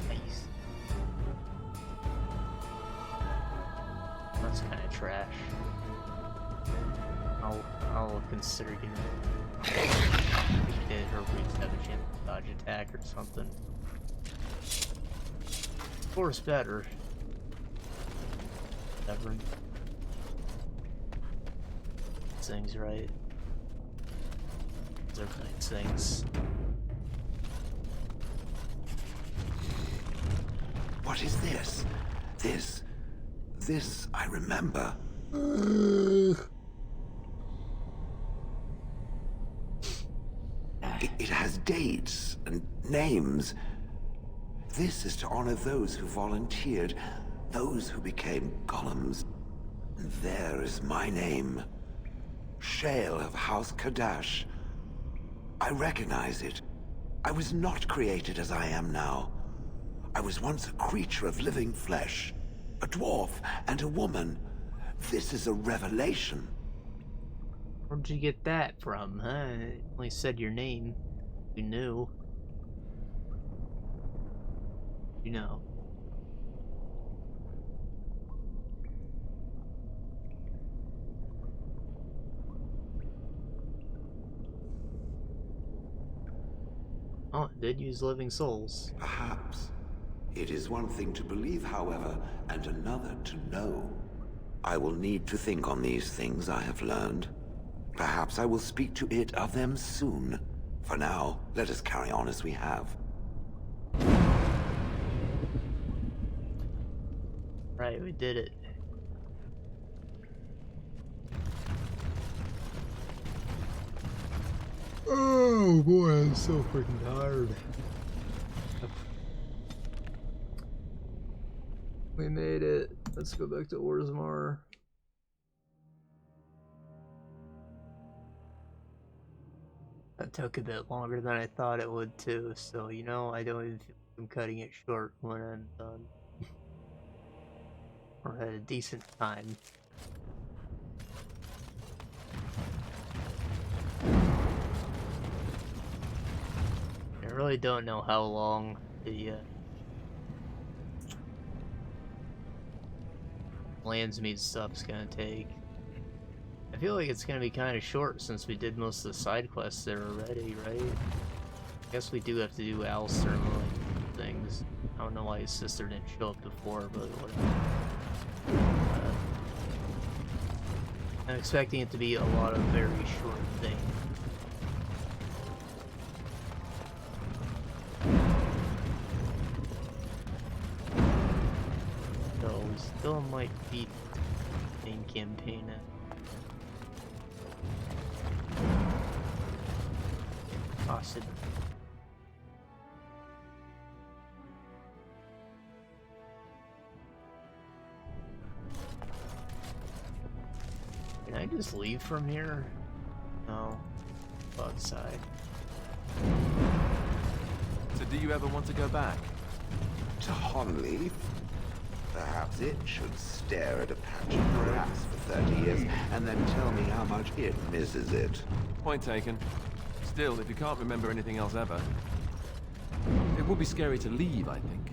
Nice. That's kind of trash. I'll consider getting it. Did her roots have a chance to dodge attack or something? Of course, better. Whatever. Things right. Those are nice things. What is this? This I remember. It has dates and names. This is to honor those who volunteered, those who became golems. And there is my name. Shale of House Kadash. I recognize it. I was not created as I am now. I was once a creature of living flesh, a dwarf and a woman. This is a revelation. Where'd you get that from, huh? It only said your name. You knew. You know. Oh, it did use living souls. Perhaps. It is one thing to believe, however, and another to know. I will need to think on these things I have learned. Perhaps I will speak to it of them soon. For now, let us carry on as we have. Right, we did it. Oh boy, I'm so freaking tired. We made it. Let's go back to Orzammar. That took a bit longer than I thought it would too, so you know, I don't even feel like I'm cutting it short when I'm done. Or had a decent time. I really don't know how long the Landsmead stuff's gonna take. I feel like it's gonna be kind of short since we did most of the side quests there already, right? I guess we do have to do Alistair and like things. I don't know why his sister didn't show up before, but whatever. I'm expecting it to be a lot of very short things. So we still might beat the main campaign at possibly. Can I just leave from here? No. Go outside. So do you ever want to go back? To Honleaf? Perhaps it should stare at a patch of grass for 30 years and then tell me how much it misses it. Point taken. Still, if you can't remember anything else ever, it would be scary to leave, I think.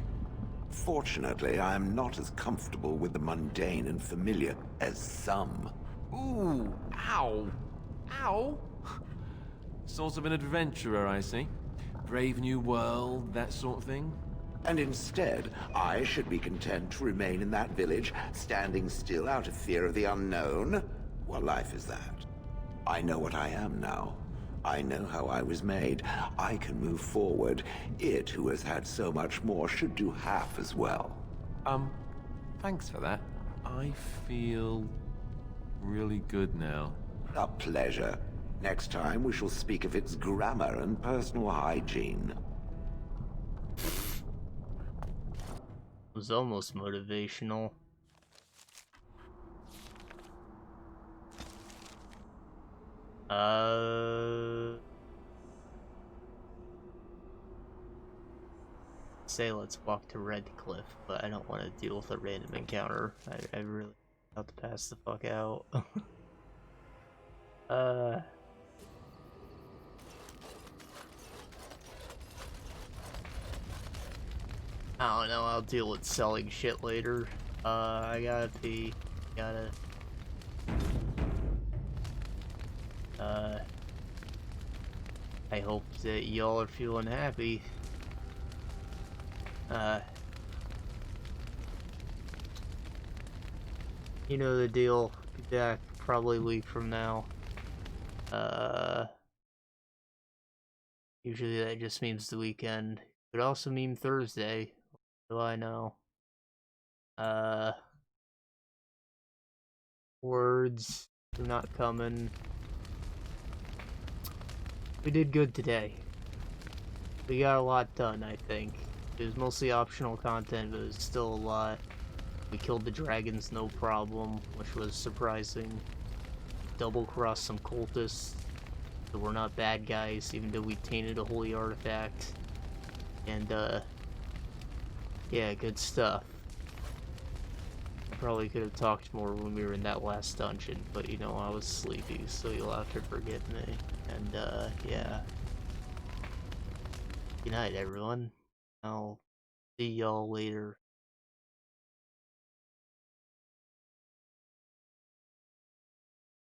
Fortunately, I am not as comfortable with the mundane and familiar as some. Ooh, ow, ow. Sort of an adventurer, I see. Brave new world, that sort of thing. And instead, I should be content to remain in that village, standing still out of fear of the unknown? What life is that? I know what I am now. I know how I was made. I can move forward. It, who has had so much more, should do half as well. Thanks for that. I feel really good now. A pleasure. Next time we shall speak of its grammar and personal hygiene. It was almost motivational. Say let's walk to Redcliffe, but I don't want to deal with a random encounter. I really have to pass the fuck out. I don't know, I'll deal with selling shit later. I gotta pee. I hope that y'all are feeling happy. You know the deal. Be back probably a week from now. Usually that just means the weekend. Could also mean Thursday. What do I know? Words are not coming. We did good today. We got a lot done, I think. It was mostly optional content, but it was still a lot. We killed the dragons, no problem, which was surprising. Double-crossed some cultists, so we're not bad guys, even though we tainted a holy artifact. And, yeah, good stuff. I probably could have talked more when we were in that last dungeon, but, you know, I was sleepy, so you'll have to forgive me. And, yeah. Good night, everyone. I'll see y'all later.